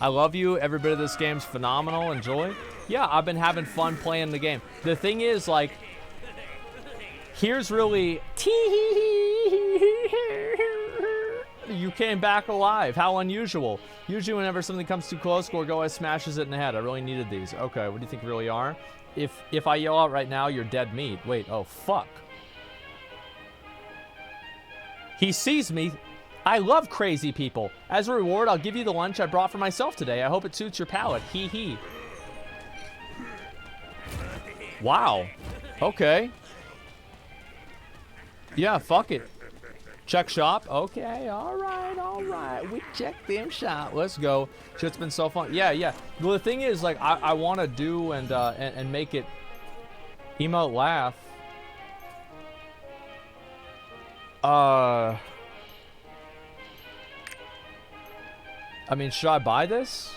I love you. Every bit of this game's phenomenal. Enjoy. Yeah, I've been having fun playing the game. The thing is, like, here's really... You came back alive. How unusual. Usually whenever something comes too close, Gorgoa smashes it in the head. I really needed these. Okay, what do you think really are? If I yell out right now, you're dead meat. Wait, oh, fuck. He sees me. I love crazy people. As a reward, I'll give you the lunch I brought for myself today. I hope it suits your palate. Hee hee. Wow. Okay. Yeah, fuck it. Check shop. Okay, all right. We check them shop. Let's go. Shit's been so fun. Yeah. Well, the thing is, like, I want to do and make it emote laugh. I mean, should I buy this?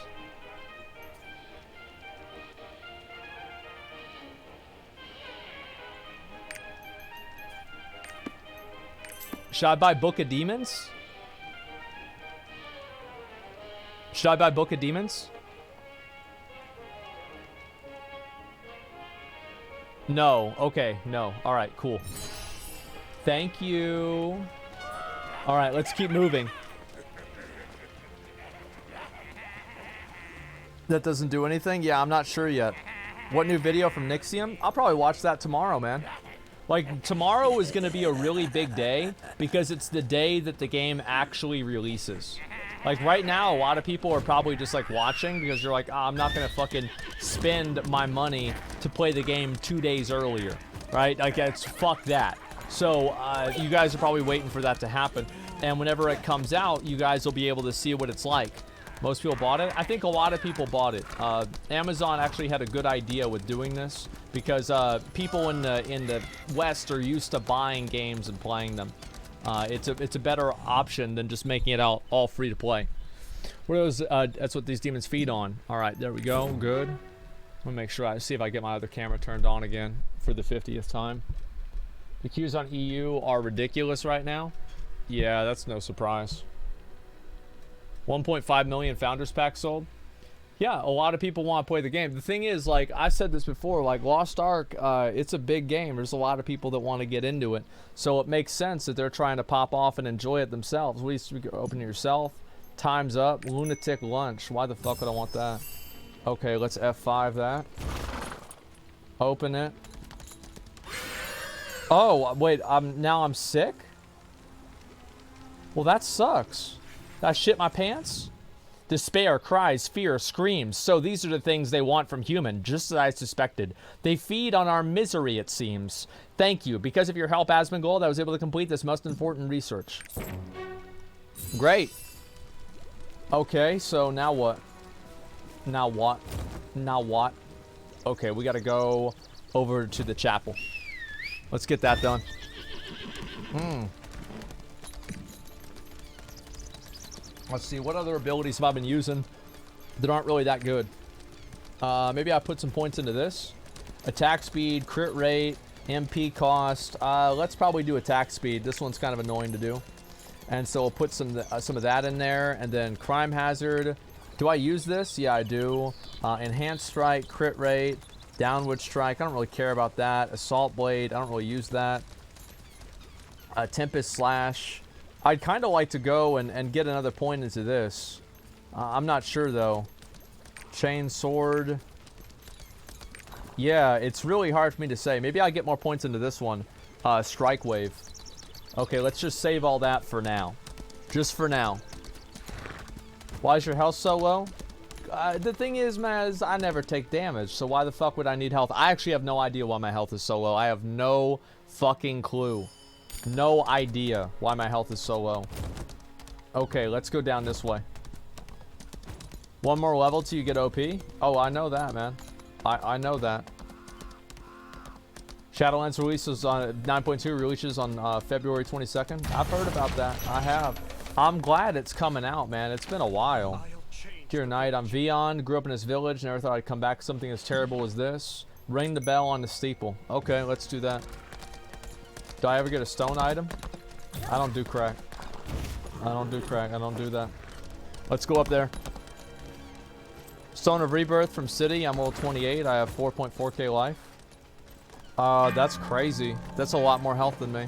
Should I buy Book of Demons? Should I buy Book of Demons? No. Okay, no. All right, cool. Thank you. All right, let's keep moving. That doesn't do anything? Yeah, I'm not sure yet. What new video from Nixium? I'll probably watch that tomorrow, man. Like, tomorrow is going to be a really big day because it's the day that the game actually releases. Like, right now, a lot of people are probably just, like, watching because you're like, oh, I'm not going to fucking spend my money to play the game 2 days earlier, right? Like, it's fuck that. So, you guys are probably waiting for that to happen. And whenever it comes out, you guys will be able to see what it's like. Most people bought it. I think a lot of people bought it. Amazon actually had a good idea with doing this because people in the West are used to buying games and playing them. It's a better option than just making it all free to play. What are those? That's what these demons feed on. All right, there we go. Good. I'm gonna make sure I see if I get my other camera turned on again for the 50th time. The queues on EU are ridiculous right now. Yeah, that's no surprise. 1.5 million Founders Packs sold. Yeah, a lot of people want to play the game. The thing is, like, I said this before, like, Lost Ark, it's a big game. There's a lot of people that want to get into it. So it makes sense that they're trying to pop off and enjoy it themselves. We open it yourself. Time's up. Lunatic lunch. Why the fuck would I want that? Okay, let's F5 that. Open it. Oh, wait, now I'm sick? Well, that sucks. Did I shit my pants? Despair, cries, fear, screams. So these are the things they want from human, just as I suspected. They feed on our misery, it seems. Thank you. Because of your help, Asmongold, I was able to complete this most important research. Great. Okay, so now what? Now what? Now what? Okay, we gotta go over to the chapel. Let's get that done. Let's see, what other abilities have I been using that aren't really that good? Maybe I put some points into this. Attack speed, crit rate, MP cost. Let's probably do attack speed. This one's kind of annoying to do. And so we'll put some of that in there. And then crime hazard. Do I use this? Yeah, I do. Enhanced strike, crit rate, downward strike. I don't really care about that. Assault blade. I don't really use that. Tempest slash. I'd kind of like to go and get another point into this. I'm not sure, though. Chain sword. Yeah, it's really hard for me to say. Maybe I'll get more points into this one. Strike wave. Okay, let's just save all that for now. Just for now. Why is your health so low? The thing is, man, is I never take damage, so why the fuck would I need health? I actually have no idea why my health is so low. I have no fucking clue. No idea why my health is so low. Okay, let's go down this way. One more level till you get OP? Oh, I know that, man. I know that. Shadowlands releases on 9.2 releases on February 22nd. I've heard about that. I have. I'm glad it's coming out, man. It's been a while. Dear Knight, I'm Vion. Grew up in this village. Never thought I'd come back to something as terrible as this. Ring the bell on the steeple. Okay, let's do that. Do I ever get a stone item? I don't do crack. I don't do crack. I don't do that. Let's go up there. Stone of Rebirth from City. I'm level 28. I have 4.4k life. That's crazy. That's a lot more health than me.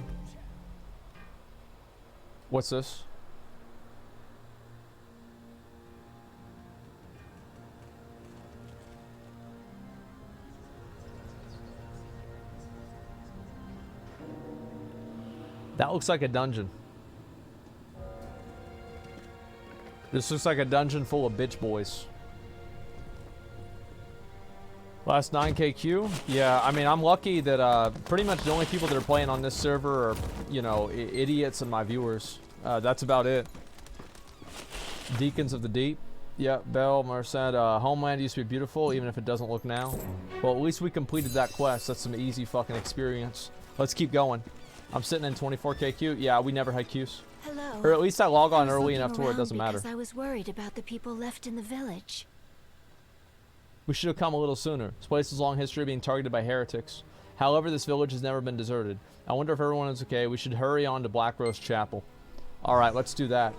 What's this? That looks like a dungeon. This looks like a dungeon full of bitch boys. Last 9k queue? Yeah, I mean, I'm lucky that pretty much the only people that are playing on this server are, you know, idiots and my viewers. That's about it. Deacons of the Deep. Yep, Bell, Merced. Homeland used to be beautiful, even if it doesn't look now. Well, at least we completed that quest. That's some easy fucking experience. Let's keep going. I'm sitting in 24k queue. Yeah, we never had queues. Hello. Or at least I log on early enough to where it doesn't matter. I was worried about the people left in the village. We should have come a little sooner. This place has a long history of being targeted by heretics. However, this village has never been deserted. I wonder if everyone is okay. We should hurry on to Black Rose Chapel. Alright, let's do that.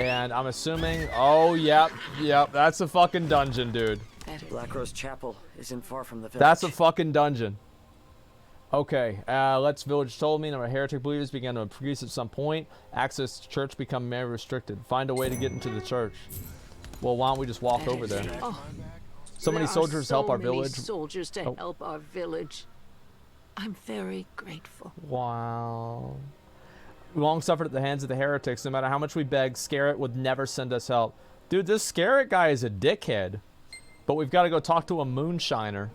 And I'm assuming... Oh, yep, that's a fucking dungeon, dude. Black Rose Chapel isn't far from the village. That's a fucking dungeon. Okay, let's village told me. Number of heretic believers began to increase at some point. Access to church become very restricted. Find a way to get into the church. Well, why don't we just walk over there? Oh, So many soldiers help our village. Soldiers to help our village. I'm very grateful. Wow. We long suffered at the hands of the heretics. No matter how much we begged, Scarret would never send us help. Dude, this Scarret guy is a dickhead. But we've got to go talk to a moonshiner.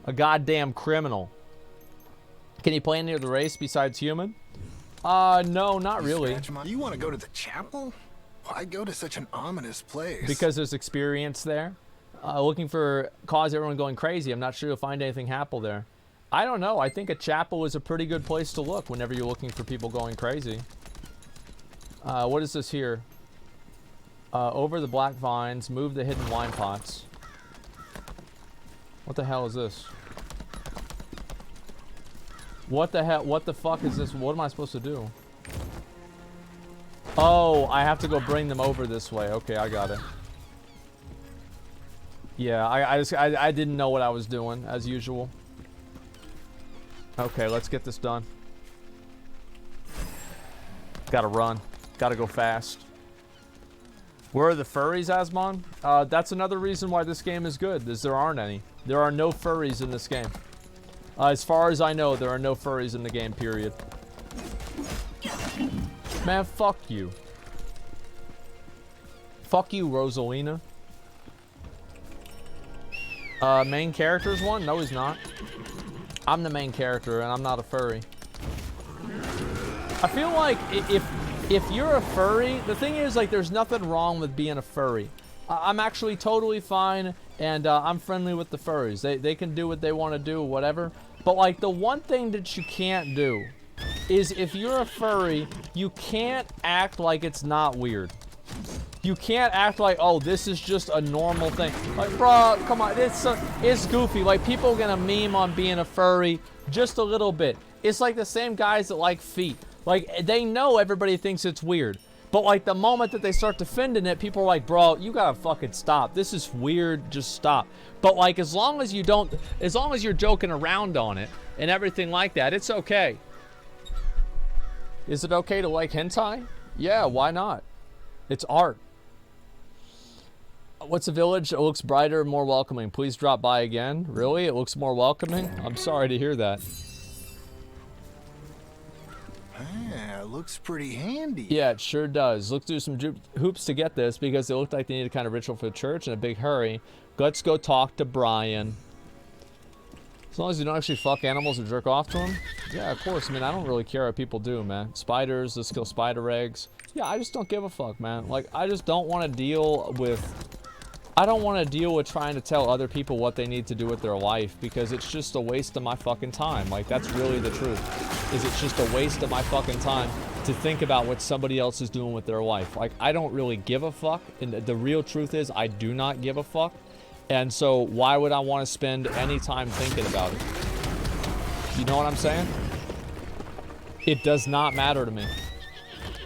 A goddamn criminal. Can you play any of the race besides human? No, not really. You want to go to the chapel? Why go to such an ominous place? Because there's experience there. Looking for cause everyone going crazy. I'm not sure you'll find anything happen there. I don't know. I think a chapel is a pretty good place to look whenever you're looking for people going crazy. What is this here? Over the black vines, move the hidden wine pots. What the hell is this? What the hell? What the fuck is this? What am I supposed to do? Oh, I have to go bring them over this way. Okay, I got it. Yeah, I didn't know what I was doing, as usual. Okay, let's get this done. Gotta run. Gotta go fast. Where are the furries, Asmon? That's another reason why this game is good, is there aren't any. There are no furries in this game. As far as I know, there are no furries in the game, period. Man, fuck you. Fuck you, Rosalina. Main character's one? No, he's not. I'm the main character, and I'm not a furry. I feel like if you're a furry, the thing is, like, there's nothing wrong with being a furry. I'm actually totally fine, and I'm friendly with the furries. They can do what they want to do, whatever. But, like, the one thing that you can't do is if you're a furry, you can't act like it's not weird. You can't act like, oh, this is just a normal thing. Like, bro, come on, it's goofy. Like, people are gonna meme on being a furry just a little bit. It's like the same guys that like feet. Like, they know everybody thinks it's weird. But, like, the moment that they start defending it, people are like, bro, you gotta fucking stop. This is weird, just stop. But, like, as long as you're joking around on it and everything like that, it's okay. Is it okay to like hentai? Yeah, why not? It's art. What's a village? It looks brighter, more welcoming. Please drop by again. Really? It looks more welcoming? I'm sorry to hear that. Ah, looks pretty handy. Yeah, it sure does. Look through some hoops to get this because it looked like they needed a kind of ritual for the church in a big hurry. Let's go talk to Brian. As long as you don't actually fuck animals or jerk off to them. Yeah, of course. I mean, I don't really care what people do, man. Spiders, let's kill spider eggs. Yeah, I just don't give a fuck, man. Like, I just don't want to deal with... I don't want to deal with trying to tell other people what they need to do with their life because it's just a waste of my fucking time. Like, that's really the truth. Is it's just a waste of my fucking time to think about what somebody else is doing with their life. Like, I don't really give a fuck. And the real truth is I do not give a fuck. And so why would I want to spend any time thinking about it? You know what I'm saying? It does not matter to me.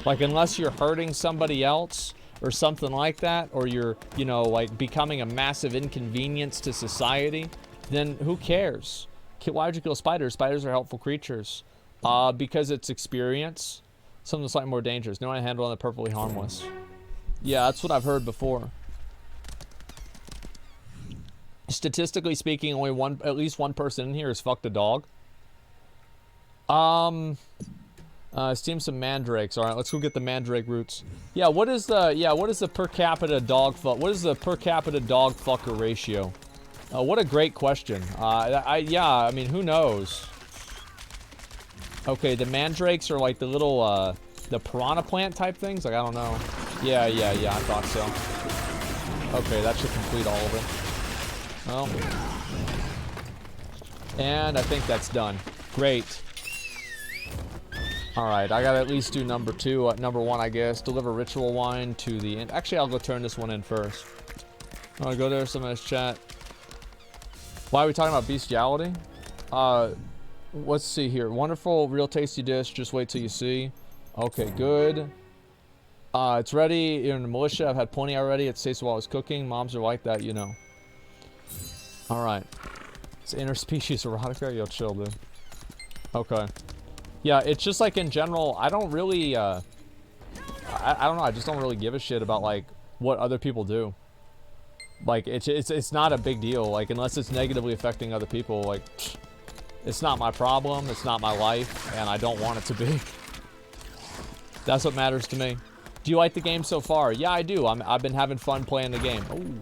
Like, unless you're hurting somebody else or something like that, or you're, you know, like becoming a massive inconvenience to society, then who cares? Why would you kill spiders? Spiders are helpful creatures. Because it's experience. Something slightly more dangerous. No one handle on the perfectly harmless. Yeah, that's what I've heard before. Statistically speaking, only at least one person in here has fucked a dog. Steam some mandrakes. All right, let's go get the mandrake roots. Yeah, what is the per capita dog fuck? What is the per capita dog fucker ratio? What a great question. I mean, who knows? Okay, the mandrakes are like the little, the piranha plant type things? Like, I don't know. Yeah, I thought so. Okay, that should complete all of it. Well. And I think that's done. Great. Alright, I gotta at least do number 2. Number 1, I guess. Deliver ritual wine to the end. Actually, I'll go turn this one in first. Alright, go there, somebody's chat. Why are we talking about bestiality? Let's see here. Wonderful, real tasty dish. Just wait till you see. Okay, good. It's ready. You're in the militia. I've had plenty already. It tastes while I was cooking. Moms are like that, you know. Alright. It's interspecies erotica. Yo, chill, dude. Okay. Yeah, it's just like in general, I don't really, I don't know. I just don't really give a shit about like what other people do. Like, it's not a big deal. Like, unless it's negatively affecting other people, like, it's not my problem. It's not my life, and I don't want it to be. That's what matters to me. Do you like the game so far? Yeah, I do. I've been having fun playing the game. Ooh.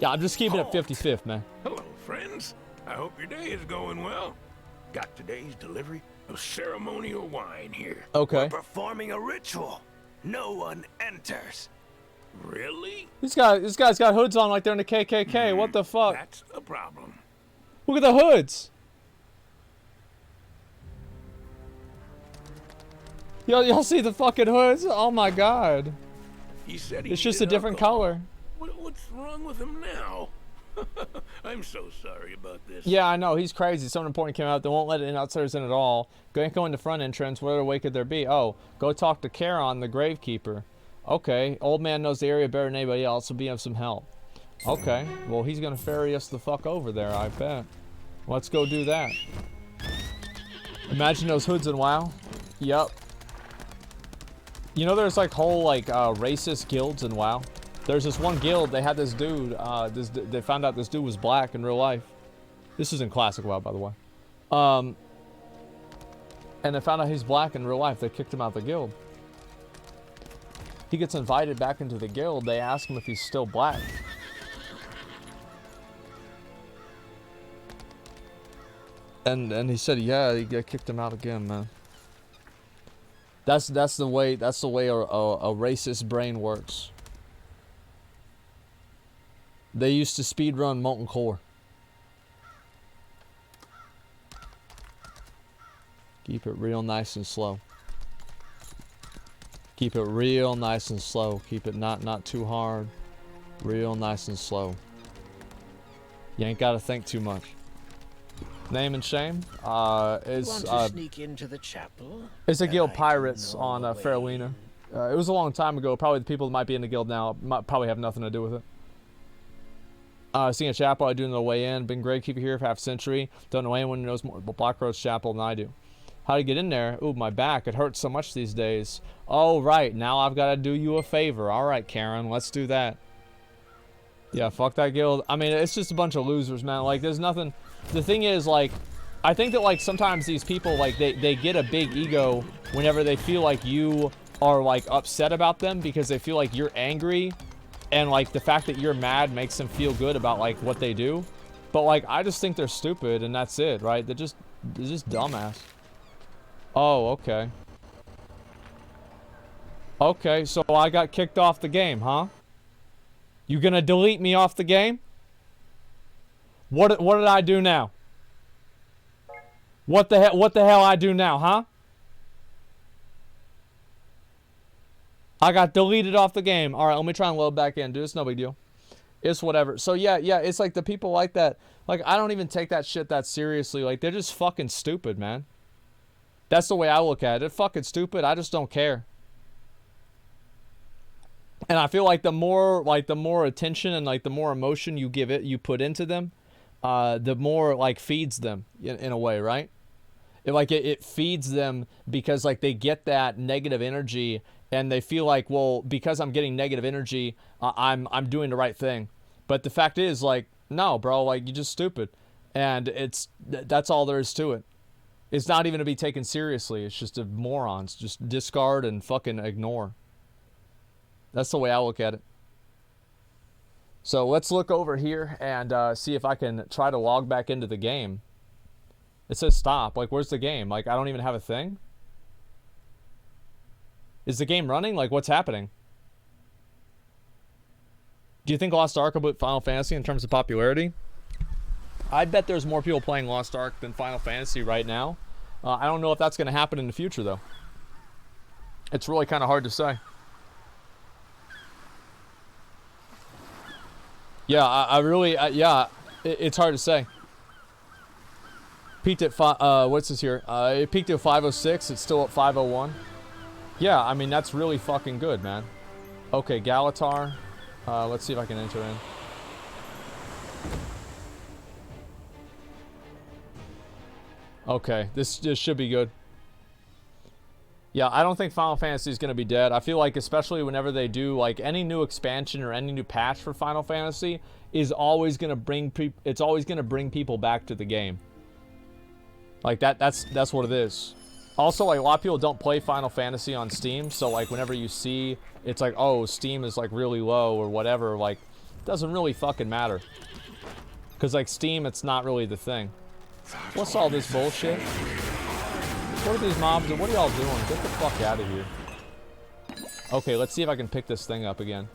Yeah, I'm just keeping it 50-50, man. Hello, friends. I hope your day is going well. Got today's delivery of ceremonial wine here. Okay. We're performing a ritual. No one enters. Really? This guy's got hoods on like they're in the KKK. What the fuck? That's a problem. Look at the hoods. Y'all see the fucking hoods? Oh my god. He said it's just a different color. What's wrong with him now? I'm so sorry about this. Yeah, I know. He's crazy. Something important came out. They won't let outsiders in at all. Go in the front entrance. What other way could there be? Oh, go talk to Charon, the gravekeeper. Okay. Old man knows the area better than anybody else, so be of some help. Okay. Well, he's going to ferry us the fuck over there, I bet. Let's go do that. Imagine those hoods in WoW. Yep. You know there's like whole like racist guilds in WoW? There's this one guild, they had this dude, they found out this dude was black in real life. This is in Classic WoW, by the way. And they found out he's black in real life. They kicked him out of the guild. He gets invited back into the guild. They ask him if he's still black. And he said, yeah, he kicked him out again, man. That's the way a racist brain works. They used to speedrun Molten Core. Keep it real nice and slow. Keep it real nice and slow. Keep it not too hard. Real nice and slow. You ain't gotta think too much. Name and shame is sneak into the chapel? It's a guild pirates on Farolina. It was a long time ago. Probably the people that might be in the guild now probably have nothing to do with it. Seeing a chapel, I do know the way in. Been great, keep it here for half a century. Don't know anyone who knows more about Black Rose Chapel than I do. How to get in there? Ooh, my back. It hurts so much these days. Oh, right. Now I've got to do you a favor. All right, Karen. Let's do that. Yeah, fuck that guild. I mean, it's just a bunch of losers, man. Like, there's nothing... The thing is, like... I think that, like, sometimes these people, like, they get a big ego whenever they feel like you are, like, upset about them because they feel like you're angry. And, like, the fact that you're mad makes them feel good about, like, what they do. But, like, I just think they're stupid, and that's it, right? They're just dumbass. Oh, okay. Okay, so I got kicked off the game, huh? You gonna delete me off the game? What did I do now? What the hell I do now, huh? I got deleted off the game. All right, let me try and load back in. Dude, it's no big deal. It's whatever. So yeah, it's like the people like that. Like, I don't even take that shit that seriously. Like, they're just fucking stupid, man. That's the way I look at it. They're fucking stupid. I just don't care. And I feel like the more attention and like the more emotion you put into them, the more like feeds them in a way, right? It feeds them because like they get that negative energy and they feel like, well, because I'm getting negative energy, I'm doing the right thing. But the fact is, like, no, bro, like, you're just stupid. And that's all there is to it. It's not even to be taken seriously. It's just morons. Just discard and fucking ignore. That's the way I look at it. So let's look over here and see if I can try to log back into the game. It says stop. Like, where's the game? Like, I don't even have a thing? Is the game running? Like, what's happening? Do you think Lost Ark will beat Final Fantasy in terms of popularity? I bet there's more people playing Lost Ark than Final Fantasy right now. I don't know if that's going to happen in the future, though. It's really kind of hard to say. Yeah, I really, yeah, it's hard to say. Peaked at what's this here? It peaked at 506. It's still at 501. Yeah, I mean, that's really fucking good, man. Okay, Galatar. Let's see if I can enter in. Okay, this should be good. Yeah, I don't think Final Fantasy is going to be dead. I feel like especially whenever they do like any new expansion or any new patch for Final Fantasy is always going to bring people back to the game. Like that's what it is. Also, like a lot of people don't play Final Fantasy on Steam, so like whenever you see it's like, oh, Steam is like really low or whatever, like it doesn't really fucking matter. Cuz like Steam, it's not really the thing. What's all this bullshit? What are these mobs? What are y'all doing? Get the fuck out of here. Okay, let's see if I can pick this thing up again.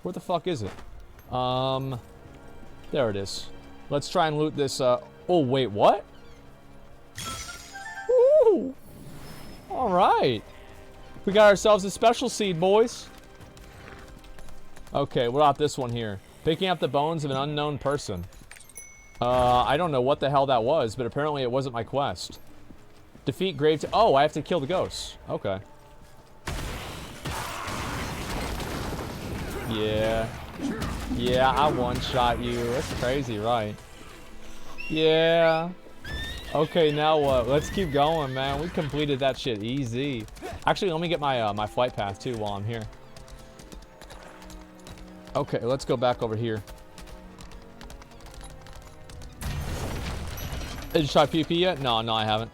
Where the fuck is it? There it is. Let's try and loot this, oh, wait, what? Ooh! Alright. We got ourselves a special seed, boys. Okay, what about this one here? Picking up the bones of an unknown person. I don't know what the hell that was, but apparently it wasn't my quest. Defeat grave. Oh, I have to kill the ghosts. Okay. Yeah. Yeah, I one-shot you. That's crazy, right? Yeah. Okay, now what? Let's keep going, man. We completed that shit easy. Actually, let me get my my flight path too while I'm here. Okay, let's go back over here. Did you try PvP yet? No, I haven't.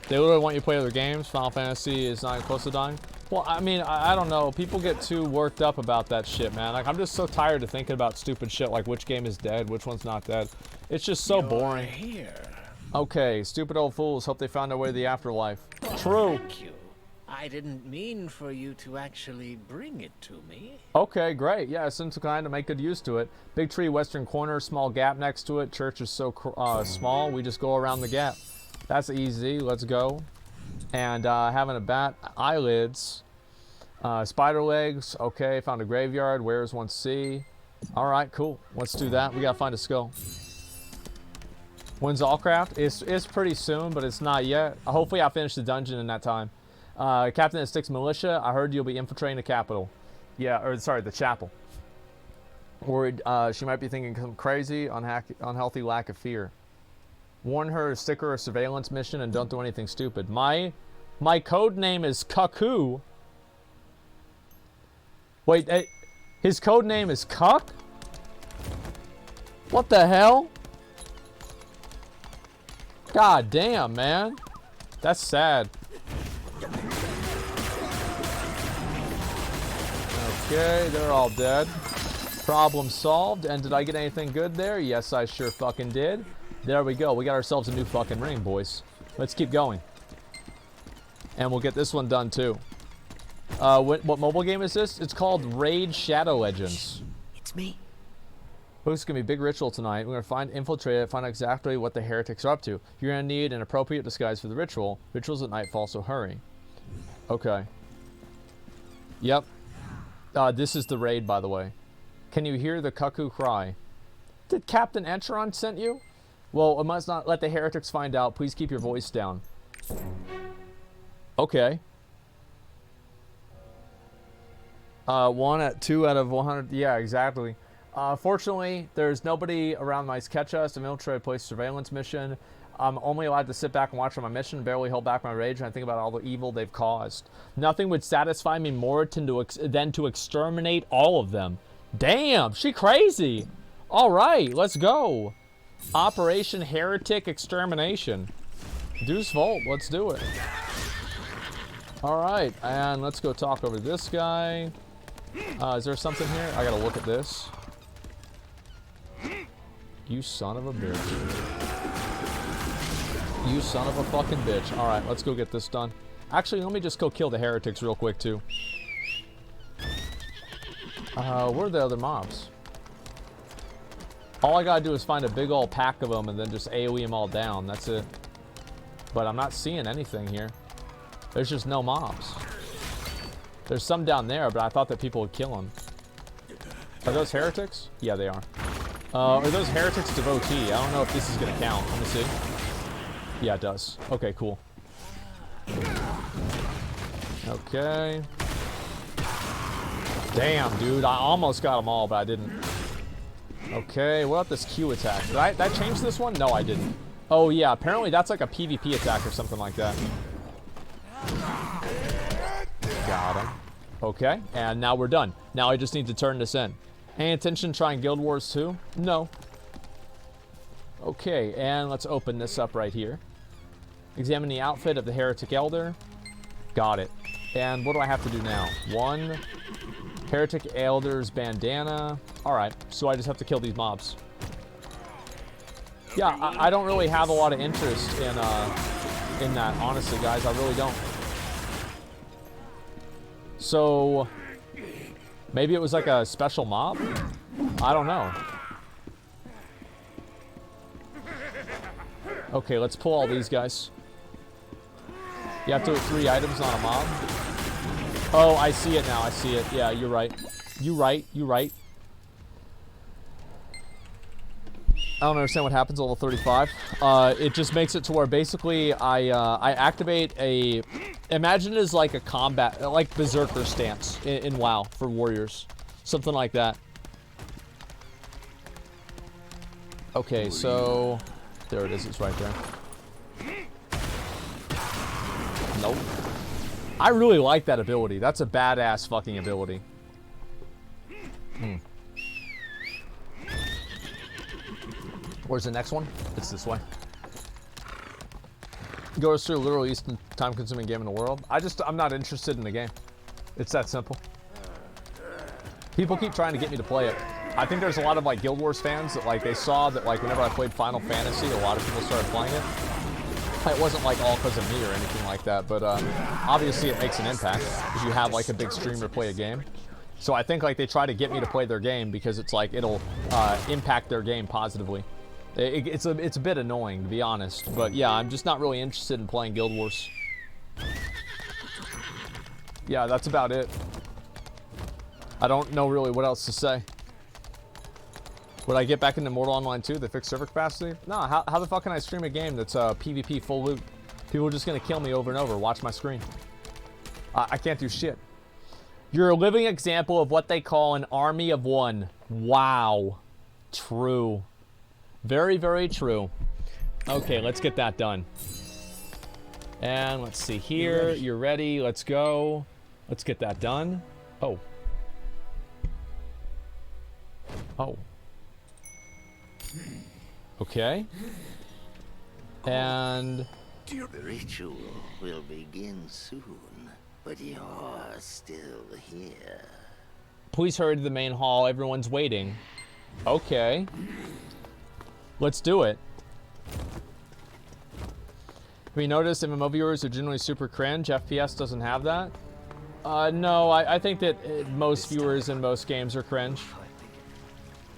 They literally want you to play other games. Final Fantasy is not even close to dying. Well, I mean, I don't know. People get too worked up about that shit, man. Like, I'm just so tired of thinking about stupid shit like which game is dead, which one's not dead. It's just so boring. Here. Okay, stupid old fools. Hope they found their way to the afterlife. True. Thank you. I didn't mean for you to actually bring it to me. Okay, great. Yeah, since kind to make good use to it. Big tree, western corner, small gap next to it. Church is so small, we just go around the gap. That's easy. Let's go. And having a bat, eyelids, spider legs. Okay, found a graveyard. Where's 1C? All right, cool. Let's do that. We gotta find a skull. When's Allcraft? It's pretty soon, but it's not yet. Hopefully, I'll finish the dungeon in that time. Captain of Styx Militia. I heard you'll be infiltrating the capital. Yeah, or sorry, the chapel. Worried she might be thinking some crazy, unhealthy lack of fear. Warn her to stick her a surveillance mission and don't do anything stupid. My code name is Cuckoo. Wait, his code name is Cuck? What the hell? God damn, man. That's sad. Okay, they're all dead. Problem solved. And did I get anything good there? Yes, I sure fucking did. There we go. We got ourselves a new fucking ring, boys. Let's keep going. And we'll get this one done, too. What mobile game is this? It's called Raid Shadow Legends. It's me. Oh, this is going to be a big ritual tonight. We're going to infiltrate it, find out exactly what the heretics are up to. You're going to need an appropriate disguise for the ritual. Rituals at nightfall, so hurry. Okay. Yep. This is the raid, by the way. Can you hear the cuckoo cry? Did Captain Encheron send you? Well, it must not let the heretics find out. Please keep your voice down. Okay. 2 out of 100. Yeah, exactly. Fortunately, there's nobody around my catch us. Infiltrate place surveillance mission. I'm only allowed to sit back and watch on my mission, barely hold back my rage, and I think about all the evil they've caused. Nothing would satisfy me more than to exterminate all of them. Damn, she crazy. All right, let's go. Operation Heretic Extermination. Deuce Volt, let's do it. All right, and let's go talk over this guy. Is there something here? I gotta look at this. You son of a bitch. You son of a fucking bitch. All right, let's go get this done. Actually, let me just go kill the heretics real quick, too. Where are the other mobs? All I gotta do is find a big old pack of them and then just AoE them all down. That's it. But I'm not seeing anything here. There's just no mobs. There's some down there, but I thought that people would kill them. Are those heretics? Yeah, they are. Are those heretics devotee? I don't know if this is gonna count. Let me see. Yeah, it does. Okay, cool. Okay. Damn, dude. I almost got them all, but I didn't. Okay, what about this Q attack? Did I change this one? No, I didn't. Oh, yeah. Apparently, that's like a PvP attack or something like that. Got him. Okay, and now we're done. Now I just need to turn this in. Any intention trying Guild Wars 2? No. Okay, and let's open this up right here. Examine the outfit of the Heretic Elder. Got it. And what do I have to do now? 1. Heretic Elder's bandana. Alright, so I just have to kill these mobs. Yeah, I don't really have a lot of interest in that, honestly, guys. I really don't. So, maybe it was like a special mob? I don't know. Okay, let's pull all these guys. You have to put 3 items on a mob. Oh, I see it now. I see it. Yeah, you're right. You're right. You're right. I don't understand what happens at level 35. It just makes it to where basically I activate a... Imagine it as like a combat, like Berserker stance in WoW for warriors. Something like that. Okay, so... There it is. It's right there. Nope. I really like that ability. That's a badass fucking ability. Where's the next one? It's this way. Go through literally least time-consuming game in the world. I'm not interested in the game. It's that simple. People keep trying to get me to play it. I think there's a lot of like Guild Wars fans that like they saw that like whenever I played Final Fantasy, a lot of people started playing it. It wasn't like all because of me or anything like that, but obviously it makes an impact if you have like a big streamer play a game. So I think like they try to get me to play their game because it's like it'll impact their game positively. It's a bit annoying, to be honest, but yeah, I'm just not really interested in playing Guild Wars. Yeah, that's about it. I don't know really what else to say. Would I get back into Mortal Online 2? They fix server capacity? No, how the fuck can I stream a game that's PvP full loot? People are just gonna kill me over and over. Watch my screen. I can't do shit. You're a living example of what they call an army of one. Wow. True. Very, very true. Okay, let's get that done. And let's see here. You're ready. Let's go. Let's get that done. Oh. Oh. Okay. And... The ritual will begin soon, but you're still here. Please hurry to the main hall. Everyone's waiting. Okay. Let's do it. Have you noticed MMO viewers are generally super cringe? FPS doesn't have that. No, I think that most viewers in most games are cringe.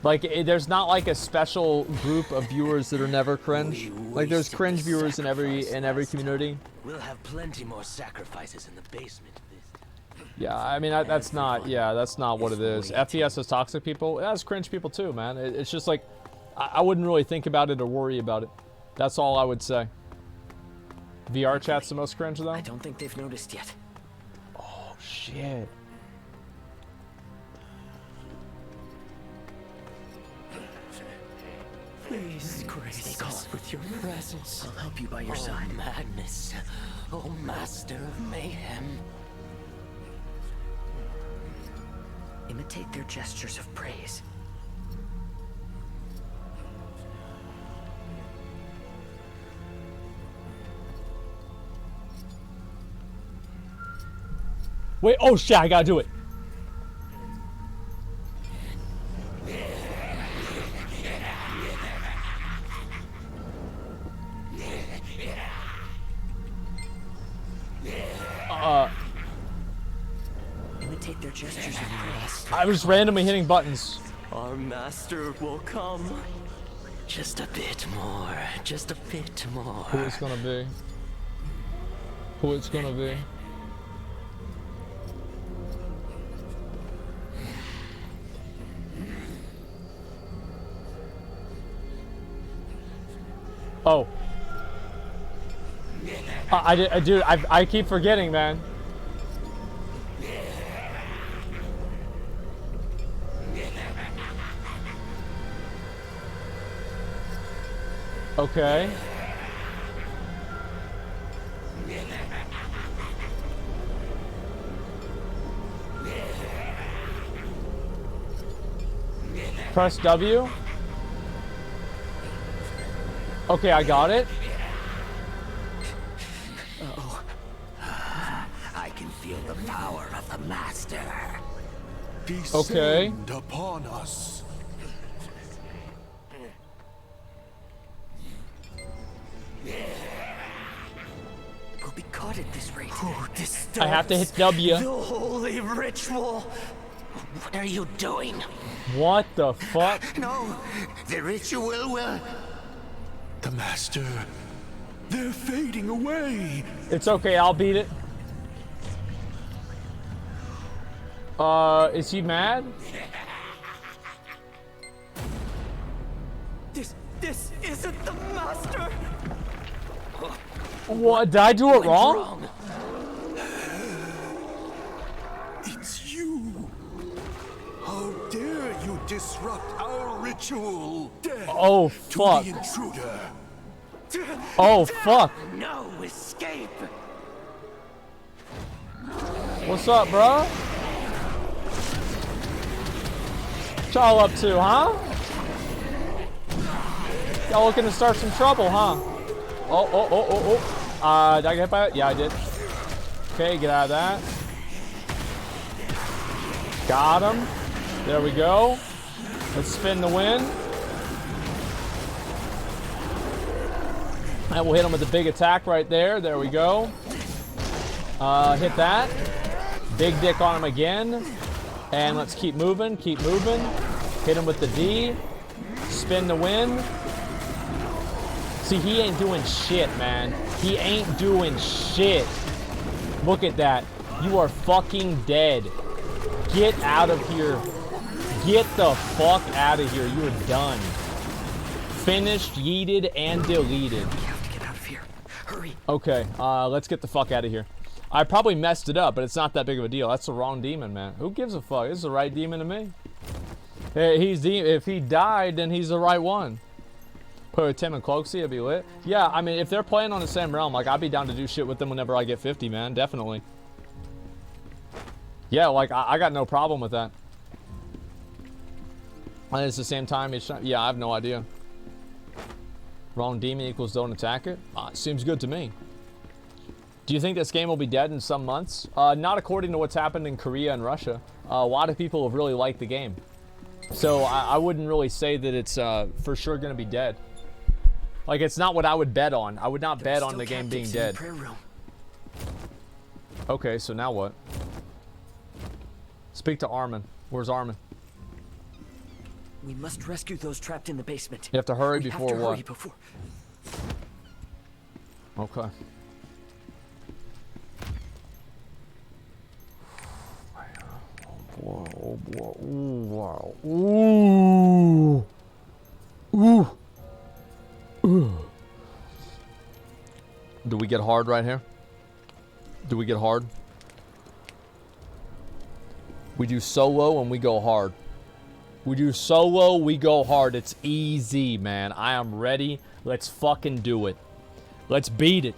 Like, there's not like a special group of viewers that are never cringe. Like, there's cringe viewers in every community. We'll have plenty more sacrifices in the basement. Yeah, I mean that's not what it is. FPS is toxic people. It has cringe people too, man. It's just like I wouldn't really think about it or worry about it. That's all I would say. VR chat's the most cringe though. I don't think they've noticed yet. Oh shit. Grace calm. with your presence. I'll help you by your Oh, side. madness. Oh, master of mayhem. Imitate their gestures of praise. Wait, oh shit, I gotta do it. Imitate their gestures of praise. I was randomly hitting buttons. Our master will come. Just a bit more. Just a bit more. Who it's gonna be? Who it's gonna be? Oh. Dude, I keep forgetting, man. Okay. Press W. Okay, I got it. Oh. I can feel the power of the Master. Okay. Descend upon us. We'll be caught at this rate. I have to hit W. The holy ritual. What are you doing? What the fuck? No, the ritual will... The Master. They're fading away. It's okay, I'll beat it. Is he mad? This isn't the master. What? Did I do it wrong? It's you. How dare you disrupt our ritual? Death Oh, fuck. to the intruder. Oh, fuck. No escape. What's up, bro? What y'all up to, huh? Y'all looking to start some trouble, huh? Oh. Did I get hit by it? Yeah, I did. Okay, get out of that. Got him. There we go. Let's spin the win. And we'll hit him with the big attack right there. There we go. Hit that. Big dick on him again. And let's keep moving, keep moving. Hit him with the D. Spin the win. See, he ain't doing shit, man. He ain't doing shit. Look at that. You are fucking dead. Get out of here. Get the fuck out of here. You are done. Finished, yeeted, and deleted. We have to get out of here. Hurry. Okay, let's get the fuck out of here. I probably messed it up, but it's not that big of a deal. That's the wrong demon, man. Who gives a fuck? This is the right demon to me. Hey, if he died, then he's the right one. Put a Tim and Cloaksy, it'd be lit. Yeah, I mean, if they're playing on the same realm, like, I'd be down to do shit with them whenever I get 50, man. Definitely. Yeah, like, I got no problem with that. And it's the same time, yeah, I have no idea. Wrong demon equals don't attack it? Seems good to me. Do you think this game will be dead in some months? Not according to what's happened in Korea and Russia. A lot of people have really liked the game. So I wouldn't really say that it's for sure going to be dead. Like, it's not what I would bet on. I would not bet on the game being dead. Okay, so now what? Speak to Armin. Where's Armin? We must rescue those trapped in the basement. You have to hurry before what? Hurry before... Okay. Oh boy. Ooh, wow. Ooh. Ooh. Ooh. Do we get hard right here? Do we get hard? We do solo and we go hard. We do solo, we go hard. It's easy, man. I am ready. Let's fucking do it. Let's beat it.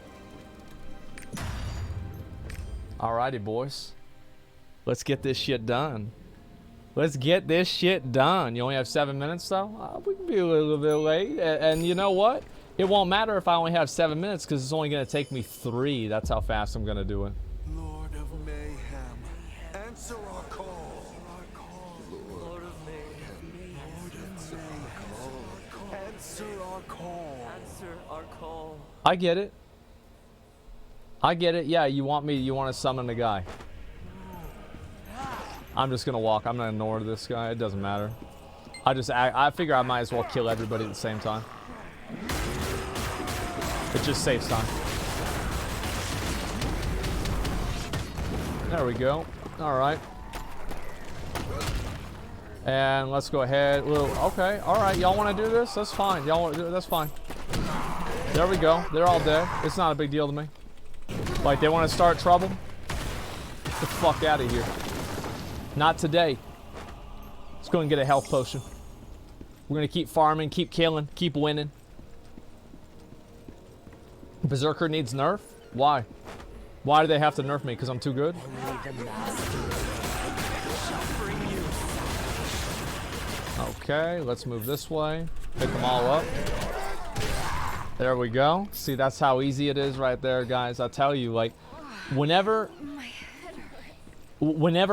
Alrighty, boys. Let's get this shit done. Let's get this shit done. You only have 7 minutes, though? We can be a little bit late. And you know what? It won't matter if I only have 7 minutes, because it's only going to take me 3. That's how fast I'm going to do it. Lord of Mayhem, answer our call. Lord of Mayhem, answer our call. Answer our call. I get it. I get it. Yeah, you want to summon the guy. I'm just gonna walk. I'm gonna ignore this guy. It doesn't matter. I figure I might as well kill everybody at the same time. It just saves time. There we go. All right. And let's go ahead. Okay. All right. Y'all want to do this? That's fine. Y'all want to do it? That's fine. There we go. They're all dead. It's not a big deal to me. Like, they want to start trouble? Get the fuck out of here. Not today. Let's go and get a health potion. We're going to keep farming, keep killing, keep winning. Berserker needs nerf? Why? Why do they have to nerf me? Because I'm too good? Okay, let's move this way. Pick them all up. There we go. See, that's how easy it is right there, guys. I tell you, like, whenever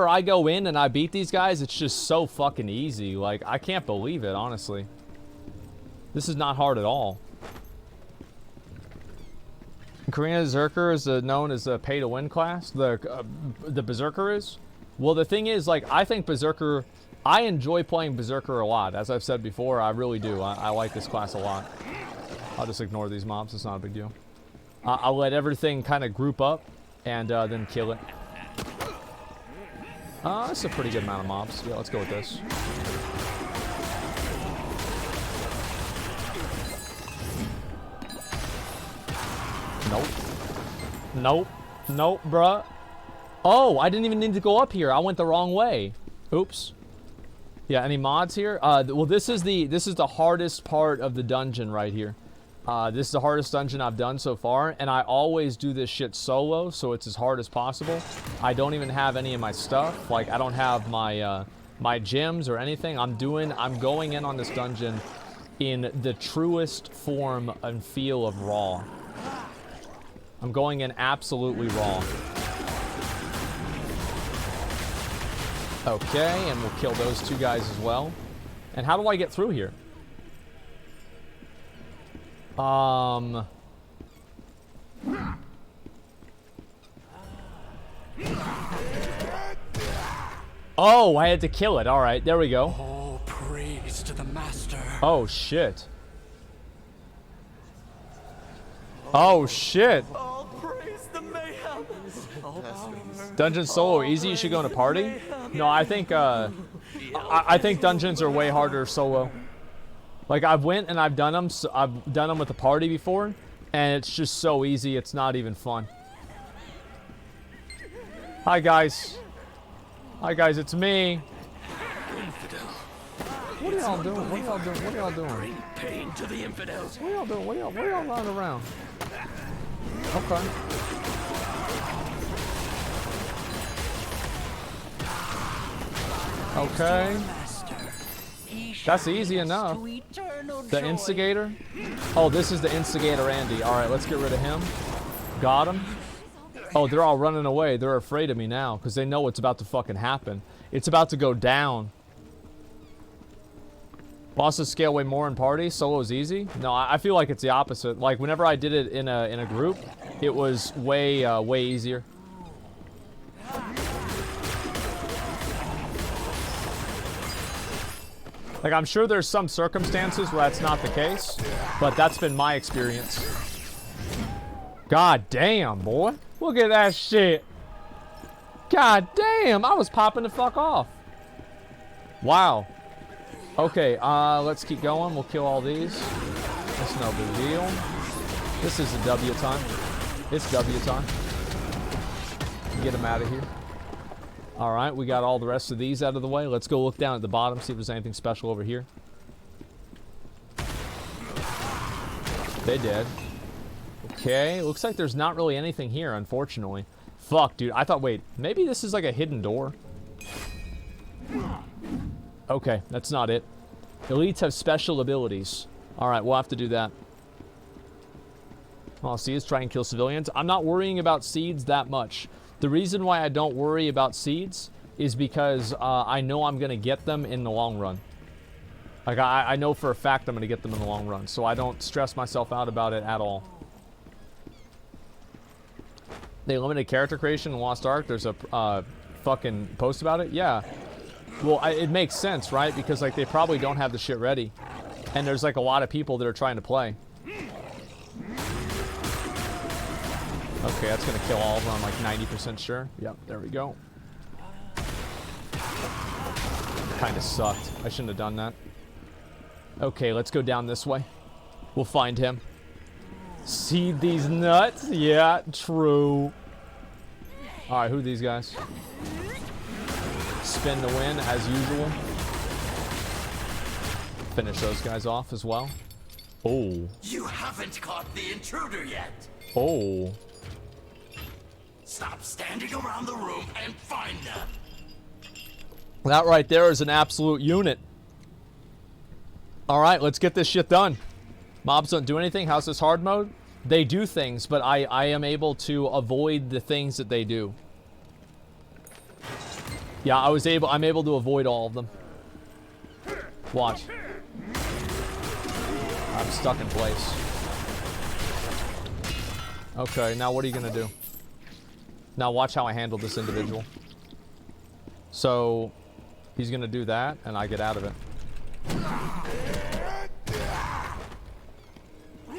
I go in and I beat these guys, it's just so fucking easy. Like, I can't believe it, honestly. This is not hard at all. Korean Berserker is known as a pay-to-win class. The Berserker is. Well, the thing is, like, I think Berserker... I enjoy playing Berserker a lot. As I've said before, I really do. I like this class a lot. I'll just ignore these mobs. It's not a big deal. I'll let everything kind of group up and then kill it. That's a pretty good amount of mobs. Yeah, let's go with this. Nope. Nope. Nope, bruh. Oh, I didn't even need to go up here. I went the wrong way. Oops. Yeah, any mods here? Well, this is the hardest part of the dungeon right here. This is the hardest dungeon I've done so far, and I always do this shit solo, so it's as hard as possible. I don't even have any of my stuff. Like, I don't have my my gems or anything. I'm going in on this dungeon in the truest form and feel of raw. I'm going in absolutely raw. Okay, and we'll kill those two guys as well. And how do I get through here? Oh, I had to kill it. All right, there we go. All praise to the master. Oh, shit. Oh, shit. All praise the mayhem. Dungeon solo easy? You should go in a party? No, I think dungeons are way harder solo. Like, I've went and I've done them. So I've done them with a party before, and it's just so easy. It's not even fun. Hi, guys. Hi, guys. It's me. What are y'all doing? What are y'all doing? What are y'all doing? Pain to the infidels. What are y'all doing? What are y'all running around? Okay. Okay. That's easy enough. The instigator? Oh, this is the instigator Andy. Alright, let's get rid of him. Got him. Oh, they're all running away. They're afraid of me now because they know what's about to fucking happen. It's about to go down. Bosses scale way more in parties. Solo's easy. No, I feel like it's the opposite. Like, whenever I did it in a group, it was way easier. Like, I'm sure there's some circumstances where that's not the case, but that's been my experience. God damn, boy. Look at that shit. God damn, I was popping the fuck off. Wow. Okay, let's keep going. We'll kill all these. That's no big deal. This is a W time. It's W time. Get him out of here. All right, we got all the rest of these out of the way. Let's go look down at the bottom, see if there's anything special over here. They did. Okay, looks like there's not really anything here, unfortunately. Fuck, dude. I thought, wait, maybe this is like a hidden door. Okay, that's not it. Elites have special abilities. All right, we'll have to do that. All see is try and kill civilians. I'm not worrying about seeds that much. The reason why I don't worry about seeds is because I know I'm going to get them in the long run. Like, I know for a fact I'm going to get them in the long run, so I don't stress myself out about it at all. They limited character creation in Lost Ark. There's a fucking post about it. Yeah. Well, it makes sense, right? Because, like, they probably don't have the shit ready. And there's, like, a lot of people that are trying to play. Okay, that's going to kill all of them. I'm, like, 90% sure. Yep, there we go. Kind of sucked. I shouldn't have done that. Okay, let's go down this way. We'll find him. Seed these nuts? Yeah, true. Alright, who are these guys? Spin to win, as usual. Finish those guys off as well. Oh. You haven't caught the intruder yet. Oh. Stop standing around the room and find them. That right there is an absolute unit. Alright, let's get this shit done. Mobs don't do anything. How's this hard mode? They do things, but I am able to avoid the things that they do. Yeah, I'm able to avoid all of them. Watch. I'm stuck in place. Okay, now what are you gonna do? Now watch how I handle this individual. So, he's gonna do that, and I get out of it.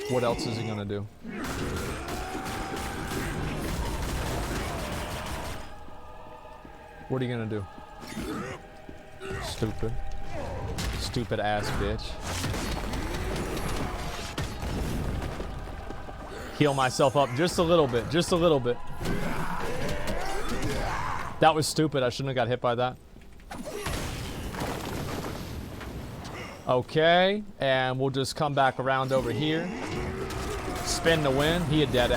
What else is he gonna do? What are you gonna do? Stupid. Stupid ass bitch. Heal myself up just a little bit. Just a little bit. That was stupid. I shouldn't have got hit by that. Okay, and we'll just come back around over here. Spin to win. He's a dead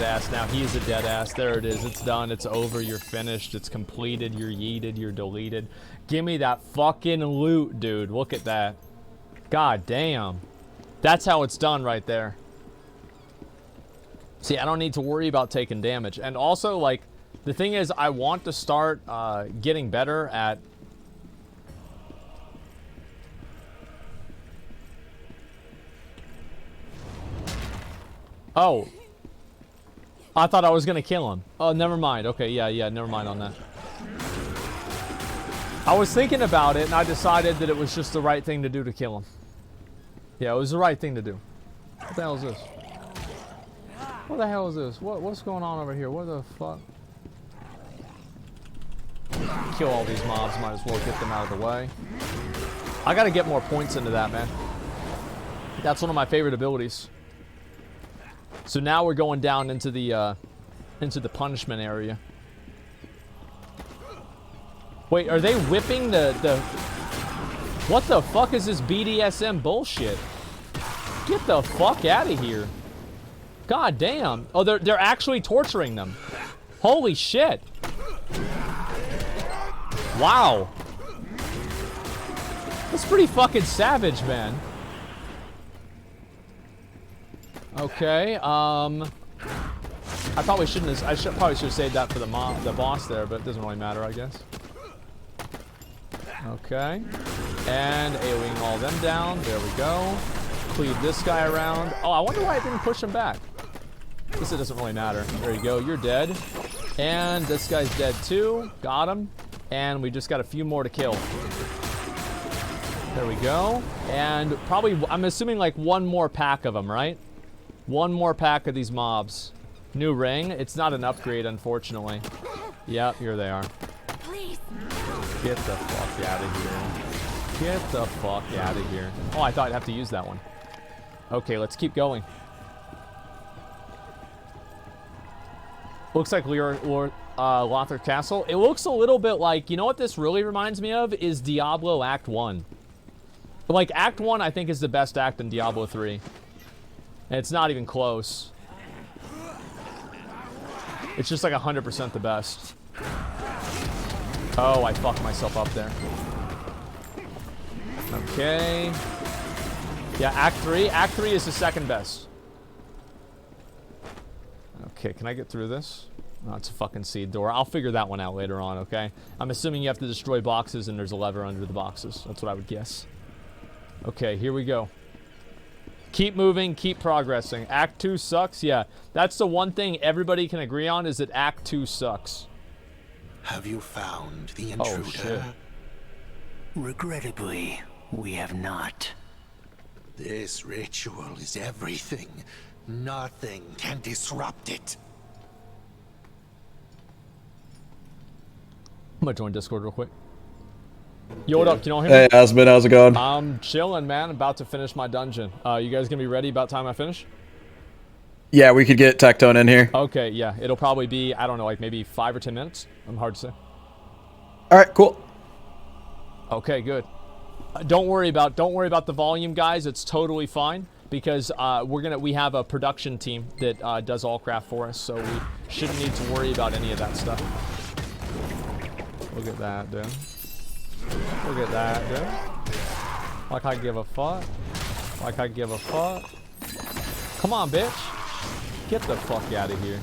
ass now. He's a dead ass. There it is. It's done. It's over. You're finished. It's completed. You're yeeted. You're deleted. Give me that fucking loot, dude. Look at that. God damn. That's how it's done right there. See, I don't need to worry about taking damage. And also, like, the thing is, I want to start getting better at... Oh. I thought I was going to kill him. Oh, never mind. Okay, yeah, never mind on that. I was thinking about it, and I decided that it was just the right thing to do to kill him. Yeah, it was the right thing to do. What the hell is this? What the hell is this? What's going on over here? What the fuck? Kill all these mobs. Might as well get them out of the way. I got to get more points into that, man. That's one of my favorite abilities. So now we're going down into the punishment area. Wait, are they whipping the... What the fuck is this BDSM bullshit? Get the fuck out of here. God damn. Oh, they're actually torturing them. Holy shit. Wow. That's pretty fucking savage, man. Okay, I probably shouldn't have, probably should have saved that for the boss there, but it doesn't really matter, I guess. Okay. And AoEing all them down. There we go. Cleave this guy around. Oh, I wonder why I didn't push him back. I guess it doesn't really matter. There you go. You're dead. And this guy's dead too. Got him. And we just got a few more to kill. There we go. And probably, I'm assuming like one more pack of them, right? One more pack of these mobs. New ring. It's not an upgrade, unfortunately. Yep, here they are. Please. Get the fuck out of here. Get the fuck out of here. Oh, I thought I'd have to use that one. Okay, let's keep going. Looks like Lothar Castle. It looks a little bit like, you know what this really reminds me of is Diablo Act 1. Like, Act 1 I think is the best act in Diablo 3. And it's not even close. It's just like 100% the best. Oh, I fucked myself up there. Okay. Yeah, Act 3. Act 3 is the second best. Okay, can I get through this? Oh, it's a fucking seed door. I'll figure that one out later on, okay? I'm assuming you have to destroy boxes and there's a lever under the boxes. That's what I would guess. Okay, here we go. Keep moving, keep progressing. Act 2 sucks? Yeah, that's the one thing everybody can agree on is that Act 2 sucks. Have you found the intruder? Oh, shit. Regrettably, we have not. This ritual is everything. Nothing can disrupt it. I'm gonna join Discord real quick. Yo, what up? Can you all hear Hey, me? Asmon, how's it going? I'm chilling, man. About to finish my dungeon. You guys gonna be ready about time I finish? Yeah, we could get Tectone in here. Okay, yeah. It'll probably be, I don't know, like maybe 5 or 10 minutes. I'm hard to say. All right, cool. Okay, good. Don't worry about the volume, guys. It's totally fine because we have a production team that does all craft for us, so we shouldn't need to worry about any of that stuff. Look at that, dude. Look at that, dude. Like I give a fuck. Like I give a fuck. Come on, bitch. Get the fuck out of here.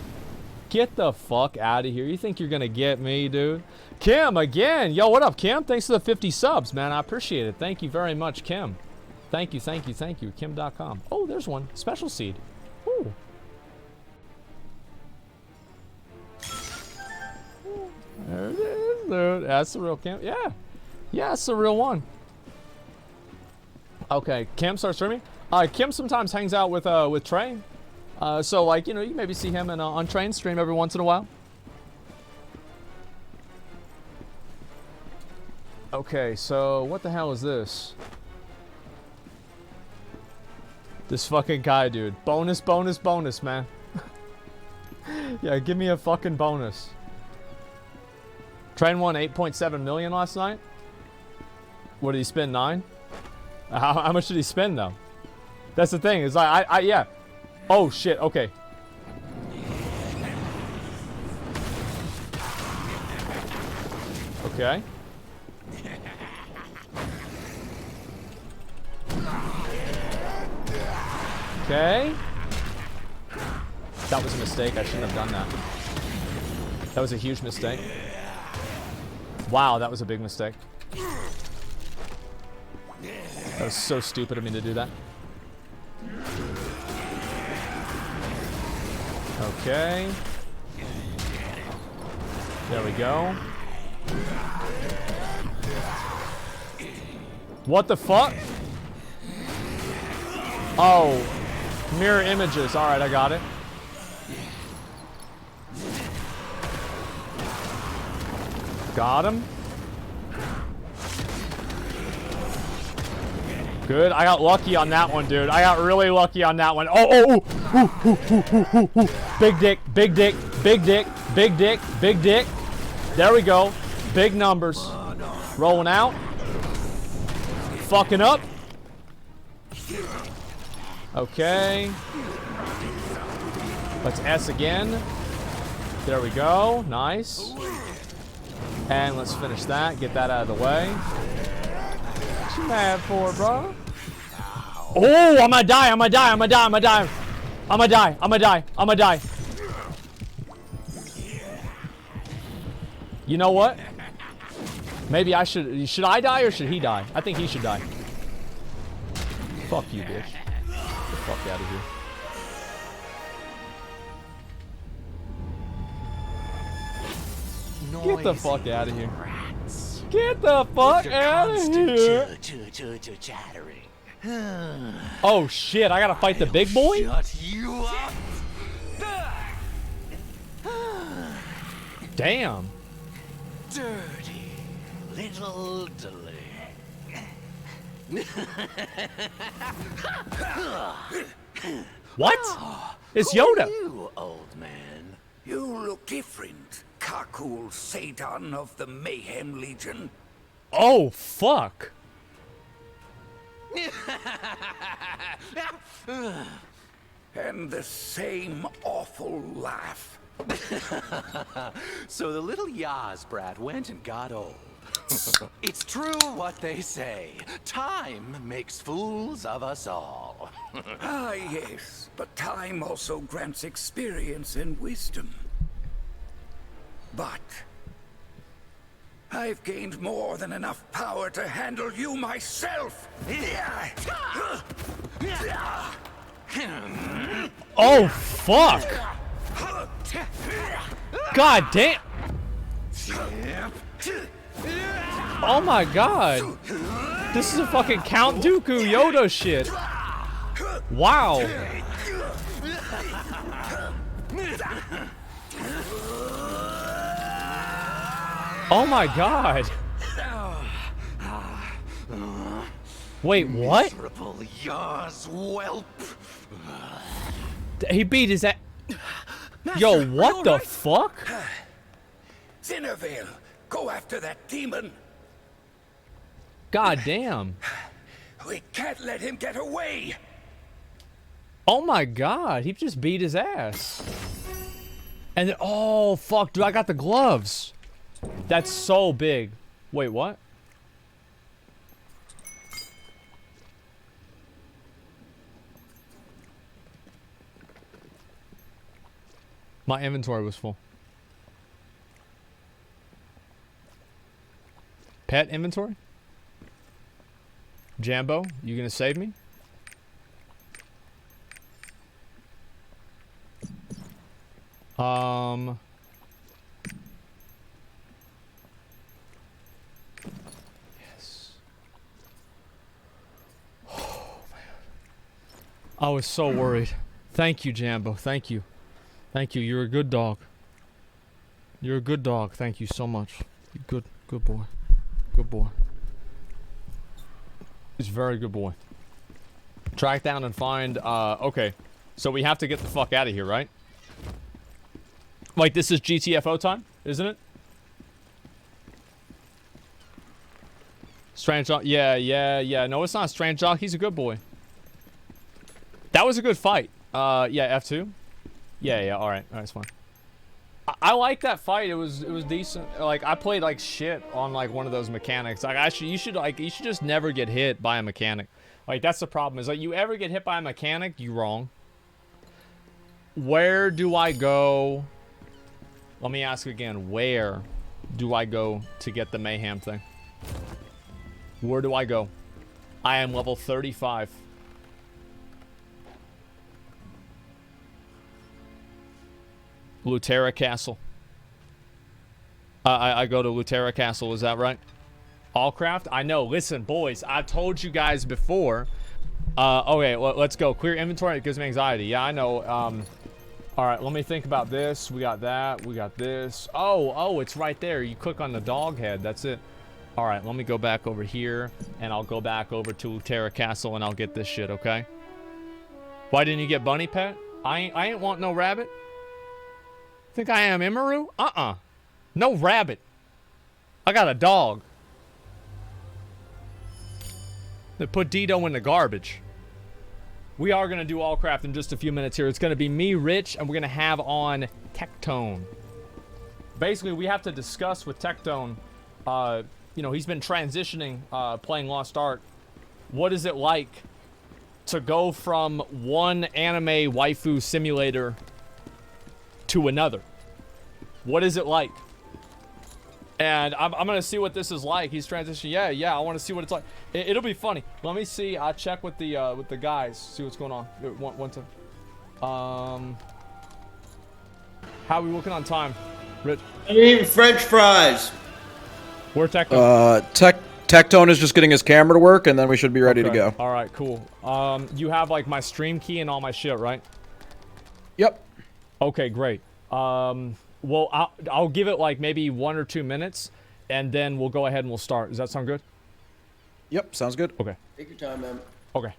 Get the fuck out of here. You think you're gonna get me, dude? Kim, again. Yo, what up, Kim? Thanks for the 50 subs, man. I appreciate it. Thank you very much, Kim. Thank you, thank you, thank you. Kim.com. Oh, there's one. Special seed. Ooh. There it is, dude. That's the real Kim. Yeah. Yeah, it's the real one. Okay, Kim starts streaming. Kim sometimes hangs out with Trey. So, like, you know, you maybe see him on Train stream every once in a while. Okay, so what the hell is this? This fucking guy, dude. Bonus, bonus, bonus, man. Yeah, give me a fucking bonus. Train won 8.7 million last night. What did he spend? 9? How much did he spend though? That's the thing. Is like yeah. Oh shit. Okay. Okay. Okay. That was a mistake. I shouldn't have done that. That was a huge mistake. Wow, that was a big mistake. That was so stupid of me to do that. Okay. There we go. What the fuck? Oh. Mirror images. Alright, I got it. Got him. Good. I got lucky on that one, dude. I got really lucky on that one. Oh, big dick, big dick, big dick, big dick, big dick. There we go. Big numbers. Rolling out. Fucking up. Okay. Let's S again. There we go. Nice. And let's finish that. Get that out of the way. What you mad for, bro? Oh, I'm gonna die. I'm gonna die. I'm gonna die. I'm gonna die. I'm gonna die. I'm gonna die. I'm gonna die. You know what? Maybe I should. Should I die or should he die? I think he should die. Fuck you, bitch. Get the fuck out of here. Get the fuck out of here. Get the fuck out of here. Oh shit, I gotta fight the big boy? Shut you up. Damn. Dirty little delay. What? It's Yoda. You, old man. You look different. Kakul Satan of the Mayhem Legion. Oh, fuck. And the same awful laugh. So the little Yaz brat went and got old. It's true what they say. Time makes fools of us all. Ah, yes, but time also grants experience and wisdom. But I've gained more than enough power to handle you myself. Oh, fuck. God damn. Oh my god. This is a fucking Count Dooku Yoda shit. Wow. Oh my god. Wait, what? Miserable Yaz whelp. He beat his ass. Yo, what the fuck? Zinnervale, go after that demon. God damn. We can't let him get away. Oh my god, he just beat his ass. And then, oh fuck, dude, I got the gloves. That's so big. Wait, what? My inventory was full. Pet inventory? Jambo, you gonna save me? Yes. Oh man. I was so worried. Thank you, Jambo. Thank you. Thank you. You're a good dog. You're a good dog. Thank you so much. Good boy. Good boy. He's a very good boy. Track down and find, okay. So we have to get the fuck out of here, right? Like, this is GTFO time, isn't it? Strange Jock, yeah. No, it's not Strange Jock. He's a good boy. That was a good fight. Yeah, F2. Yeah, all right, it's fine. I like that fight. It was decent. Like, I played like shit on like one of those mechanics. Like, you should just never get hit by a mechanic. Like, that's the problem. Is like, you ever get hit by a mechanic, you wrong. Where do I go? Let me ask again. Where do I go to get the mayhem thing? Where do I go? I am level 35. Lutera Castle. I go to Lutera Castle, is that right? Allcraft? I know. Listen, boys, I've told you guys before. Okay, let's go. Clear inventory, it gives me anxiety. Yeah, I know. Alright, let me think about this. We got that. We got this. Oh, it's right there. You click on the dog head. That's it. Alright, let me go back over here. And I'll go back over to Lutera Castle and I'll get this shit, okay? Why didn't you get bunny pet? I ain't want no rabbit. Think I am Imaru? No rabbit. I got a dog. They put Dito in the garbage. We are going to do Allcraft in just a few minutes here. It's going to be me, Rich, and we're going to have on Tectone. Basically, we have to discuss with Tectone. You know, he's been transitioning, playing Lost Ark. What is it like to go from one anime waifu simulator to another? What is it like? And I'm gonna see what this is like. He's transitioning. Yeah, I want to see what it's like. It'll be funny. Let me see. I'll check with the guys. See what's going on. One second. How are we looking on time, Rich? I'm eating French fries. Where Tectone? Tectone is just getting his camera to work, and then we should be ready to go. All right, cool. You have like my stream key and all my shit, right? Yep. Okay, great. Well, I'll give it like maybe 1 or 2 minutes, and then we'll go ahead and we'll start. Does that sound good? Yep, sounds good. Okay. Take your time, man. Okay.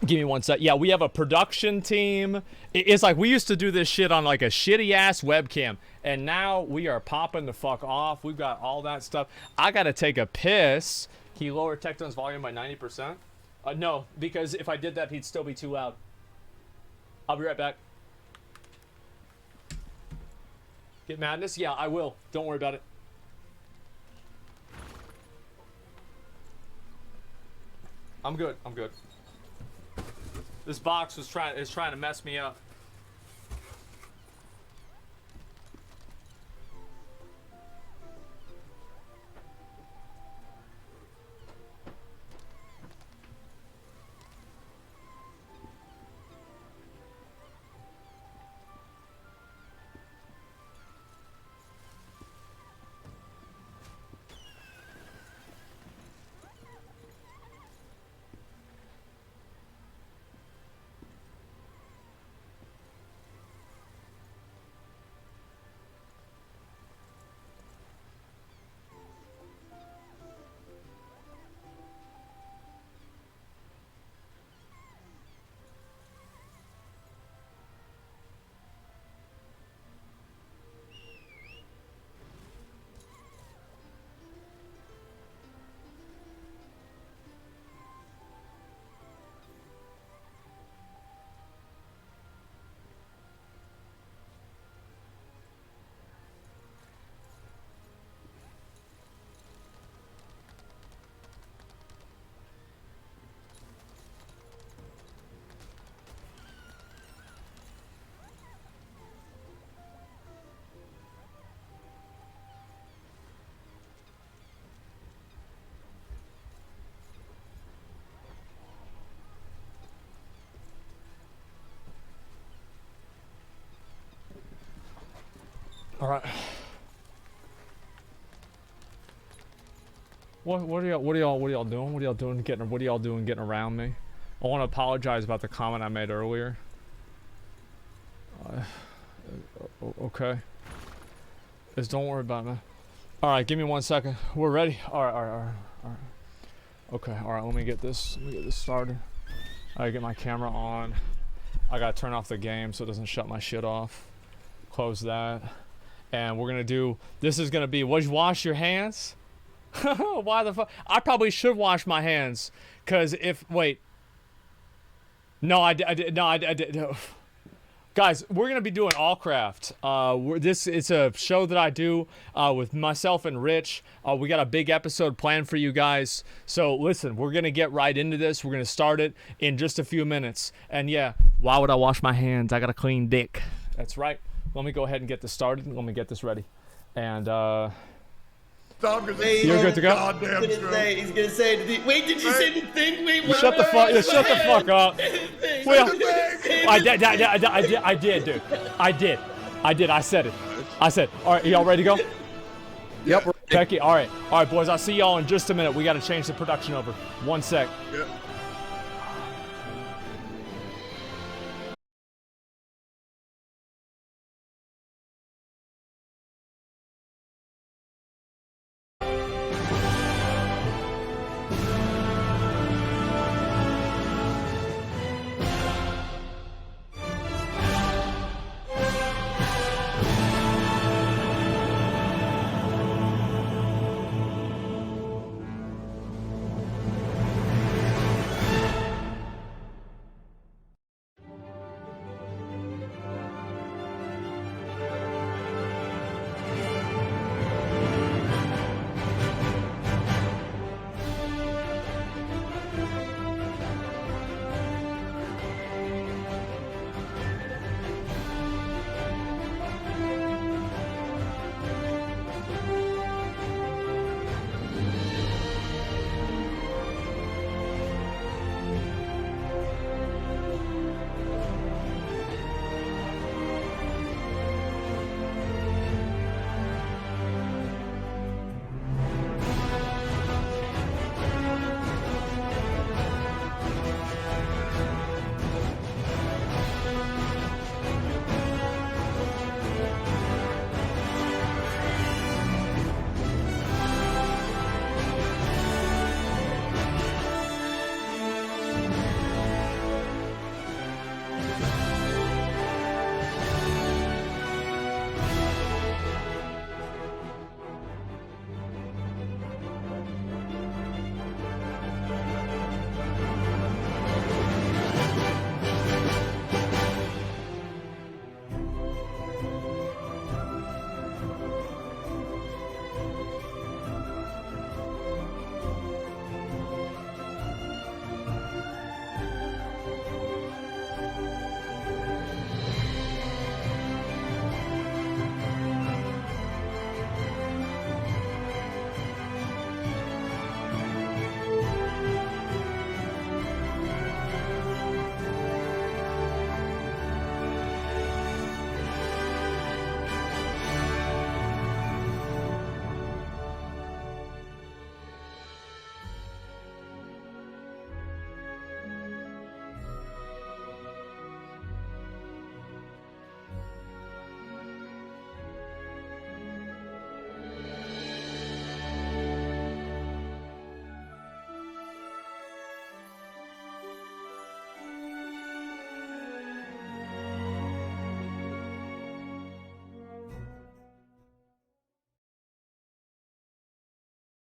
Give me one sec. Yeah, we have a production team. It's like we used to do this shit on like a shitty ass webcam, and now we are popping the fuck off. We've got all that stuff. I gotta take a piss. Can you lower Tecton's volume by 90%? No, because if I did that, he'd still be too loud. I'll be right back. Get madness? Yeah, I will. Don't worry about it. I'm good. I'm good. This box is trying to mess me up. All right. What are y'all doing? What are y'all doing getting around me? I want to apologize about the comment I made earlier. Okay. Just don't worry about it, man. All right, give me 1 second. We're ready. All right. Okay. All right. Let me get this started. I gotta get my camera on. I gotta turn off the game so it doesn't shut my shit off. Close that. And we're gonna do. This is gonna be. Would you wash your hands? Why the fuck? I probably should wash my hands, cause if wait. No, I did. No. Guys, we're gonna be doing Allcraft. It's a show that I do with myself and Rich. We got a big episode planned for you guys. So listen, we're gonna get right into this. We're gonna start it in just a few minutes. And yeah, why would I wash my hands? I got a clean dick. That's right. Let me go ahead and get this started. Let me get this ready. And you're good to go. He's gonna say. Wait, did you say the thing? Wait, shut the fuck up. Well, I did, dude. I did. I said it. All right, y'all ready to go? Yep. Becky, all right, boys. I'll see y'all in just a minute. We got to change the production over. 1 sec. Yep.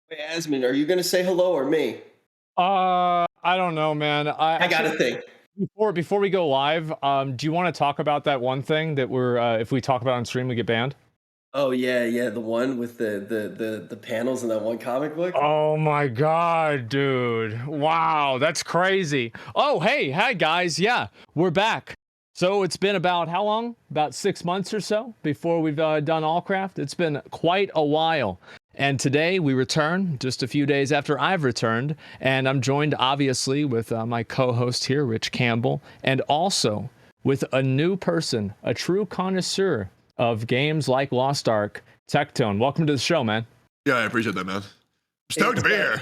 Wait, Asmon, are you gonna say hello or me? I don't know, man. I got a thing. Before we go live, do you want to talk about that one thing that we're if we talk about on stream we get banned? Oh yeah, the one with the panels in that one comic book. Oh my god, dude. Wow, that's crazy. Oh, hey, hi guys. Yeah, we're back. So it's been about how long? About 6 months or so before we've done Allcraft. It's been quite a while. And today we return just a few days after I've returned. And I'm joined obviously with my co-host here, Rich Campbell, and also with a new person, a true connoisseur of games like Lost Ark, Tectone. Welcome to the show, man. Yeah, I appreciate that, man. Stoked to be here.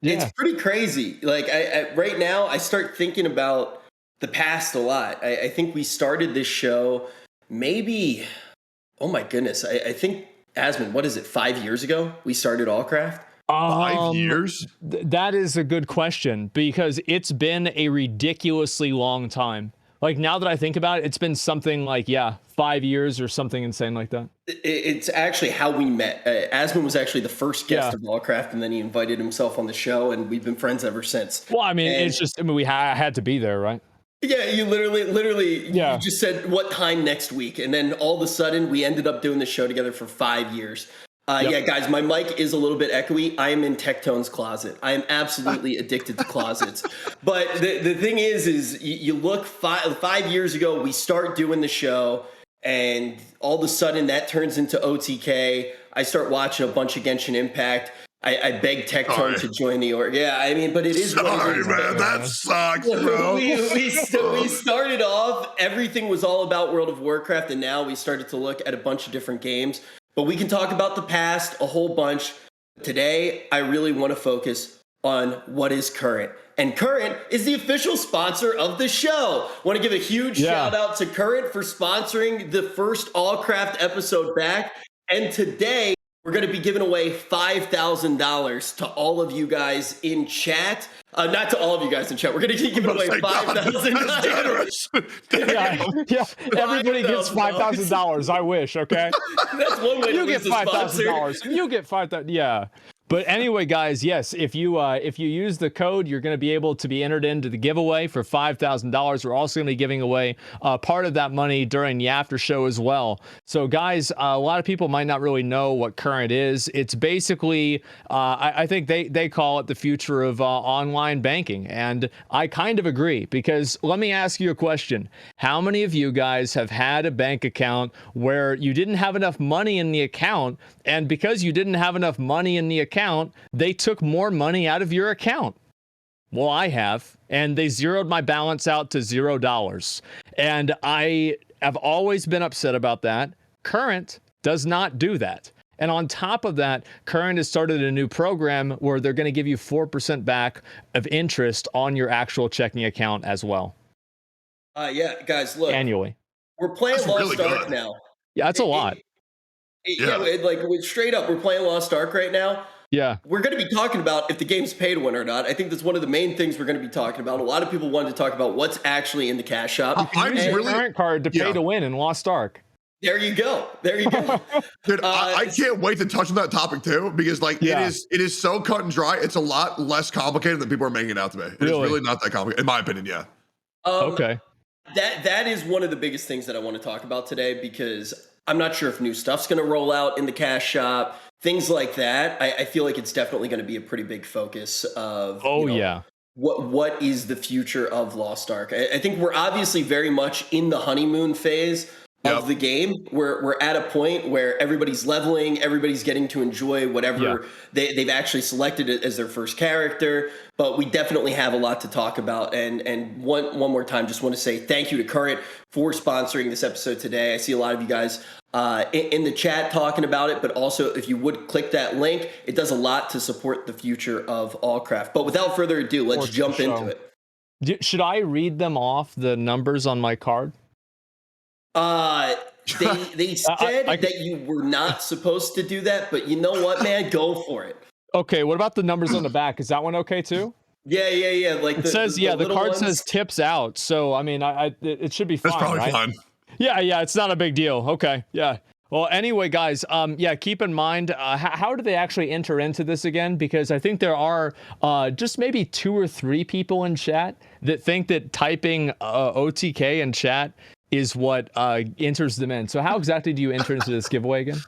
Yeah. It's pretty crazy. Like I right now, I start thinking about the past a lot. I think we started this show maybe, oh my goodness, I think, Asmon, what is it, 5 years ago we started Allcraft? 5 years? That is a good question because it's been a ridiculously long time. Like now that I think about it, it's been something like, 5 years or something insane like that. It's actually how we met. Asmon was actually the first guest of Allcraft, and then he invited himself on the show, and we've been friends ever since. Well, I mean, it's just, we had to be there, right? Yeah, you literally, you just said what time next week, and then all of a sudden we ended up doing the show together for 5 years. Yeah, guys, my mic is a little bit echoey. I am in Tectone's closet. I am absolutely addicted to closets. But the thing is you look 5 years ago, we start doing the show, and all of a sudden that turns into OTK. I start watching a bunch of Genshin Impact. I beg Tectone to join the org. Yeah, I mean, but it is. Sorry, man, that sucks, bro. We started off, everything was all about World of Warcraft, and now we started to look at a bunch of different games. But we can talk about the past a whole bunch. Today, I really want to focus on what is Current. And Current is the official sponsor of the show. Want to give a huge shout out to Current for sponsoring the first Allcraft episode back. And today, we're going to be giving away $5,000 to all of you guys in chat. Not to all of you guys in chat. We're going to keep giving away $5,000. Yeah, everybody gets $5,000. I wish, okay? That's one way to get $5,000. You get $5,000. Yeah. But anyway, guys, yes, if you use the code, you're going to be able to be entered into the giveaway for $5,000. We're also going to be giving away part of that money during the after show as well. So, guys, a lot of people might not really know what Current is. It's basically, I think they call it the future of online banking, and I kind of agree because let me ask you a question: how many of you guys have had a bank account where you didn't have enough money in the account, and because you didn't have enough money in the account, they took more money out of your account? Well, I have, and they zeroed my balance out to $0. And I have always been upset about that. Current does not do that. And on top of that, Current has started a new program where they're going to give you 4% back of interest on your actual checking account as well. Yeah, guys, look. Annually. We're playing Lost Ark now. Yeah, that's a lot. Like straight up, we're playing Lost Ark right now. Yeah. We're going to be talking about if the game's pay to win or not. I think that's one of the main things we're going to be talking about. A lot of people wanted to talk about what's actually in the cash shop. I'm really Current card to pay to win in Lost Ark. There you go. There you go. Dude, I can't wait to touch on that topic too, because like it is so cut and dry. It's a lot less complicated than people are making it out to be. It's really not that complicated, in my opinion. Yeah. Okay. That is one of the biggest things that I want to talk about today, because I'm not sure if new stuff's going to roll out in the cash shop, things like that. I feel like it's definitely going to be a pretty big focus of what is the future of Lost Ark. I think we're obviously very much in the honeymoon phase of the game. We're at a point where everybody's leveling, everybody's getting to enjoy whatever they've actually selected as their first character. But we definitely have a lot to talk about. And one more time, just want to say thank you to Current for sponsoring this episode today. I see a lot of you guys in the chat talking about it, but also if you would click that link, it does a lot to support the future of Allcraft. But without further ado, let's jump into it. Should I read them off, the numbers on my card? They said that you were not supposed to do that, but you know what, man? Go for it. Okay, what about the numbers on the back? Is that one okay too? Yeah. Like it says, the card says tips out, so I mean, it should be fine. That's probably fine. Yeah, it's not a big deal. Okay, yeah. Well, anyway, guys, yeah, keep in mind, how do they actually enter into this again? Because I think there are just maybe 2 or 3 people in chat that think that typing OTK in chat is what enters them in. So how exactly do you enter into this giveaway again?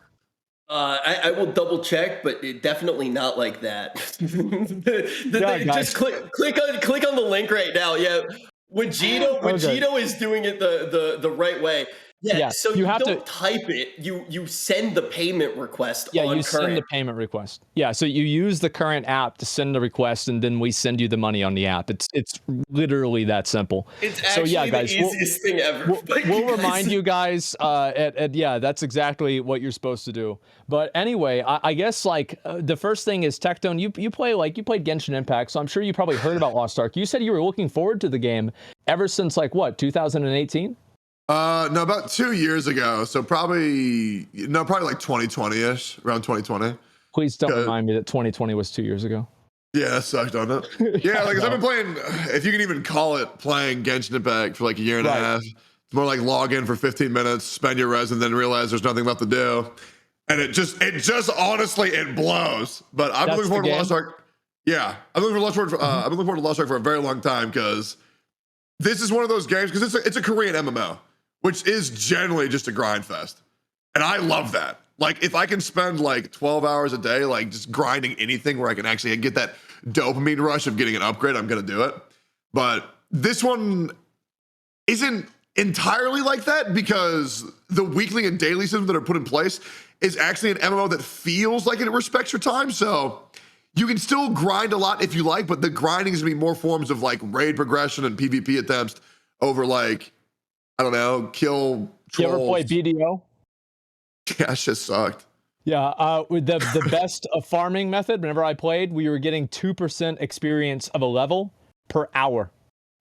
I will double check, but definitely not like that. Just click on the link right now. Yeah, Vegito is doing it the right way. Yeah, so you have don't type it. You send the payment request. Yeah, on you current. send the payment request. Yeah, so you use the current app to send the request, and then we send you the money on the app. It's literally that simple. It's actually the easiest thing ever. We'll remind you guys. Yeah, that's exactly what you're supposed to do. But anyway, I guess like the first thing is Tectone. You played Genshin Impact, so I'm sure you probably heard about Lost Ark. You said you were looking forward to the game ever since like what 2018. No, about 2 years ago. So probably like 2020-ish, around 2020. Please don't remind me that 2020 was 2 years ago. Yeah, that sucked, doesn't it? Yeah, like, 'cause I've been playing, if you can even call it playing Genshin Impact for like a year and a half. It's more like log in for 15 minutes, spend your res, and then realize there's nothing left to do. And it just honestly, it blows. But I'm looking forward to Lost Ark. Yeah, I'm looking forward to Lost Ark for a very long time, because this is one of those games, because it's a Korean MMO, which is generally just a grind fest. And I love that. Like, if I can spend like 12 hours a day, like just grinding anything where I can actually get that dopamine rush of getting an upgrade, I'm going to do it. But this one isn't entirely like that, because the weekly and daily systems that are put in place is actually an MMO that feels like it respects your time. So you can still grind a lot if you like, but the grinding is going to be more forms of like raid progression and PvP attempts over like, I don't know, kill trolls. You ever play BDO? Yeah, that shit sucked. Yeah, with the best farming method, whenever I played, we were getting 2% experience of a level per hour.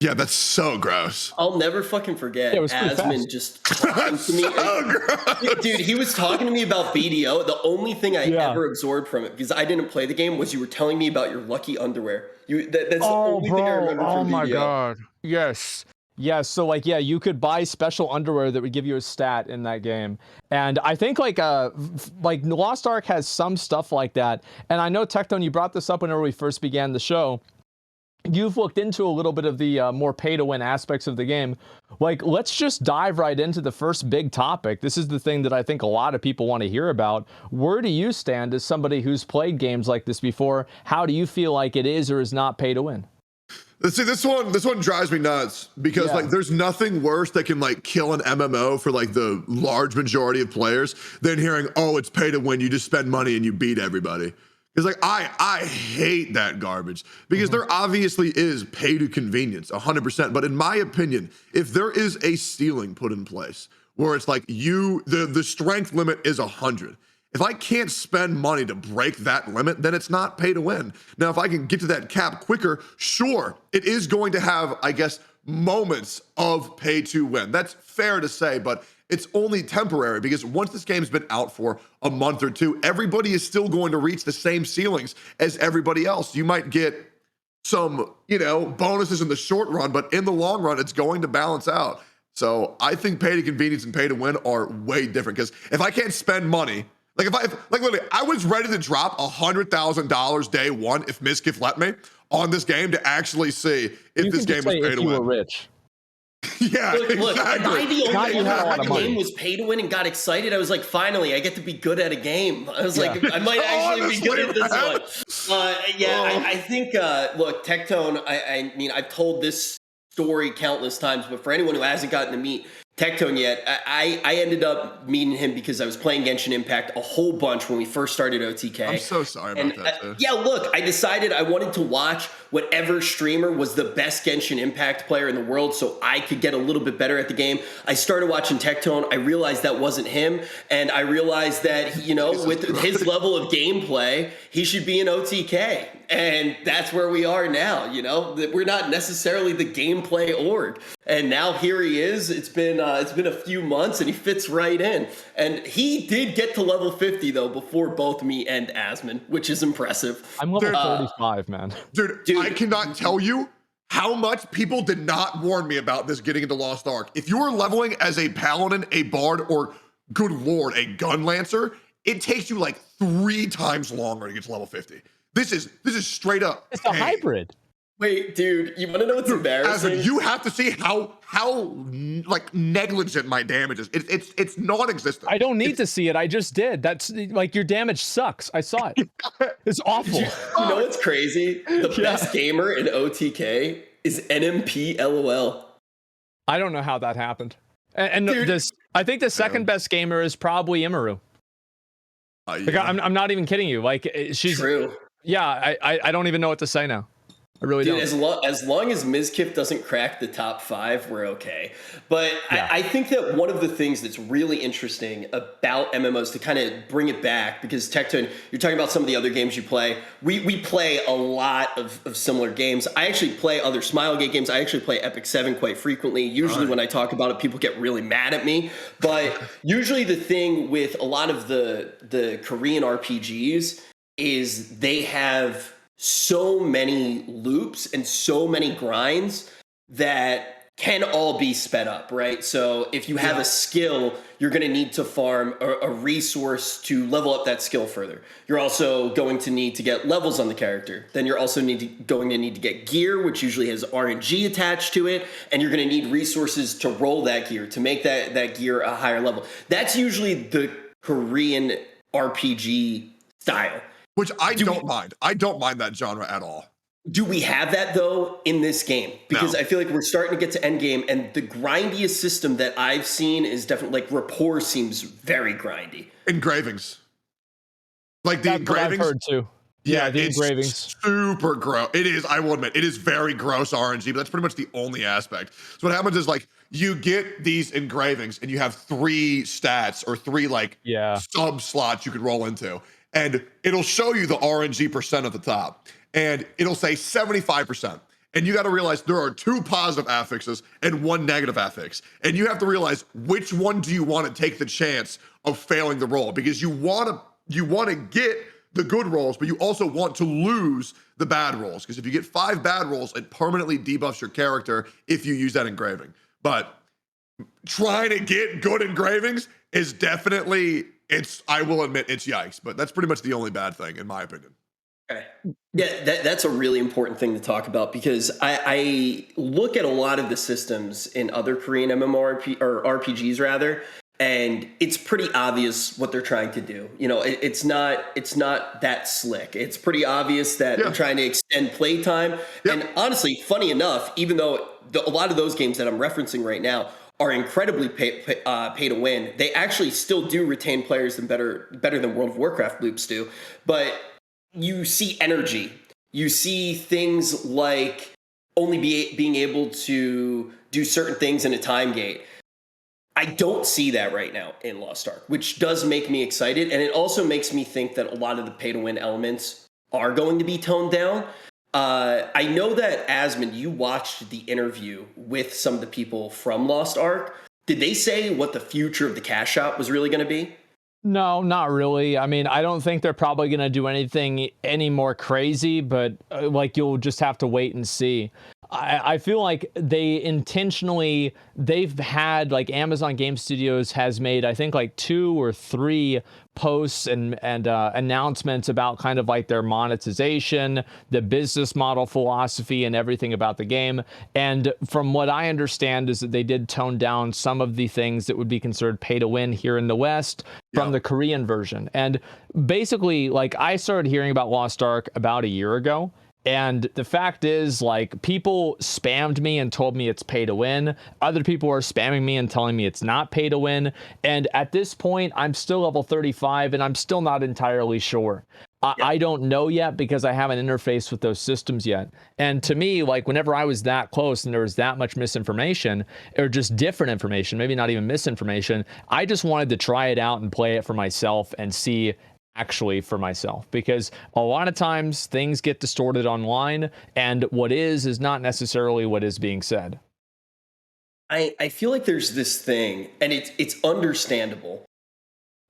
Yeah, that's so gross. I'll never fucking forget Asmon just talking to me. Dude, he was talking to me about BDO. The only thing I ever absorbed from it, because I didn't play the game, was you were telling me about your lucky underwear. That's the only thing I remember from BDO. Oh my god. Yes. Yeah, so like, yeah, you could buy special underwear that would give you a stat in that game. And I think like Lost Ark has some stuff like that. And I know, Tectone, you brought this up whenever we first began the show. You've looked into a little bit of the more pay-to-win aspects of the game. Like, let's just dive right into the first big topic. This is the thing that I think a lot of people want to hear about. Where do you stand as somebody who's played games like this before? How do you feel like it is or is not pay-to-win? See, this one drives me nuts, because like there's nothing worse that can like kill an MMO for like the large majority of players than hearing, oh, it's pay to win, you just spend money and you beat everybody. Because like I hate that garbage, because there obviously is pay to convenience 100%. But in my opinion, if there is a ceiling put in place where it's like the strength limit is 100. If I can't spend money to break that limit, then it's not pay to win. Now, if I can get to that cap quicker, sure, it is going to have, I guess, moments of pay to win. That's fair to say, but it's only temporary, because once this game's been out for a month or two, everybody is still going to reach the same ceilings as everybody else. You might get some, bonuses in the short run, but in the long run, it's going to balance out. So I think pay to convenience and pay to win are way different, because if I can't spend money, like literally, I was ready to drop $100,000 day one if Mizkif let me on this game to actually see if this game was pay to win. You were rich. Yeah, look, exactly. Am I the only one that thought the game was pay to win and got excited? I was like, finally, I get to be good at a game. I was like, I might actually be good at this one. I think, look, Tectone, I mean, I've told this story countless times, but for anyone who hasn't gotten to meet Tectone yet, I ended up meeting him because I was playing Genshin Impact a whole bunch when we first started OTK. I'm so sorry about that, too. Yeah, look, I decided I wanted to watch whatever streamer was the best Genshin Impact player in the world so I could get a little bit better at the game. I started watching Tectone. I realized that wasn't him, and I realized that, with his level of gameplay, he should be in OTK. And that's where we are now, We're not necessarily the gameplay org. And now here he is. It's been a few months, and he fits right in. And he did get to level 50 though before both me and Asmon, which is impressive. I'm level 35, man. Dude, I cannot tell you how much people did not warn me about this getting into Lost Ark. If you are leveling as a paladin, a bard, or good lord, a gun lancer, it takes you like 3 times longer to get to level 50. This is straight up. It's a hybrid. Wait, dude, you want to know what's embarrassing? Asmon, you have to see how like negligent my damage is. It's non-existent. I don't need to see it. I just did. That's like your damage sucks. I saw it. It's awful. You know what's crazy? The best gamer in OTK is NMP LOL. I don't know how that happened. And this, I think the second best gamer is probably Imaru. Like, I'm not even kidding you. Like she's true. Yeah, I don't even know what to say now. I really don't. As long as Mizkif doesn't crack the top 5, we're okay. But I think that one of the things that's really interesting about MMOs, to kind of bring it back, because Tecton, you're talking about some of the other games you play. We play a lot of similar games. I actually play other Smilegate games. I actually play Epic 7 quite frequently. Usually when I talk about it, people get really mad at me. But usually the thing with a lot of the Korean RPGs is they have so many loops and so many grinds that can all be sped up, right? So if you have a skill, you're going to need to farm a resource to level up that skill further. You're also going to need to get levels on the character. Then you're also going to need to get gear, which usually has RNG attached to it. And you're going to need resources to roll that gear, to make that gear a higher level. That's usually the Korean RPG style. Which I don't mind. I don't mind that genre at all. Do we have that, though, in this game? Because No. I feel like we're starting to get to endgame, and the grindiest system that I've seen is definitely, like, rapport seems very grindy. Engravings. Like the That's engravings. what I've heard too. Yeah, the engravings. Super gross. It is, I will admit, it is very gross RNG, but that's pretty much the only aspect. So what happens is, like, you get these engravings, and you have 3 stats or 3, like, sub slots you could roll into. And it'll show you the RNG percent at the top. And it'll say 75%. And you got to realize there are 2 positive affixes and 1 negative affix. And you have to realize which one do you want to take the chance of failing the roll, because you want to get the good rolls, but you also want to lose the bad rolls. Because if you get 5 bad rolls, it permanently debuffs your character if you use that engraving. But trying to get good engravings is definitely, I will admit, it's yikes. But that's pretty much the only bad thing, in my opinion. Okay. Yeah, that's a really important thing to talk about, because I look at a lot of the systems in other Korean MMORPG or RPGs rather, and it's pretty obvious what they're trying to do. You know, it's not that slick. It's pretty obvious that they're trying to extend playtime. And honestly, funny enough, even though a lot of those games that I'm referencing right now are incredibly pay to win, they actually still do retain players better than World of Warcraft loops do. But you see energy. You see things like only being able to do certain things in a time gate. I don't see that right now in Lost Ark, which does make me excited. And it also makes me think that a lot of the pay-to-win elements are going to be toned down. I know that, Asmon, you watched the interview with some of the people from Lost Ark. Did they say what the future of the cash shop was really going to be? No, not really. I mean, I don't think they're probably going to do anything any more crazy, but like, you'll just have to wait and see. I feel like they've had, like, Amazon Game Studios has made, I think, like 2 or 3 posts and announcements about kind of like their monetization, the business model philosophy, and everything about the game. And from what I understand is that they did tone down some of the things that would be considered pay to win here in the West from the Korean version. And basically, like, I started hearing about Lost Ark about a year ago. And the fact is, like, people spammed me and told me it's pay to win. Other people are spamming me and telling me it's not pay to win. And at this point, I'm still level 35 and I'm still not entirely sure. I don't know yet because I haven't interfaced with those systems yet. And to me, like, whenever I was that close and there was that much misinformation, or just different information, maybe not even misinformation, I just wanted to try it out and play it for myself and see actually for myself, because a lot of times things get distorted online, and what is not necessarily what is being said. I feel like there's this thing, and it's understandable.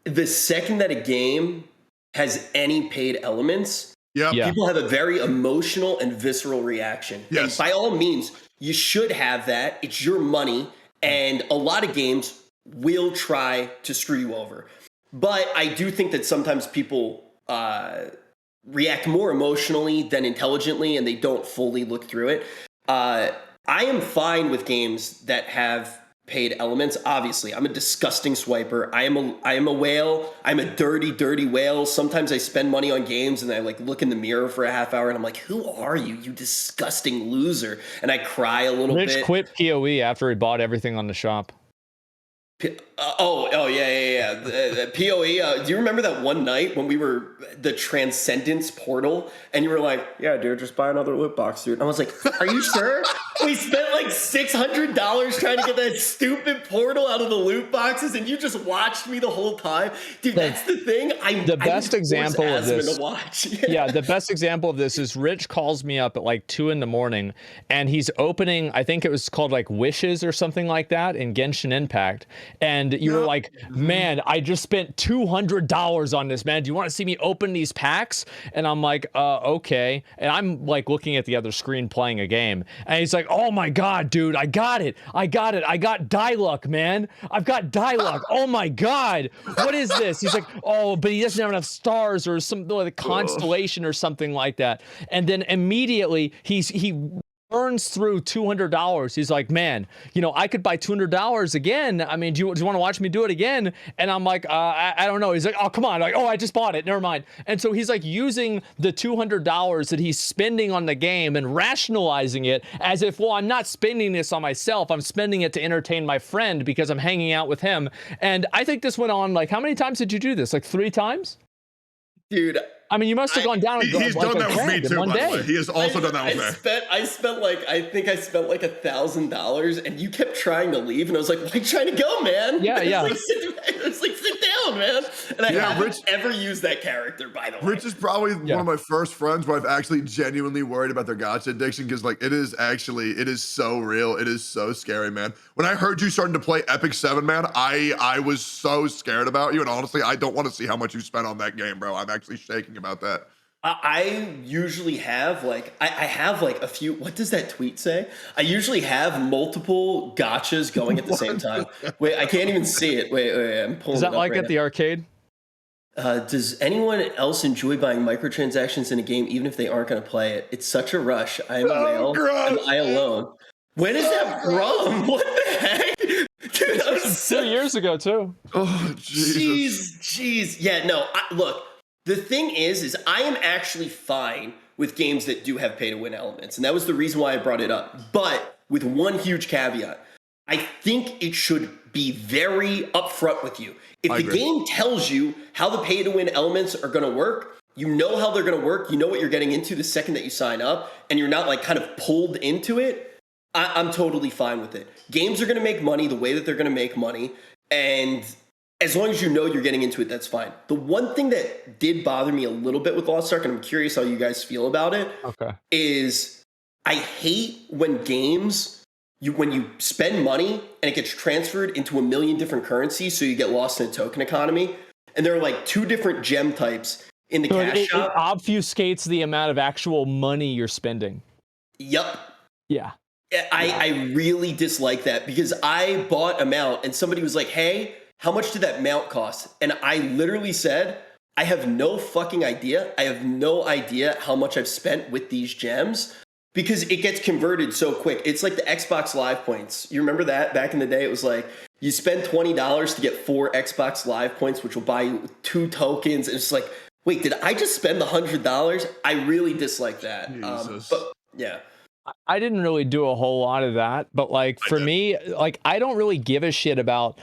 The second that a game has any paid elements, people have a very emotional and visceral reaction. Yes. And by all means, you should have that. It's your money. And a lot of games will try to screw you over. But I do think that sometimes people react more emotionally than intelligently, and they don't fully look through it. I am fine with games that have paid elements. Obviously, I'm a disgusting swiper. I am a whale. I'm a dirty, dirty whale. Sometimes I spend money on games and I like look in the mirror for a half hour and I'm like, who are you, you disgusting loser? And I cry a little bit. Rich quit PoE after he bought everything on the shop. Yeah. The PoE. Do you remember that one night when we were the Transcendence portal and you were like, yeah, dude, just buy another loot box, dude. And I was like, are you sure? We spent like $600 trying to get that stupid portal out of the loot boxes, and you just watched me the whole time, dude. That's the thing. The best example of this. To watch. Yeah, the best example of this is Rich calls me up at like 2 a.m. and he's opening. I think it was called like Wishes or something like that in Genshin Impact. And you were like, man, I just spent $200 on this, man. Do you want to see me open these packs? And I'm like, okay. And I'm like looking at the other screen playing a game. And he's like, oh my God, dude, I got it. I got Diluc, man. I've got Diluc. Oh my God. What is this? He's like, oh, but he doesn't have enough stars or some like constellation or something like that. And then immediately he burns through $200. He's like, man, you know, I could buy $200 again. I mean, do you want to watch me do it again? And I'm like, I don't know. He's like, oh, come on. Like, oh, I just bought it. Never mind. And so he's like using the $200 that he's spending on the game and rationalizing it as if, well, I'm not spending this on myself. I'm spending it to entertain my friend because I'm hanging out with him. And I think this went on, like, how many times did you do this? Like 3 times? Dude, I mean, you must have gone down. He's like done that with me too, one by the day. way. He has also done that with me. I spent like $1,000, and you kept trying to leave, and I was like, "Why are you trying to go, man?" Yeah. It's like, sit down, man. And I haven't ever used that character, by the way. Rich is probably one of my first friends where I've actually genuinely worried about their gacha addiction, because like it is so real. It is so scary, man. When I heard you starting to play Epic 7, man, I was so scared about you, and honestly, I don't want to see how much you spent on that game, bro. I'm actually shaking about that. I usually have like I have like a few. What does that tweet say? I usually have multiple gotchas going at the same time. Wait, I can't even see it. Wait, I'm pulling. Is that it up like right at the arcade? Does anyone else enjoy buying microtransactions in a game even if they aren't going to play it? It's such a rush. I am a whale. Am I alone? When is that from? What the heck? Dude, that was 2 years ago too. Oh, Jesus. Jeez. Yeah, no, look. The thing is I am actually fine with games that do have pay-to-win elements, and that was the reason why I brought it up. But with one huge caveat, I think it should be very upfront with you. If the game tells you how the pay-to-win elements are going to work, you know how they're going to work, you know what you're getting into the second that you sign up, and you're not like kind of pulled into it, I'm totally fine with it. Games are going to make money the way that they're going to make money, and as long as you know you're getting into it, that's fine. The one thing that did bother me a little bit with Lost Ark, and I'm curious how you guys feel about it, is I hate when games, when you spend money and it gets transferred into a million different currencies, so you get lost in a token economy, and there are like 2 different gem types in the cash shop. It obfuscates the amount of actual money you're spending. Yep. Yeah. I really dislike that, because I bought a mount and somebody was like, hey, how much did that mount cost? And I literally said, I have no fucking idea. I have no idea how much I've spent with these gems, because it gets converted so quick. It's like the Xbox Live points. You remember that? Back in the day, it was like, you spend $20 to get 4 Xbox Live points, which will buy you 2 tokens. And it's like, wait, did I just spend the $100? I really dislike that. But yeah. I didn't really do a whole lot of that, but like for me, like I don't really give a shit about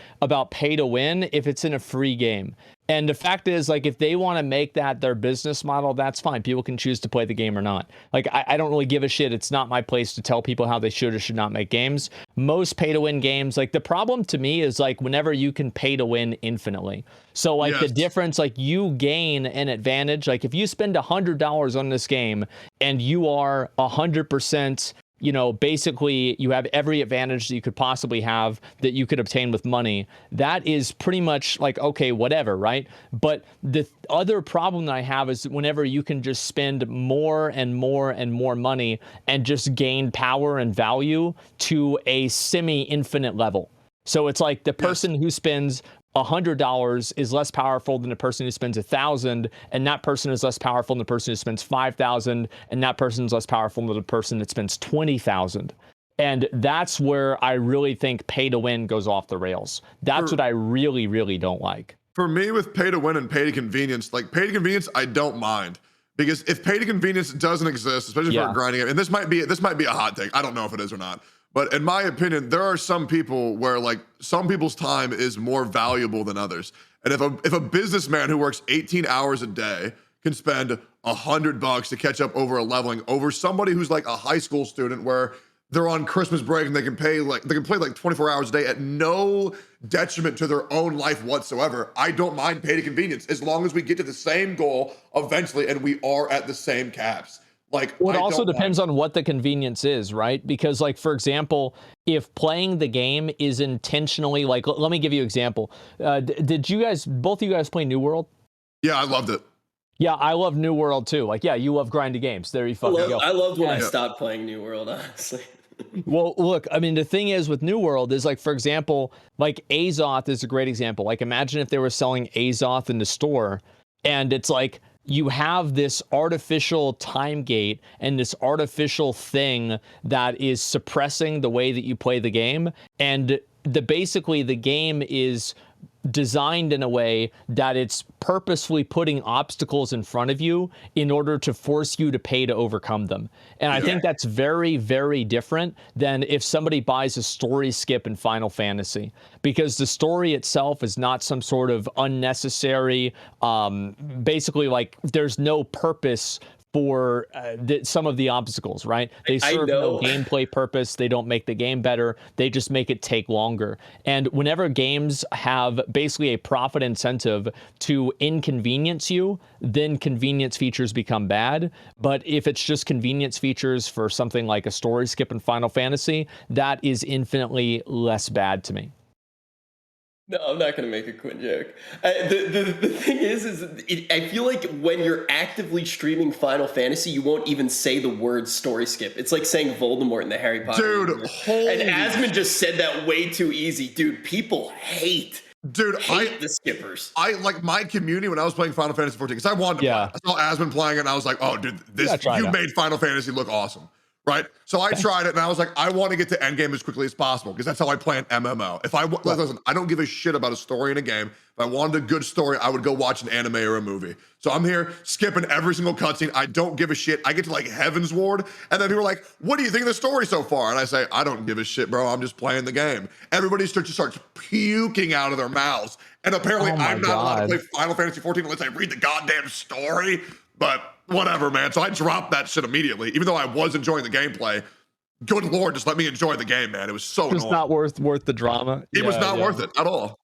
pay to win if it's in a free game. And the fact is, like, if they want to make that their business model, that's fine. People can choose to play the game or not. Like, I don't really give a shit. It's not my place to tell people how they should or should not make games. Most pay-to-win games, like, the problem to me is, like, whenever you can pay to win infinitely. So, like, the difference, like, you gain an advantage. Like, if you spend $100 on this game and you are 100%... you know, basically you have every advantage that you could possibly have that you could obtain with money. That is pretty much like, okay, whatever, right? But the other problem that I have is whenever you can just spend more and more and more money and just gain power and value to a semi-infinite level. So it's like the person who spends $100 is less powerful than the person who spends 1,000, and that person is less powerful than the person who spends 5,000, and that person is less powerful than the person that spends 20,000. And that's where I really think pay to win goes off the rails. That's what I really, really don't like. For me, with pay to win and pay to convenience, like pay to convenience, I don't mind. Because if pay to convenience doesn't exist, especially for a grinding game, and this might be a hot take. I don't know if it is or not. But in my opinion, there are some people where like some people's time is more valuable than others. And if a businessman who works 18 hours a day can spend $100 to catch up over a leveling over somebody who's like a high school student where they're on Christmas break and they can play like 24 hours a day at no detriment to their own life whatsoever, I don't mind pay to convenience as long as we get to the same goal eventually and we are at the same caps. Like, well, it also depends on what the convenience is, right? Because, like, for example, if playing the game is intentionally, like, let me give you an example. Did you guys, both of you guys play New World? Yeah, I loved it. Yeah, I love New World too. Like, yeah, you love grindy games. There you fucking go. I loved when I stopped playing New World, honestly. Well, look, I mean, the thing is with New World is, like, for example, like Azoth is a great example. Like, imagine if they were selling Azoth in the store, and it's like you have this artificial time gate and this artificial thing that is suppressing the way that you play the game, and basically the game is designed in a way that it's purposefully putting obstacles in front of you in order to force you to pay to overcome them. And I think that's very, very different than if somebody buys a story skip in Final Fantasy, because the story itself is not some sort of unnecessary, basically like there's no purpose for some of the obstacles, right? They serve no gameplay purpose. They don't make the game better. They just make it take longer. And whenever games have basically a profit incentive to inconvenience you, then convenience features become bad. But if it's just convenience features for something like a story skip in Final Fantasy, that is infinitely less bad to me. No, I'm not going to make a Quinn joke. The thing is I feel like when you're actively streaming Final Fantasy, you won't even say the word story skip. It's like saying Voldemort in the Harry Potter universe. And Asmon just said that way too easy. Dude, people hate the skippers. I like my community when I was playing Final Fantasy 14, because I wanted to play. I saw Asmon playing it and I was like, oh, dude, you made Final Fantasy look awesome. Right? So I tried it and I was like, I want to get to endgame as quickly as possible because that's how I play an MMO. Listen, I don't give a shit about a story in a game. If I wanted a good story, I would go watch an anime or a movie. So I'm here skipping every single cutscene. I don't give a shit. I get to like Heaven's Ward and then people are like, what do you think of the story so far? And I say, I don't give a shit, bro. I'm just playing the game. Everybody starts puking out of their mouths. And apparently I'm not allowed to play Final Fantasy 14 unless I read the goddamn story. But whatever, man. So I dropped that shit immediately, even though I was enjoying the gameplay. Good Lord, just let me enjoy the game, man. It was so annoying. It's not worth the drama. It was not worth it at all.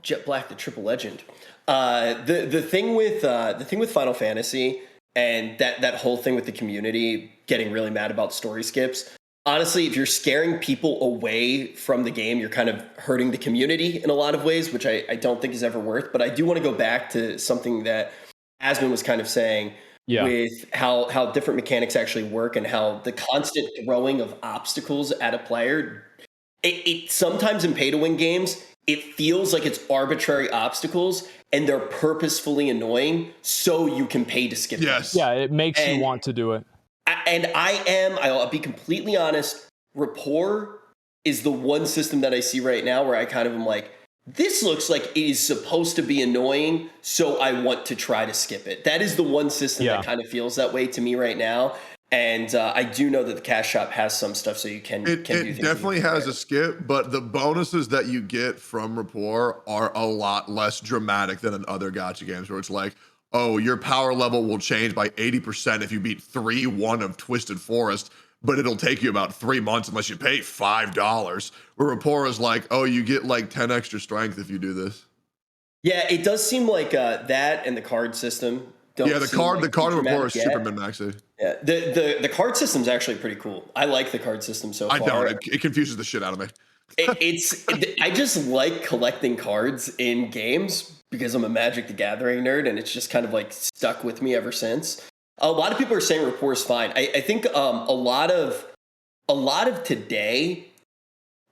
Jet Black, the triple legend. The thing with Final Fantasy and that whole thing with the community getting really mad about story skips. Honestly, if you're scaring people away from the game, you're kind of hurting the community in a lot of ways, which I don't think is ever worth. But I do want to go back to something that Asmon was kind of saying with how different mechanics actually work and how the constant throwing of obstacles at a player, it sometimes in pay-to-win games, it feels like it's arbitrary obstacles and they're purposefully annoying so you can pay to skip them. Yeah, it makes you want to do it. And I'll be completely honest, rapport is the one system that I see right now where I kind of am like, this looks like it is supposed to be annoying, so I want to try to skip it. That is the one system that kind of feels that way to me right now. And I do know that the cash shop has some stuff so you can do things. It definitely has a skip, but the bonuses that you get from rapport are a lot less dramatic than in other gacha games where it's like, oh, your power level will change by 80% if you beat 3-1 of Twisted Forest, but it'll take you about 3 months unless you pay $5. Where rapport is like, oh, you get like 10 extra strength if you do this. Yeah, it does seem like that and the card system. The card rapport is super min-maxy. Yeah, the card system's actually pretty cool. I like the card system so far. I don't. It confuses the shit out of me. I just like collecting cards in games because I'm a Magic the Gathering nerd, and it's just kind of like stuck with me ever since. A lot of people are saying rapport is fine. I think a lot of today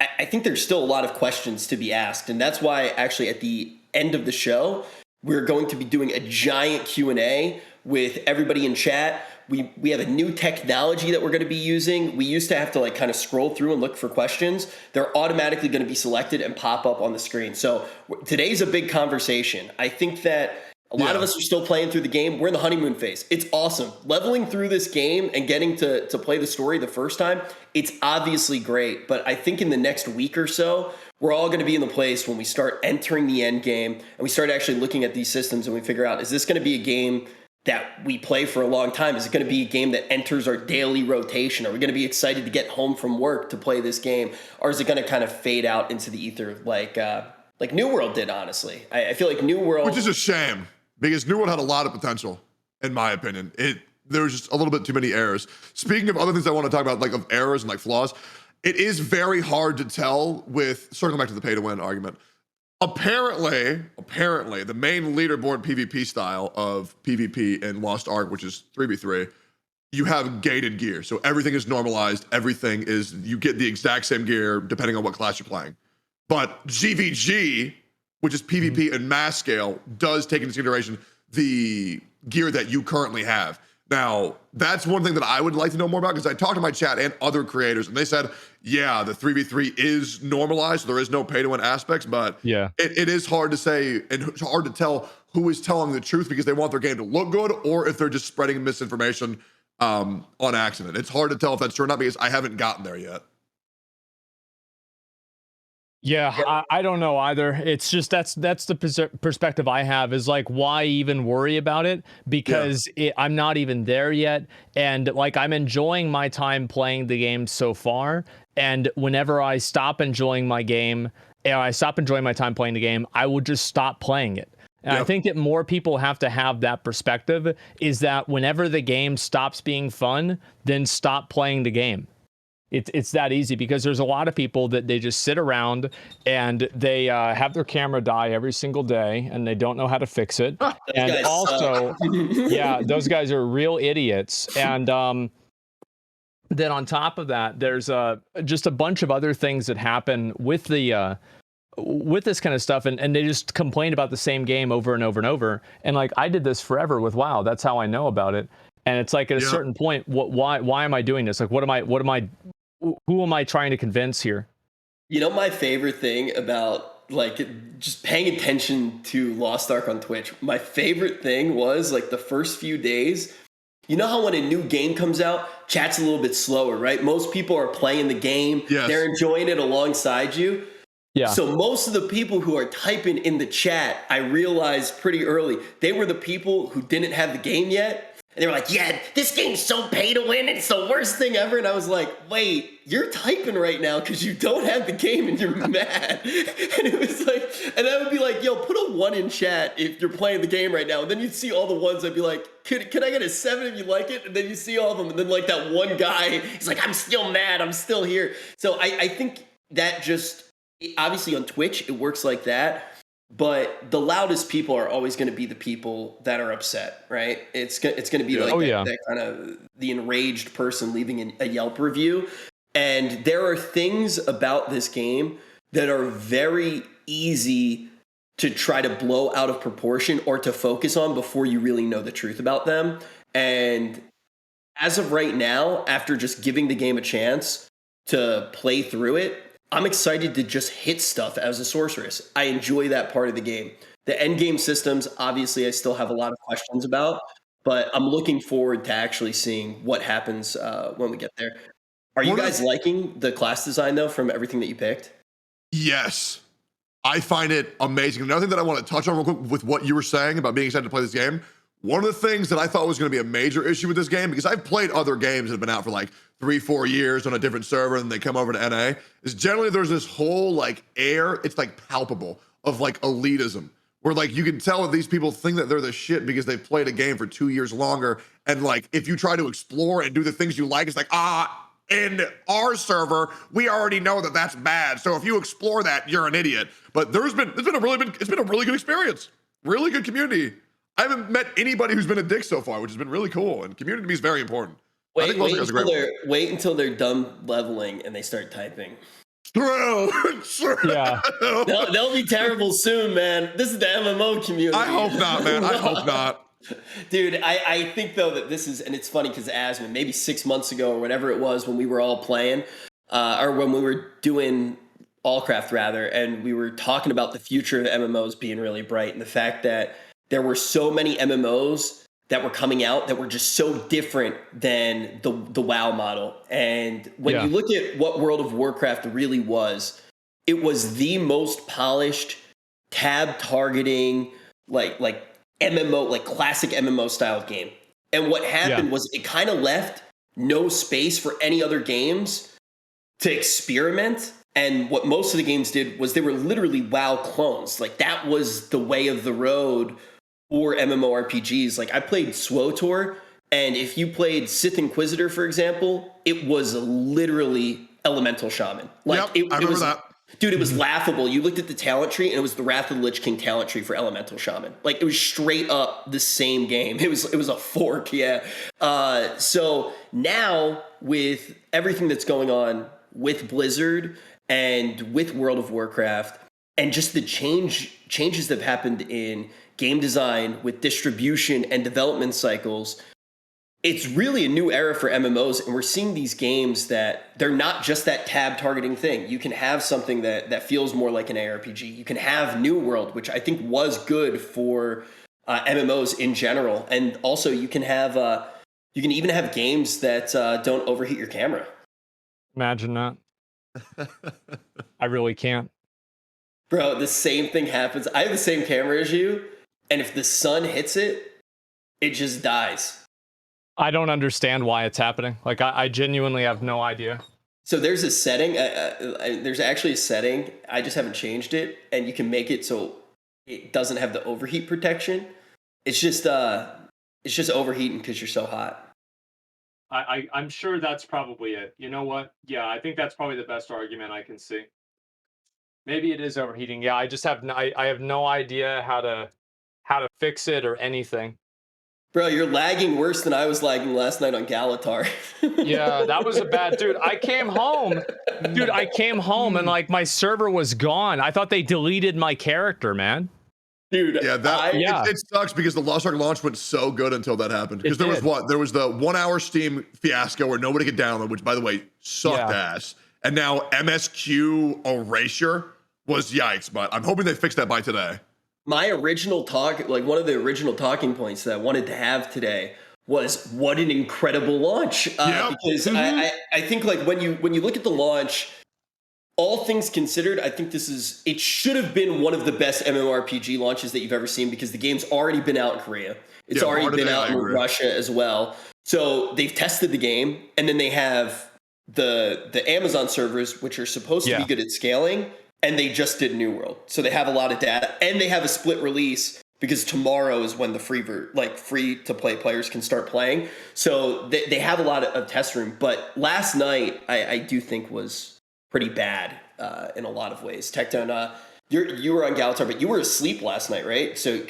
I think there's still a lot of questions to be asked. And that's why actually at the end of the show, we're going to be doing a giant Q&A with everybody in chat. We have a new technology that we're going to be using. We used to have to like kind of scroll through and look for questions. They're automatically going to be selected and pop up on the screen. So today's a big conversation. I think that a lot of us are still playing through the game. We're in the honeymoon phase. It's awesome. Leveling through this game and getting to play the story the first time, it's obviously great. But I think in the next week or so, we're all going to be in the place when we start entering the end game and we start actually looking at these systems and we figure out, is this going to be a game that we play for a long time? Is it going to be a game that enters our daily rotation? Are we going to be excited to get home from work to play this game? Or is it going to kind of fade out into the ether like New World did, honestly? I feel like New World... Which is a shame, because New World had a lot of potential, in my opinion. There was just a little bit too many errors. Speaking of other things I want to talk about, like of errors and like flaws, it is very hard to tell with, circling back to the pay-to-win argument, Apparently, the main leaderboard PvP style of PvP in Lost Ark, which is 3v3, you have gated gear. So everything is normalized. Everything is, you get the exact same gear depending on what class you're playing. But GVG, which is PvP and mass scale, does take into consideration the gear that you currently have. Now, that's one thing that I would like to know more about, because I talked to my chat and other creators, and they said, yeah, the 3v3 is normalized. There is no pay-to-win aspects, but it is hard to say and it's hard to tell who is telling the truth because they want their game to look good or if they're just spreading misinformation on accident. It's hard to tell if that's true or not because I haven't gotten there yet. Yeah, I don't know either. It's just that's the perspective I have, is like, why even worry about it? Because I'm not even there yet. And like, I'm enjoying my time playing the game so far. And whenever I stop enjoying my game, I stop enjoying my time playing the game, I will just stop playing it. And I think that more people have to have that perspective, is that whenever the game stops being fun, then stop playing the game. It's that easy, because there's a lot of people that they just sit around and they have their camera die every single day and they don't know how to fix it. And also, yeah, those guys are real idiots. And then on top of that, there's just a bunch of other things that happen with the with this kind of stuff, and they just complain about the same game over and over and over. And like, I did this forever with WoW. That's how I know about it. And it's like, at a certain point, why am I doing this? Like, who am I trying to convince here? You know, my favorite thing about like just paying attention to Lost Ark on Twitch, my favorite thing was like the first few days. You know how when a new game comes out, chat's a little bit slower, right? Most people are playing the game. They're enjoying it alongside you. Yeah. So most of the people who are typing in the chat, I realized pretty early, they were the people who didn't have the game yet. And they were like, yeah, this game's so pay to win. It's the worst thing ever. And I was like, wait, you're typing right now because you don't have the game and you're mad. And it was like, and I would be like, yo, put a 1 in chat if you're playing the game right now. And then you'd see all the ones. I'd be like, could I get a 7 if you like it? And then you see all of them. And then like that one guy, he's like, I'm still mad. I'm still here. So I think that just, obviously on Twitch, it works like that. But the loudest people are always going to be the people that are upset, right? It's going to be like that kind of the enraged person leaving a Yelp review. And there are things about this game that are very easy to try to blow out of proportion or to focus on before you really know the truth about them. And as of right now, after just giving the game a chance to play through it, I'm excited to just hit stuff as a sorceress. I enjoy that part of the game. The end game systems, obviously, I still have a lot of questions about, but I'm looking forward to actually seeing what happens when we get there. Are you guys liking the class design, though, from everything that you picked? Yes. I find it amazing. Another thing that I want to touch on real quick with what you were saying about being excited to play this game, one of the things that I thought was going to be a major issue with this game, because I've played other games that have been out for like 3-4 years on a different server and they come over to NA, is generally there's this whole like air, it's like palpable, of like elitism, where like you can tell that these people think that they're the shit because they've played a game for 2 years longer. And like, if you try to explore and do the things you like, it's like, in our server, we already know that that's bad. So if you explore that, you're an idiot. But it's been a really good experience. Really good community. I haven't met anybody who's been a dick so far, which has been really cool. And community to me is very important. Wait until they're done leveling and they start typing. True. True. Yeah. They'll be terrible soon, man. This is the MMO community. I hope not, man. I hope not. Dude, I think though that this is, and it's funny because Asmon, maybe 6 months ago or whatever it was when we were all playing, or when we were doing Allcraft rather, and we were talking about the future of MMOs being really bright and the fact that there were so many MMOs that were coming out that were just so different than the WoW model. And when you look at what World of Warcraft really was, it was the most polished tab targeting, like MMO, like classic MMO style game. And what happened was it kind of left no space for any other games to experiment. And what most of the games did was they were literally WoW clones. Like that was the way of the road for MMORPGs. Like I played SWTOR, and if you played Sith Inquisitor, for example, it was literally Elemental Shaman. Like I remember that. Dude, it was laughable. You looked at the talent tree, and it was the Wrath of the Lich King talent tree for Elemental Shaman. Like it was straight up the same game. It was a fork, yeah. So now with everything that's going on with Blizzard and with World of Warcraft, and just the changes that have happened in game design with distribution and development cycles, it's really a new era for MMOs, and we're seeing these games that they're not just that tab targeting thing. You can have something that feels more like an ARPG. You can have New World, which I think was good for MMOs in general, and also you can even have games that don't overheat your camera. Imagine that. I really can't. Bro, the same thing happens. I have the same camera as you, and if the sun hits it, it just dies. I don't understand why it's happening. Like, I genuinely have no idea. So there's a setting. There's actually a setting. I just haven't changed it, and you can make it so it doesn't have the overheat protection. It's just overheating because you're so hot. I'm sure that's probably it. You know what? Yeah, I think that's probably the best argument I can see. Maybe it is overheating. Yeah, I just have I have no idea how to fix it or anything. Bro, you're lagging worse than I was lagging last night on Galatar. Yeah, that was a bad dude. I came home and like my server was gone. I thought they deleted my character, man. Dude, yeah, it sucks because the Lost Ark launch went so good until that happened. Because there was the 1 hour Steam fiasco where nobody could download, which by the way sucked ass. And now MSQ erasure was yikes, but I'm hoping they fix that by today. My original talk, like one of the original talking points that I wanted to have today was what an incredible launch. Because I think like when you look at the launch, all things considered, I think it should have been one of the best MMORPG launches that you've ever seen because the game's already been out in Korea. It's already been out in Russia as well. So they've tested the game, and then they have the Amazon servers, which are supposed to be good at scaling, and they just did New World. So they have a lot of data, and they have a split release because tomorrow is when the free to play players can start playing. So they have a lot of test room. But last night, I do think was pretty bad in a lot of ways. Techdown, you were on Galatar, but you were asleep last night, right? So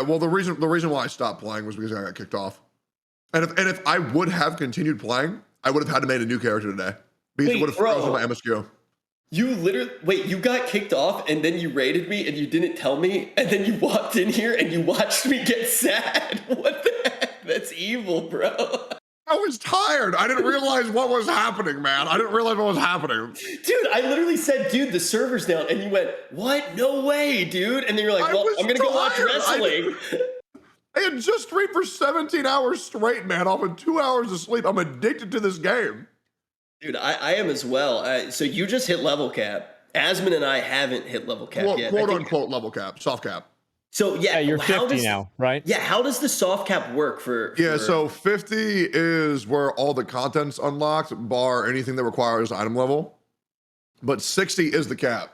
well, the reason why I stopped playing was because I got kicked off. And if I would have continued playing, I would have had to make a new character today because it would have frozen my MSQ. You you got kicked off and then you raided me and you didn't tell me, and then you walked in here and you watched me get sad. What the heck? That's evil, bro. I was tired. I didn't realize what was happening, man. I didn't realize what was happening. Dude, I literally said, dude, the server's down. And you went, what? No way, dude. And then you're like, well, I'm going to go watch wrestling. I had just streamed for 17 hours straight, man, off of 2 hours of sleep. I'm addicted to this game. Dude, I am as well. So you just hit level cap. Asmon and I haven't hit level cap yet. Quote unquote level cap, soft cap. So yeah, you're 50 now, right? Yeah, how does the soft cap work for so 50 is where all the content's unlocked, bar anything that requires item level. But 60 is the cap.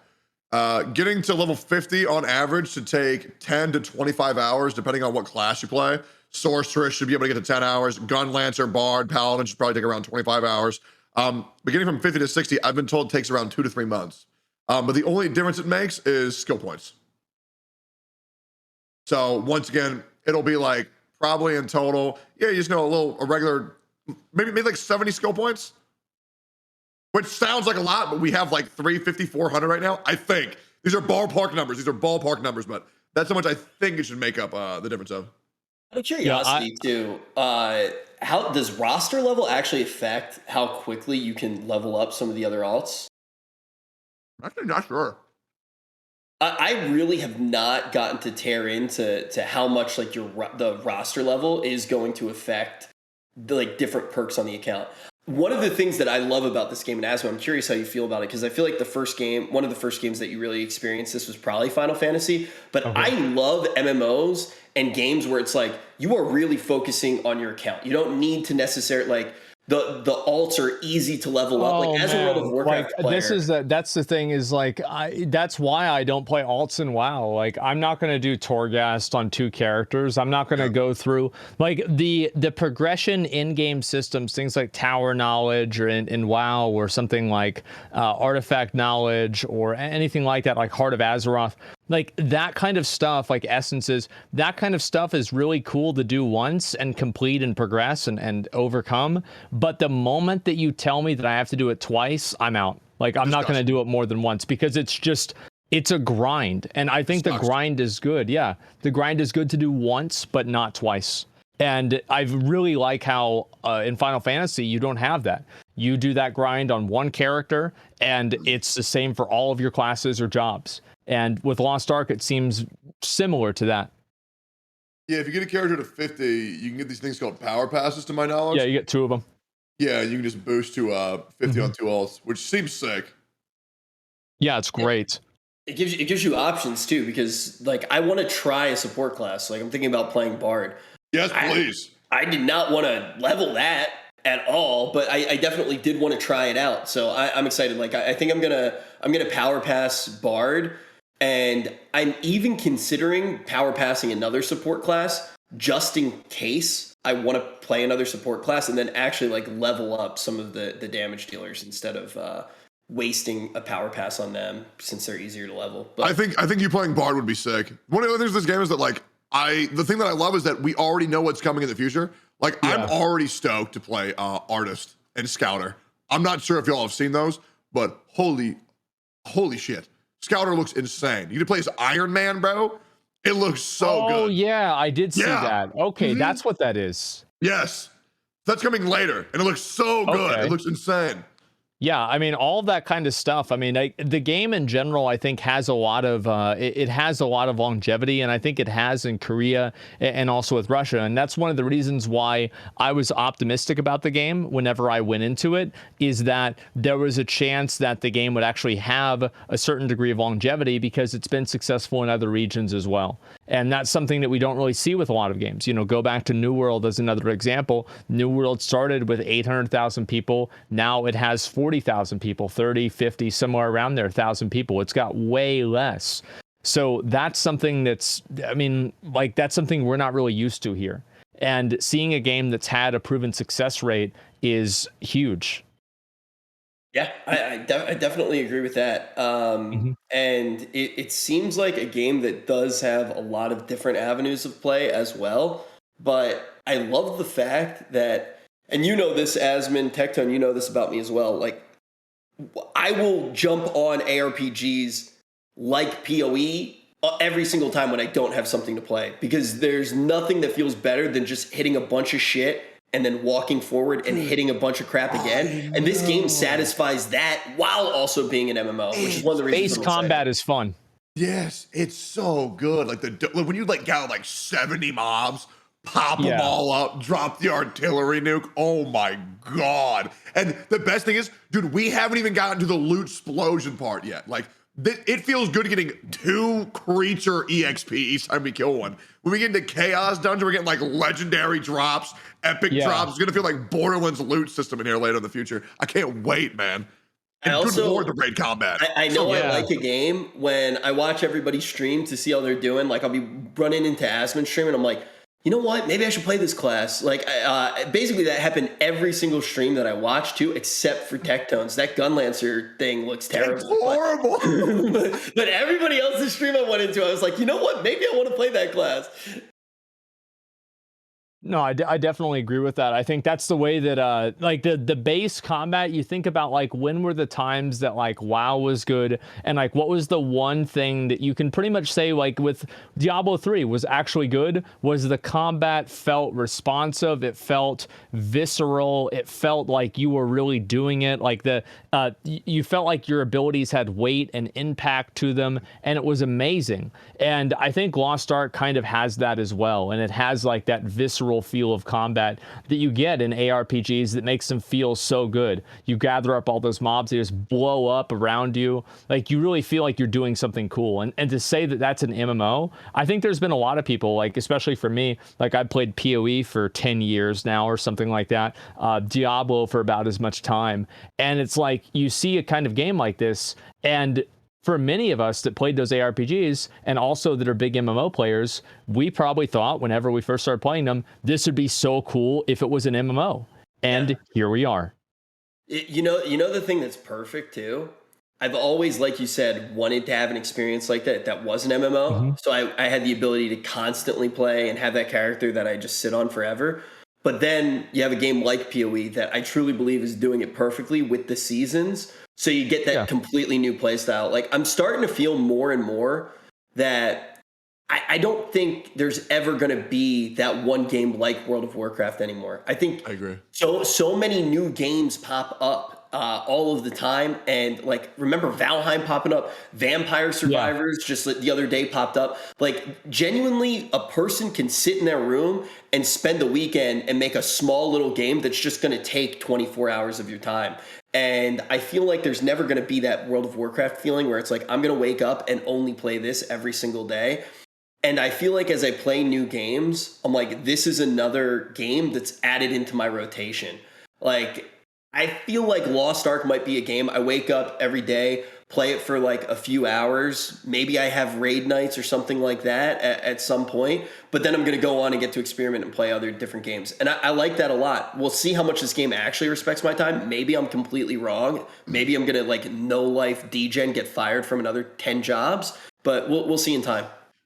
Getting to level 50 on average should take 10 to 25 hours, depending on what class you play. Sorceress should be able to get to 10 hours. Gun Lancer, Bard, Paladin should probably take around 25 hours. But getting from 50 to 60, I've been told takes around 2 to 3 months. But the only difference it makes is skill points. So once again, it'll be like probably in total, you just know a regular, maybe like 70 skill points. which sounds like a lot, but we have like 350, 400 right now. I think these are ballpark numbers. But that's how much I think it should make up the difference of. Out of curiosity, too, how does roster level actually affect how quickly you can level up some of the other alts? I'm actually not sure. I really have not gotten to tear into how much like the roster level is going to affect the like different perks on the account. One of the things that I love about this game, and Asmo, I'm curious how you feel about it, because I feel like one of the first games that you really experienced this was probably Final Fantasy. But I love MMOs and games where it's like you are really focusing on your account. You don't need to necessarily like the alts are easy to level up. Like as a World of Warcraft player, that's the thing is like that's why I don't play alts in WoW. Like I'm not going to do Torghast on 2 characters. I'm not going to go through like the progression in game systems, things like Tower Knowledge or in WoW, or something like Artifact Knowledge or anything like that, like Heart of Azeroth. Like that kind of stuff, like essences, that kind of stuff is really cool to do once and complete and progress and overcome. But the moment that you tell me that I have to do it twice, I'm out. Like I'm not going to do it more than once, because it's a grind. And I think the grind is good. Yeah, the grind is good to do once, but not twice. And I really like how in Final Fantasy, you don't have that. You do that grind on one character, and it's the same for all of your classes or jobs. And with Lost Ark, it seems similar to that. Yeah, if you get a character to 50, you can get these things called power passes, to my knowledge. Yeah, you get 2 of them. Yeah, you can just boost to 50 on 2 alts, which seems sick. Yeah, it's great. It gives you options too, because like I want to try a support class. Like I'm thinking about playing Bard. Yes, please. I did not want to level that at all, but I definitely did want to try it out. So I'm excited. Like I think I'm gonna power pass Bard, and I'm even considering power passing another support class just in case I want to play another support class, and then actually like level up some of the damage dealers instead of wasting a power pass on them, since they're easier to level. But I think you playing Bard would be sick. One of the things with this game is that like the thing that I love is that we already know what's coming in the future. Like I'm already stoked to play Artist and Scouter. I'm not sure if y'all have seen those, but holy shit. Scouter looks insane. You can play as Iron Man, bro. It looks so good. Oh, yeah, I did see that. Okay, that's what that is. Yes. That's coming later, and it looks so good. It looks insane. Yeah, I mean, all of that kind of stuff. I mean, the game in general, I think, has a lot of it has a lot of longevity, and I think it has in Korea and also with Russia. And that's one of the reasons why I was optimistic about the game whenever I went into it, is that there was a chance that the game would actually have a certain degree of longevity, because it's been successful in other regions as well. And that's something that we don't really see with a lot of games. You know, go back to New World as another example. New World started with 800,000 people. Now it has 40,000 people, 30, 50, somewhere around there, 1,000 people. It's got way less. So that's something that's something we're not really used to here. And seeing a game that's had a proven success rate is huge. Yeah, I definitely agree with that. And it seems like a game that does have a lot of different avenues of play as well. But I love the fact that, and you know this, Asmon, Tectone, you know this about me as well. Like, I will jump on ARPGs like PoE every single time when I don't have something to play, because there's nothing that feels better than just hitting a bunch of shit and then walking forward and hitting a bunch of crap again. And this game satisfies that while also being an MMO, which is one of the reasons. Base combat is fun. Yes, it's so good. Like when you like got like 70 mobs, pop them all up, drop the artillery nuke. Oh my God. And the best thing is, dude, we haven't even gotten to the loot explosion part yet. Like, it feels good getting 2 creature EXP each time we kill one. When we get into Chaos Dungeon, we're getting like legendary drops, epic drops. It's gonna feel like Borderlands loot system in here later in the future. I can't wait, man. And good lord, the raid combat. I know I like a game when I watch everybody stream to see how they're doing. Like I'll be running into Asmon's stream and I'm like, you know what? Maybe I should play this class. Like, basically that happened every single stream that I watched too, except for Tectone's. That Gunlancer thing looks terrible. It's horrible. But everybody else's stream I went into, I was like, you know what? Maybe I want to play that class. No, I definitely agree with that. I think that's the way that like the base combat, you think about like when were the times that like WoW was good, and like what was the one thing that you can pretty much say like with Diablo 3 was actually good, was the combat felt responsive, it felt visceral, it felt like you were really doing it, like you felt like your abilities had weight and impact to them, and it was amazing. And I think Lost Ark kind of has that as well, and it has like that visceral feel of combat that you get in ARPGs that makes them feel so good. You gather up all those mobs, they just blow up around you. Like you really feel like you're doing something cool. And to say that that's an MMO, I think there's been a lot of people, like especially for me, like I've played PoE for 10 years now or something like that, Diablo for about as much time. And it's like you see a kind of game like this, and for many of us that played those ARPGs and also that are big MMO players, we probably thought whenever we first started playing them, this would be so cool if it was an MMO. And here we are. You know the thing that's perfect too? I've always, like you said, wanted to have an experience like that was an MMO. Mm-hmm. So I had the ability to constantly play and have that character that I just sit on forever. But then you have a game like PoE that I truly believe is doing it perfectly with the seasons. So you get that completely new play style. Like I'm starting to feel more and more that I don't think there's ever going to be that one game like World of Warcraft anymore. I agree. So many new games pop up all of the time, and like remember Valheim popping up, Vampire Survivors just the other day popped up. Like genuinely, a person can sit in their room and spend the weekend and make a small little game that's just going to take 24 hours of your time. And I feel like there's never going to be that World of Warcraft feeling where it's like I'm going to wake up and only play this every single day. And I feel like as I play new games, I'm like, this is another game that's added into my rotation. Like, I feel like Lost Ark might be a game I wake up every day, play it for like a few hours. Maybe I have raid nights or something like that at some point. But then I'm going to go on and get to experiment and play other different games. And I like that a lot. We'll see how much this game actually respects my time. Maybe I'm completely wrong. Maybe I'm going to like no life degen, get fired from another 10 jobs. But we'll see in time.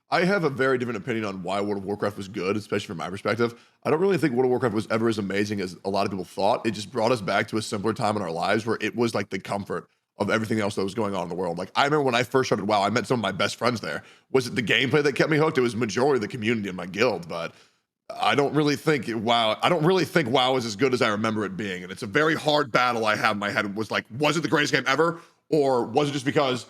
I have a very different opinion on why World of Warcraft was good, especially from my perspective. I don't really think World of Warcraft was ever as amazing as a lot of people thought. It just brought us back to a simpler time in our lives where it was like the comfort of everything else that was going on in the world. Like I remember when I first started WoW, I met some of my best friends there. Was it the gameplay that kept me hooked? It was majority of the community in my guild, but I don't really think WoW is as good as I remember it being. And it's a very hard battle I have in my head. Was like, was it the greatest game ever? Or was it just because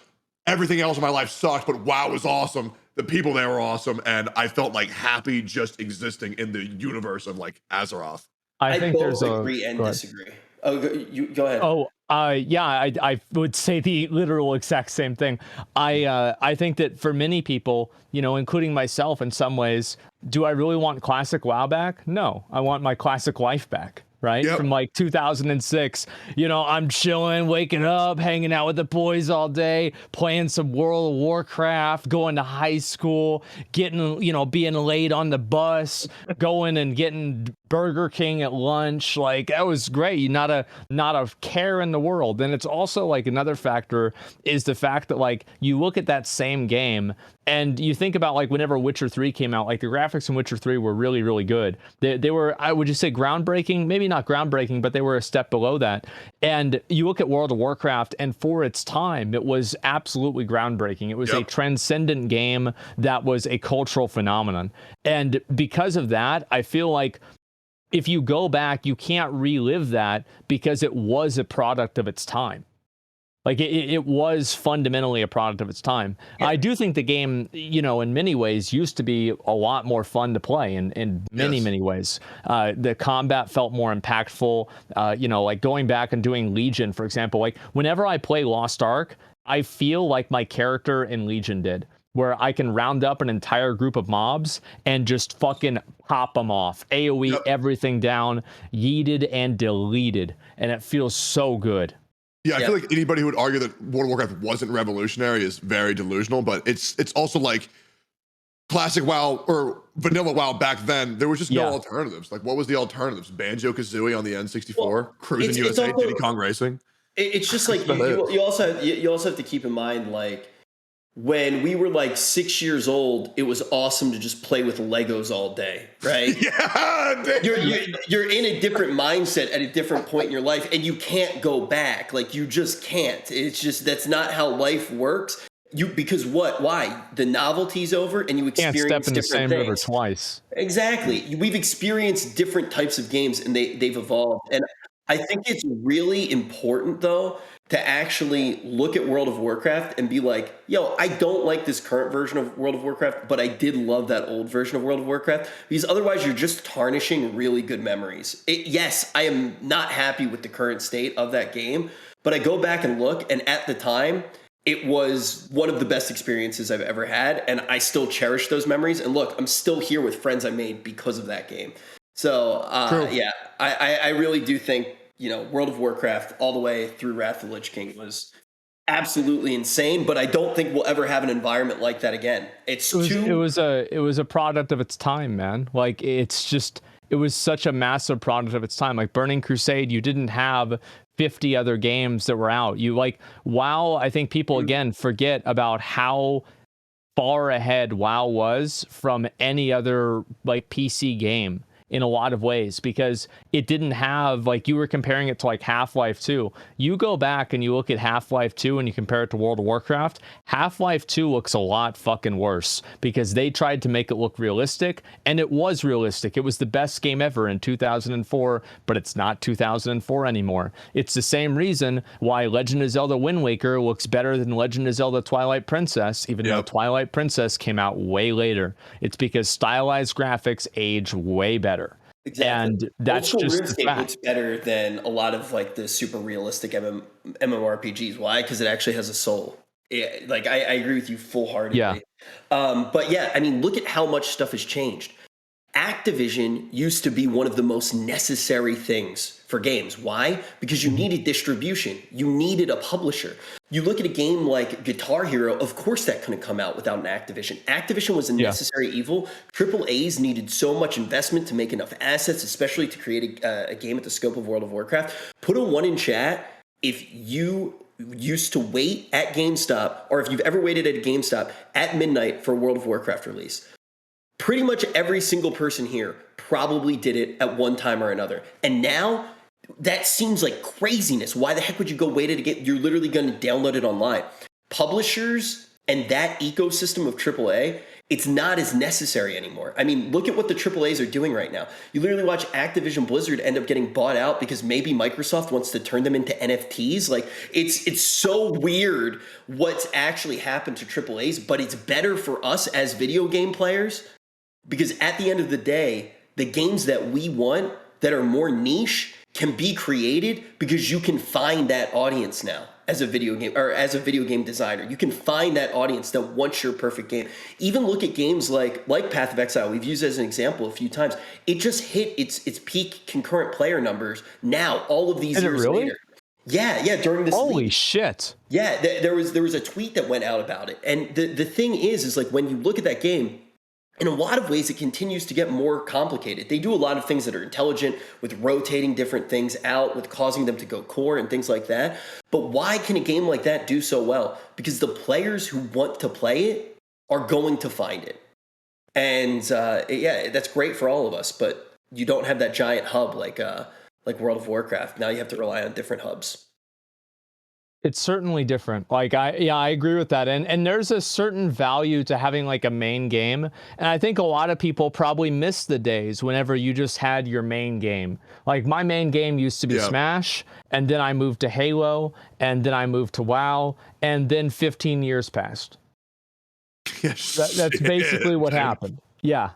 everything else in my life sucked, but WoW was awesome? The people there were awesome, and I felt like happy just existing in the universe of like Azeroth. I think both there's agree and disagree. Oh, you go ahead. Oh, yeah, I would say the literal exact same thing. I think that for many people, you know, including myself in some ways, do I really want classic WoW back? No, I want my classic life back. Right? Yep. From like 2006, you know, I'm chilling, waking up, hanging out with the boys all day, playing some World of Warcraft, going to high school, getting, you know, being late on the bus, going and getting Burger King at lunch. Like that was great. Not a care in the world. And it's also like another factor is the fact that like you look at that same game and you think about like whenever Witcher 3 came out, like the graphics in Witcher 3 were really, really good. They were, I would just say groundbreaking, maybe not groundbreaking, but they were a step below that. And you look at World of Warcraft and for its time, it was absolutely groundbreaking. It was a transcendent game that was a cultural phenomenon. And because of that, I feel like if you go back, you can't relive that because it was a product of its time. Like it was fundamentally a product of its time. Yeah. I do think the game, you know, in many ways used to be a lot more fun to play in many ways. The combat felt more impactful. You know, like going back and doing Legion, for example, like whenever I play Lost Ark, I feel like my character in Legion did, where I can round up an entire group of mobs and just fucking pop them off. AoE everything down, yeeted and deleted. And it feels so good. Yeah, I feel like anybody who would argue that World of Warcraft wasn't revolutionary is very delusional, but it's also like classic WoW or vanilla WoW back then, there was just no alternatives. Like what was the alternatives? Banjo-Kazooie on the N64, Cruising USA, Diddy Kong Racing? It's just like you also have to keep in mind like when we were like 6 years old, it was awesome to just play with Legos all day, right? Yeah, you're in a different mindset at a different point in your life, and you can't go back. Like, you just can't. It's just, that's not how life works. Because what? Why? The novelty's over, and you experience Can't step in the same different river things. twice. Exactly. We've experienced different types of games, and they've evolved. And I think it's really important, though, to actually look at World of Warcraft and be like, yo, I don't like this current version of World of Warcraft, but I did love that old version of World of Warcraft, because otherwise you're just tarnishing really good memories. Yes, I am not happy with the current state of that game, but I go back and look, and at the time, it was one of the best experiences I've ever had, and I still cherish those memories. And look, I'm still here with friends I made because of that game. So, yeah, I really do think, you know, World of Warcraft all the way through Wrath of the Lich King was absolutely insane, but I don't think we'll ever have an environment like that again. It was a product of its time, man. Like, it was such a massive product of its time. Like Burning Crusade, you didn't have 50 other games that were out. WoW, I think people again forget about how far ahead WoW was from any other like PC game in a lot of ways, because it didn't have, like, you were comparing it to like Half-Life 2. You go back and you look at Half-Life 2 and you compare it to World of Warcraft, Half-Life 2 looks a lot fucking worse because they tried to make it look realistic, and it was realistic. It was the best game ever in 2004, but it's not 2004 anymore. It's the same reason why Legend of Zelda Wind Waker looks better than Legend of Zelda Twilight Princess, even though Twilight Princess came out way later. It's because stylized graphics age way better. Exactly. And that's just the RuneScape fact. looks better than a lot of like the super realistic MMORPGs. Why? Because it actually has a soul. I agree with you full-heartedly. Yeah. But yeah, I mean, look at how much stuff has changed. Activision used to be one of the most necessary things for games. Why? Because you needed distribution. You needed a publisher. You look at a game like Guitar Hero, of course that couldn't come out without an Activision. Activision was a necessary evil. Triple A's needed so much investment to make enough assets, especially to create a game at the scope of World of Warcraft. Put a 1 in chat if you used to wait at GameStop, or if you've ever waited at a GameStop at midnight for a World of Warcraft release. Pretty much every single person here probably did it at one time or another. And now that seems like craziness. Why the heck would you go wait it again? You're literally going to download it online. Publishers and that ecosystem of AAA, it's not as necessary anymore. I mean, look at what the AAAs are doing right now. You literally watch Activision Blizzard end up getting bought out because maybe Microsoft wants to turn them into NFTs. Like, it's so weird what's actually happened to AAAs, but it's better for us as video game players. Because at the end of the day, the games that we want that are more niche can be created because you can find that audience now as a video game, or as a video game designer. You can find that audience that wants your perfect game. Even look at games like Path of Exile. We've used it as an example a few times. It just hit its peak concurrent player numbers now, all of these years later. Yeah, during this Holy shit. Yeah, there was a tweet that went out about it. And the thing is like, when you look at that game, in a lot of ways, it continues to get more complicated. They do a lot of things that are intelligent with rotating different things out, with causing them to go core and things like that. But why can a game like that do so well? Because the players who want to play it are going to find it. And yeah, that's great for all of us, but you don't have that giant hub like World of Warcraft. Now you have to rely on different hubs. It's certainly different. Like, I agree with that. And there's a certain value to having like a main game. And I think a lot of people probably miss the days whenever you just had your main game. Like, my main game used to be Smash, and then I moved to Halo, and then I moved to WoW, and then 15 years passed. That's basically what happened. Yeah.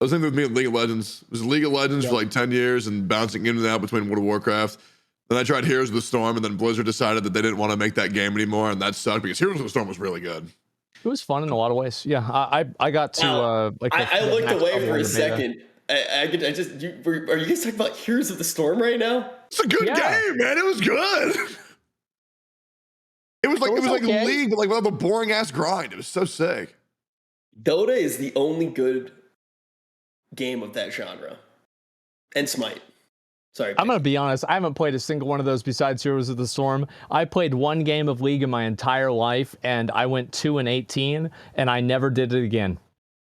I was thinking with me in League of Legends. It was League of Legends for like 10 years and bouncing in and out between World of Warcraft. Then I tried Heroes of the Storm, and then Blizzard decided that they didn't want to make that game anymore, and that sucked because Heroes of the Storm was really good. It was fun in a lot of ways. Yeah, I got to I looked away for a second. Are you guys talking about Heroes of the Storm right now? It's a good game, man. It was good. It was like okay. League, but like with all the boring ass grind. It was so sick. Dota is the only good game of that genre, and Smite. Sorry. I'm going to be honest. I haven't played a single one of those besides Heroes of the Storm. I played one game of League in my entire life, and I went 2-18, and I never did it again.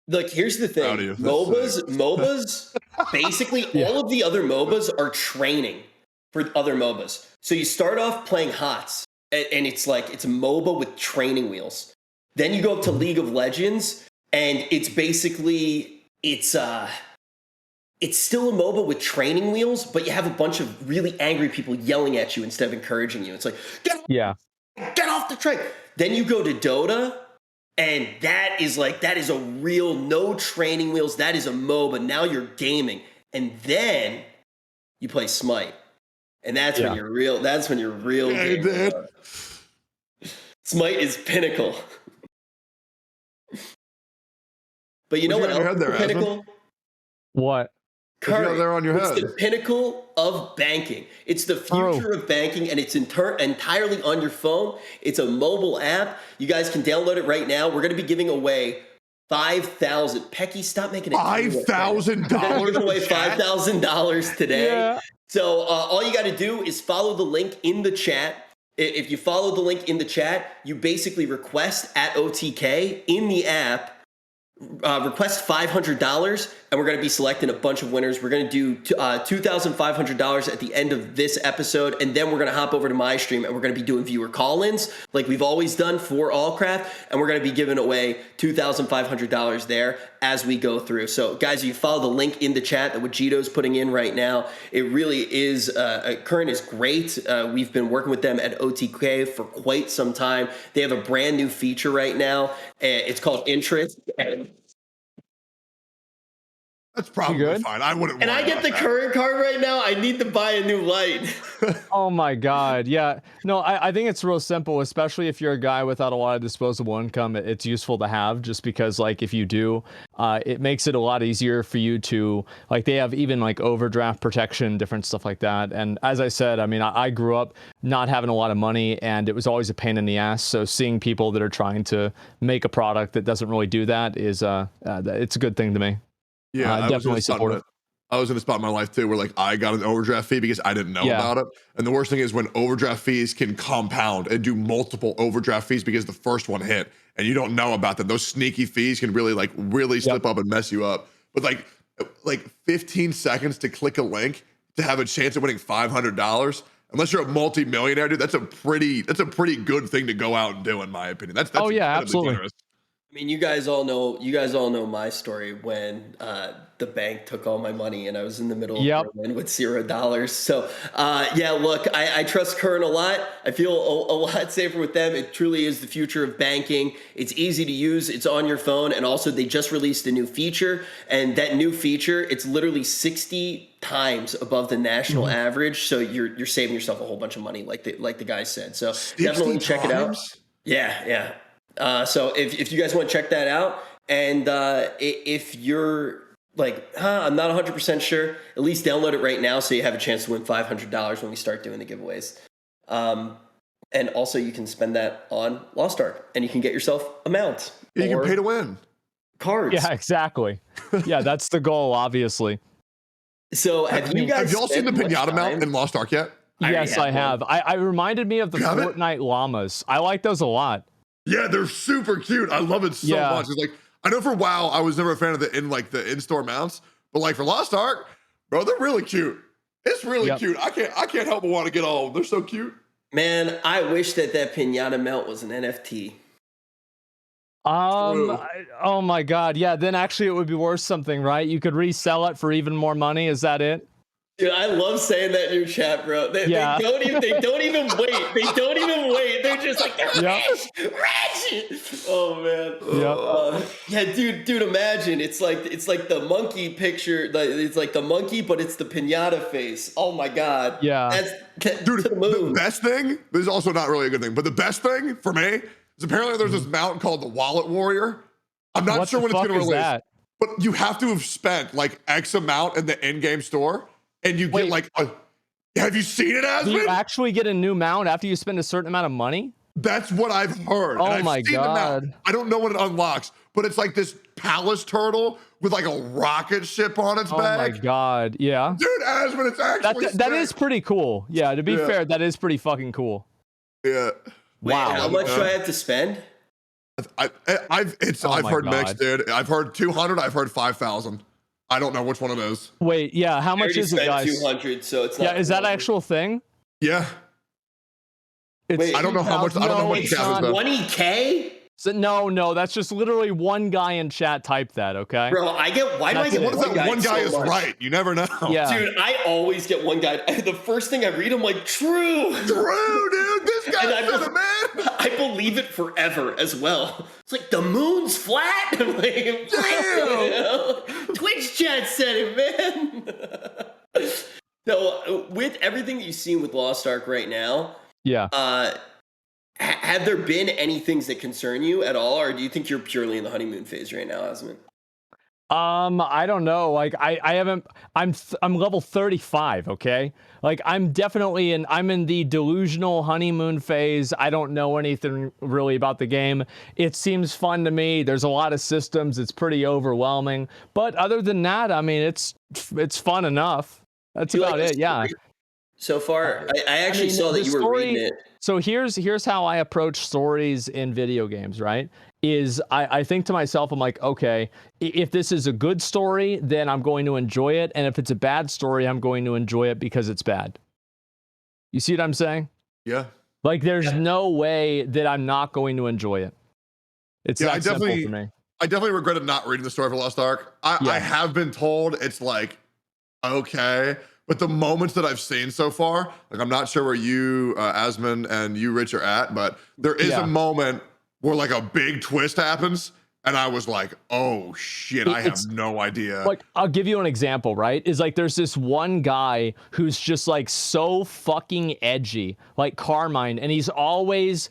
Look, here's the thing. MOBAs, basically all of the other MOBAs are training for other MOBAs. So you start off playing HOTS, and it's like, it's a MOBA with training wheels. Then you go up to League of Legends, and it's basically, it's still a MOBA with training wheels, but you have a bunch of really angry people yelling at you instead of encouraging you. It's like, get off the train. Then you go to Dota, and that is a real no training wheels. That is a MOBA. Now you're gaming. And then you play Smite. And that's when you're real. That's when you're real. Yeah, Smite is pinnacle. But you know what else is pinnacle? What? Current. There on your head. It's the pinnacle of banking. It's the future of banking, and it's entirely on your phone. It's a mobile app. You guys can download it right now. We're going to be giving away 5,000. Pecky, stop making it. $5,000. We're giving away $5,000 today. Yeah. So all you got to do is follow the link in the chat. If you follow the link in the chat, you basically request at OTK in the app. Request $500, and we're going to be selecting a bunch of winners. We're going to do $2,500 at the end of this episode, and then we're going to hop over to my stream, and we're going to be doing viewer call-ins like we've always done for Allcraft, and we're going to be giving away $2,500 there as we go through. So, guys, if you follow the link in the chat that Vegeto's putting in right now, it really is, Current is great. We've been working with them at OTK for quite some time. They have a brand new feature right now. It's called Interest. That's probably fine. I wouldn't. And I get the Current card right now. I need to buy a new light. Oh my God. Yeah. No, I think it's real simple, especially if you're a guy without a lot of disposable income. It's useful to have, just because like if you do, it makes it a lot easier for you to, like, they have even like overdraft protection, different stuff like that. And as I said, I mean, I grew up not having a lot of money, and it was always a pain in the ass. So seeing people that are trying to make a product that doesn't really do that is it's a good thing to me. Yeah, I definitely support it. I was in a spot in my life too where like I got an overdraft fee because I didn't know about it. And the worst thing is when overdraft fees can compound and do multiple overdraft fees because the first one hit and you don't know about them. Those sneaky fees can really slip up and mess you up. But like 15 seconds to click a link to have a chance of winning $500, unless you're a multi-millionaire, dude, that's a pretty good thing to go out and do, in my opinion. That's absolutely generous. I mean, you guys all know my story when the bank took all my money and I was in the middle of Berlin with $0. So look, I trust Current a lot. I feel a lot safer with them. It truly is the future of banking. It's easy to use. It's on your phone. And also they just released a new feature, and that new feature, it's literally 60 times above the national average. So you're saving yourself a whole bunch of money, like the guy said. So definitely check it out. Yeah. So if you guys want to check that out, and if you're like, I'm not 100% sure, at least download it right now so you have a chance to win $500 when we start doing the giveaways. And also you can spend that on Lost Ark, and you can get yourself a mount. You can pay to win. Cards. Yeah, exactly. Yeah, that's the goal, obviously. So have you all seen the pinata mount in Lost Ark yet? Yes, I have. I reminded me of the Fortnite llamas. I like those a lot. Yeah, they're super cute. I love it so much. It's like, I know for WoW, I was never a fan of the in-store mounts, but like for Lost Ark, bro, they're really cute. It's really cute. I can't help but want to get all of them. They're so cute. Man, I wish that pinata mount was an NFT. Oh my God. Yeah, then actually it would be worth something, right? You could resell it for even more money. Is that it? Dude, I love saying that in your chat, bro. They don't even wait. They don't even wait. They're just like, rich. Oh man. Yeah, dude, imagine it's like the monkey picture. It's like the monkey, but it's the pinata face. Oh my God. Yeah. Dude, the best thing, this is also not really a good thing, but the best thing for me is apparently there's this mount called the Wallet Warrior. I'm not sure when it's going to release, but you have to have spent like X amount in the in-game store. And you get have you seen it, Asmon? Do you actually get a new mount after you spend a certain amount of money? That's what I've heard. Oh and I've my seen them God. out. I don't know what it unlocks, but it's like this palace turtle with like a rocket ship on its back. Oh my God. Yeah. Dude, Asmon, it's actually that is pretty cool. Yeah, to be fair, that is pretty fucking cool. Yeah. Wait, how much do I have to spend? I've my heard God. mixed, dude. I've heard 200. I've heard 5,000. I don't know which one it is. Wait, yeah. How I much already is it, spent guys? 200, so it's not. Yeah, is that an actual thing? Yeah. It's I don't know how much. I don't know how much It's gas is though. 20K? So, no, that's just literally one guy in chat typed that, okay? Bro, why do I get What if that one guy is so much? right? You never know. Yeah. Dude, I always get one guy. The first thing I read, I'm like, true. True, dude. This guy And said it, man. I believe it forever as well. It's like, the moon's flat. I'm like, damn. Twitch chat said it, man. So, with everything that you've seen with Lost Ark right now, yeah. Have there been any things that concern you at all, or do you think you're purely in the honeymoon phase right now, Asmon? I don't know. Like, I haven't. I'm level 35. Okay. Like, I'm in the delusional honeymoon phase. I don't know anything really about the game. It seems fun to me. There's a lot of systems. It's pretty overwhelming. But other than that, I mean, it's fun enough. That's about it. Yeah. So far, I actually saw that you were reading it. So here's how I approach stories in video games, right? Is I think to myself, I'm like, okay, if this is a good story, then I'm going to enjoy it. And if it's a bad story, I'm going to enjoy it because it's bad. You see what I'm saying? Yeah. Like, there's no way that I'm not going to enjoy it. It's that simple for me. I definitely regretted not reading the story for Lost Ark. I have been told it's like, okay. But the moments that I've seen so far, like, I'm not sure where you, Asmon, and you, Rich, are at, but there is a moment where like a big twist happens, and I was like, oh shit, I have no idea. Like, I'll give you an example, right? Is like, there's this one guy who's just like so fucking edgy, like Carmine, and he's always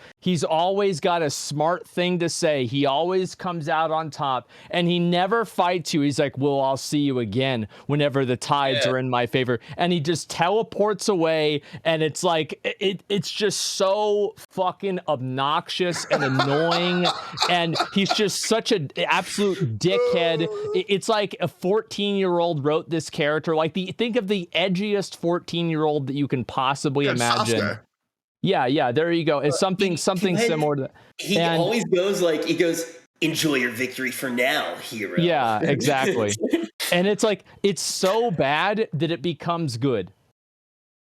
got a smart thing to say. He always comes out on top, and he never fights you. He's like, well, I'll see you again whenever the tides are in my favor. And he just teleports away, and it's like, it's just so fucking obnoxious and annoying, and he's just such an absolute dickhead. It's like a 14-year-old wrote this character. Like, think of the edgiest 14-year-old that you can possibly imagine. Sasuke. Yeah, there you go. It's something similar to that. He always goes like, enjoy your victory for now, hero. Yeah, exactly. And it's like, it's so bad that it becomes good.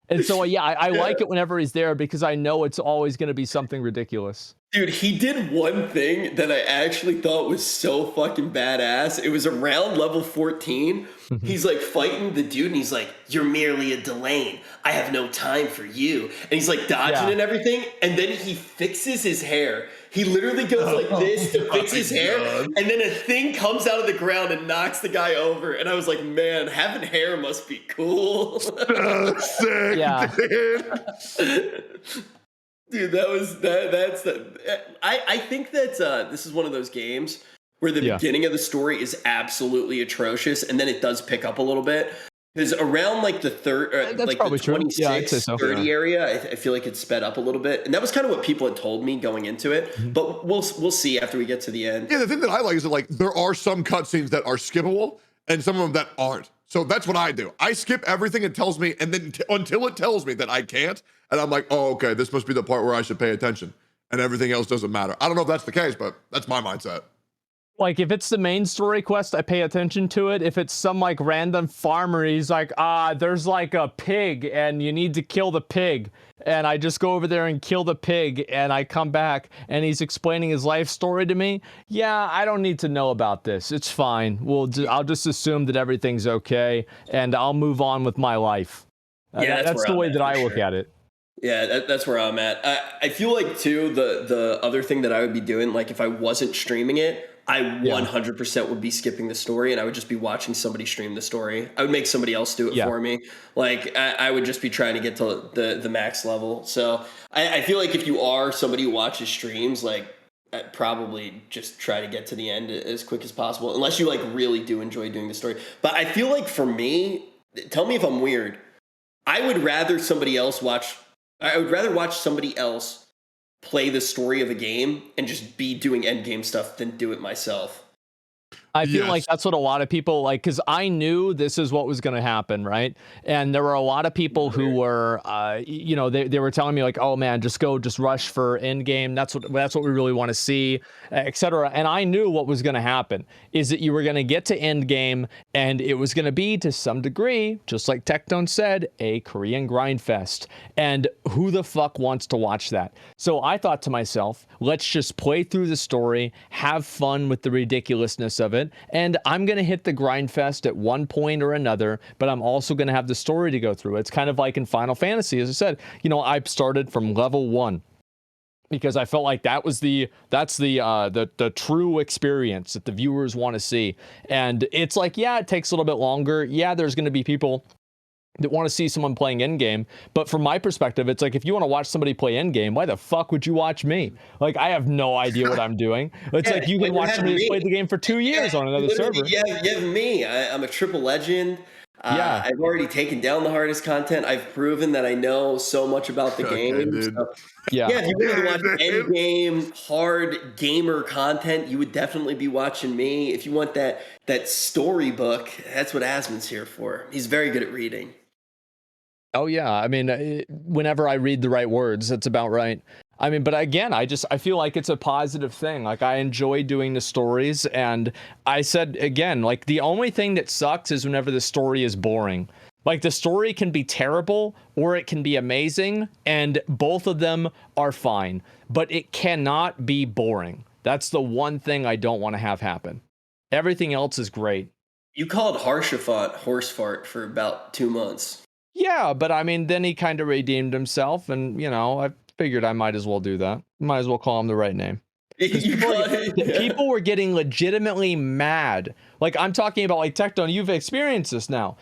And so, I like it whenever he's there because I know it's always going to be something ridiculous. Dude, he did one thing that I actually thought was so fucking badass. It was around level 14. He's like fighting the dude, and he's like, you're merely a Delane. I have no time for you. And he's like dodging and everything. And then he fixes his hair. He literally goes like this to fix his hair. And then a thing comes out of the ground and knocks the guy over. And I was like, man, having hair must be cool. Sick, dude. Dude, I think that this is one of those games where the beginning of the story is absolutely atrocious, and then it does pick up a little bit. Because around like the third, like the 26, 30 area, I feel like it's sped up a little bit. And that was kind of what people had told me going into it. But we'll see after we get to the end. Yeah, the thing that I like is that like there are some cutscenes that are skippable and some of them that aren't. So that's what I do. I skip everything it tells me, and then until it tells me that I can't, and I'm like, oh, okay, this must be the part where I should pay attention, and everything else doesn't matter. I don't know if that's the case, but that's my mindset. Like, if it's the main story quest, I pay attention to it. If it's some like random farmer, he's like, there's like a pig and you need to kill the pig. And I just go over there and kill the pig, and I come back and he's explaining his life story to me. Yeah, I don't need to know about this. It's fine. I'll just assume that everything's okay and I'll move on with my life. That's the way that I look at it. Yeah, that's where I'm at. I feel like too, the other thing that I would be doing, like if I wasn't streaming it, I 100% would be skipping the story, and I would just be watching somebody stream the story. I would make somebody else do it for me. Like I would just be trying to get to the max level. So I feel like if you are somebody who watches streams, like I'd probably just try to get to the end as quick as possible, unless you like really do enjoy doing the story. But I feel like for me, tell me if I'm weird, I would rather watch somebody else play the story of a game and just be doing end game stuff than do it myself. I feel like that's what a lot of people like, because I knew this is what was going to happen, right? And there were a lot of people who were, you know, they were telling me like, oh man, just rush for end game. That's what we really want to see, etc. And I knew what was going to happen is that you were going to get to end game, and it was going to be to some degree, just like Tectone said, a Korean grind fest. And who the fuck wants to watch that? So I thought to myself, let's just play through the story, have fun with the ridiculousness of it. And I'm going to hit the grind fest at one point or another, but I'm also going to have the story to go through. It's kind of like in Final Fantasy, as I said, you know, I started from level 1 because I felt like that's the true experience that the viewers want to see. And it's like, yeah, it takes a little bit longer. Yeah, there's going to be people that want to see someone playing endgame, but from my perspective, it's like, if you want to watch somebody play endgame, why the fuck would you watch me? Like, I have no idea what I'm doing. It's like you can watch somebody who's played the game for 2 years on another server. You have me. I'm a triple legend. I've already taken down the hardest content. I've proven that I know so much about the game. So, if you wanted to watch end game, hard gamer content, you would definitely be watching me. If you want that storybook, that's what Asmon's here for. He's very good at reading. Oh yeah, I mean, whenever I read the right words, that's about right. I mean, but again, I feel like it's a positive thing. Like, I enjoy doing the stories, and I said again, like, the only thing that sucks is whenever the story is boring. Like, the story can be terrible or it can be amazing, and both of them are fine, but it cannot be boring. That's the one thing I don't want to have happen. Everything else is great. You called Harshafont horse fart for about 2 months. Yeah, but I mean, then he kind of redeemed himself, and, you know, I figured I might as well do that. Might as well call him the right name. People were getting legitimately mad. Like, I'm talking about, like, Tectone, you've experienced this now.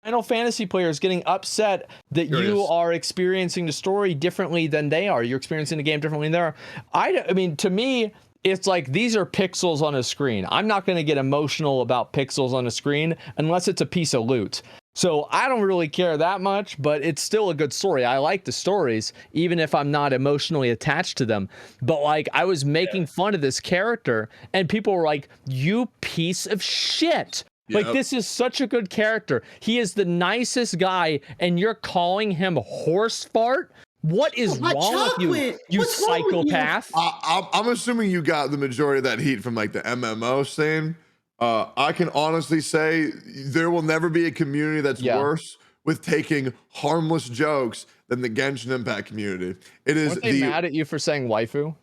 Final Fantasy players getting upset that you are experiencing the story differently than they are. You're experiencing the game differently than they are. I mean, to me, it's like, these are pixels on a screen. I'm not going to get emotional about pixels on a screen unless it's a piece of loot. So I don't really care that much, but it's still a good story. I like the stories, even if I'm not emotionally attached to them. But like, I was making fun of this character, and people were like, you piece of shit. Like, this is such a good character. He is the nicest guy, and you're calling him horse fart? What is wrong with you psychopath? I'm assuming you got the majority of that heat from like the MMO scene. I can honestly say there will never be a community that's worse with taking harmless jokes than the Genshin Impact community. Weren't they mad at you for saying waifu?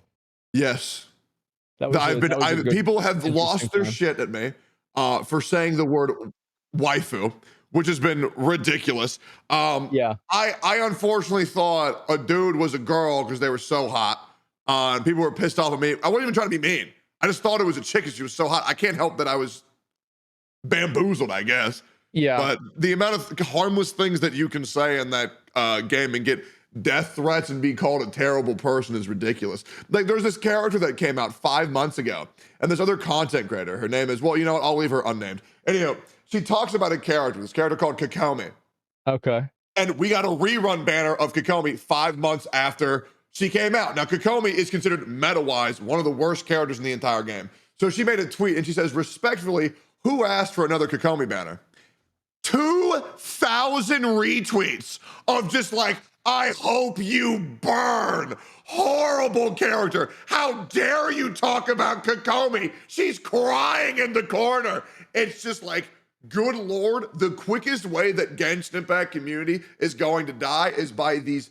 Yes. People have lost their shit at me for saying the word waifu, which has been ridiculous. I unfortunately thought a dude was a girl because they were so hot. And people were pissed off at me. I wasn't even trying to be mean. I just thought it was a chick because she was so hot. I can't help that I was bamboozled, I guess. Yeah. But the amount of harmless things that you can say in that game and get death threats and be called a terrible person is ridiculous. Like, there's this character that came out 5 months ago, and this other content creator, her name is, well, you know what? I'll leave her unnamed. Anyhow, she talks about this character called Kokomi. Okay. And we got a rerun banner of Kokomi 5 months after she came out. Now, Kokomi is considered meta-wise one of the worst characters in the entire game. So she made a tweet and she says, respectfully, who asked for another Kokomi banner? 2,000 retweets of just like, I hope you burn. Horrible character. How dare you talk about Kokomi? She's crying in the corner. It's just like, good Lord, the quickest way that Genshin Impact community is going to die is by these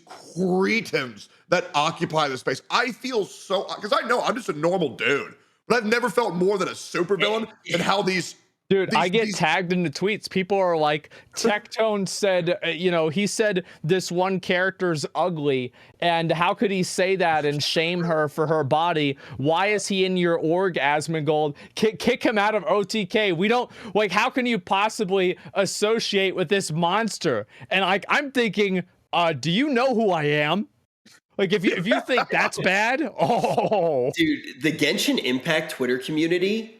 cretins that occupy the space. I feel so, because I know I'm just a normal dude, but I've never felt more than a supervillain than how these. Dude, I get tagged in the tweets. People are like, Tectone said, he said this one character's ugly, and how could he say that and shame her for her body? Why is he in your org, Asmongold? Kick him out of OTK. We don't, like, how can you possibly associate with this monster? And like, I'm thinking, do you know who I am? Like, if you think that's bad, Dude, the Genshin Impact Twitter community,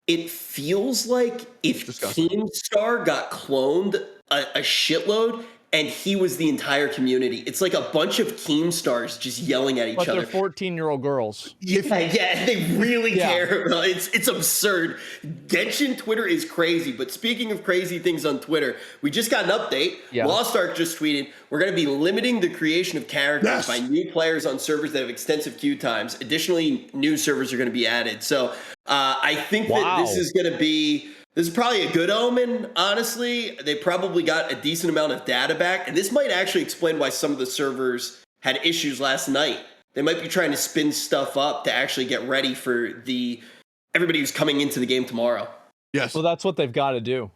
it feels like if Keemstar got cloned a shitload and he was the entire community. It's like a bunch of Keemstars just yelling at each But other. they're 14-year-old girls. Yeah, they really care. It's absurd. Genshin Twitter is crazy. But speaking of crazy things on Twitter, we just got an update. Lost Ark just tweeted, we're going to be limiting the creation of characters by new players on servers that have extensive queue times. Additionally, new servers are going to be added. So I think that this is going to be... This is probably a good omen, honestly. They probably got a decent amount of data back. And this might actually explain why some of the servers had issues last night. They might be trying to spin stuff up to actually get ready for everybody who's coming into the game tomorrow. Yes. Well, that's what they've got to do.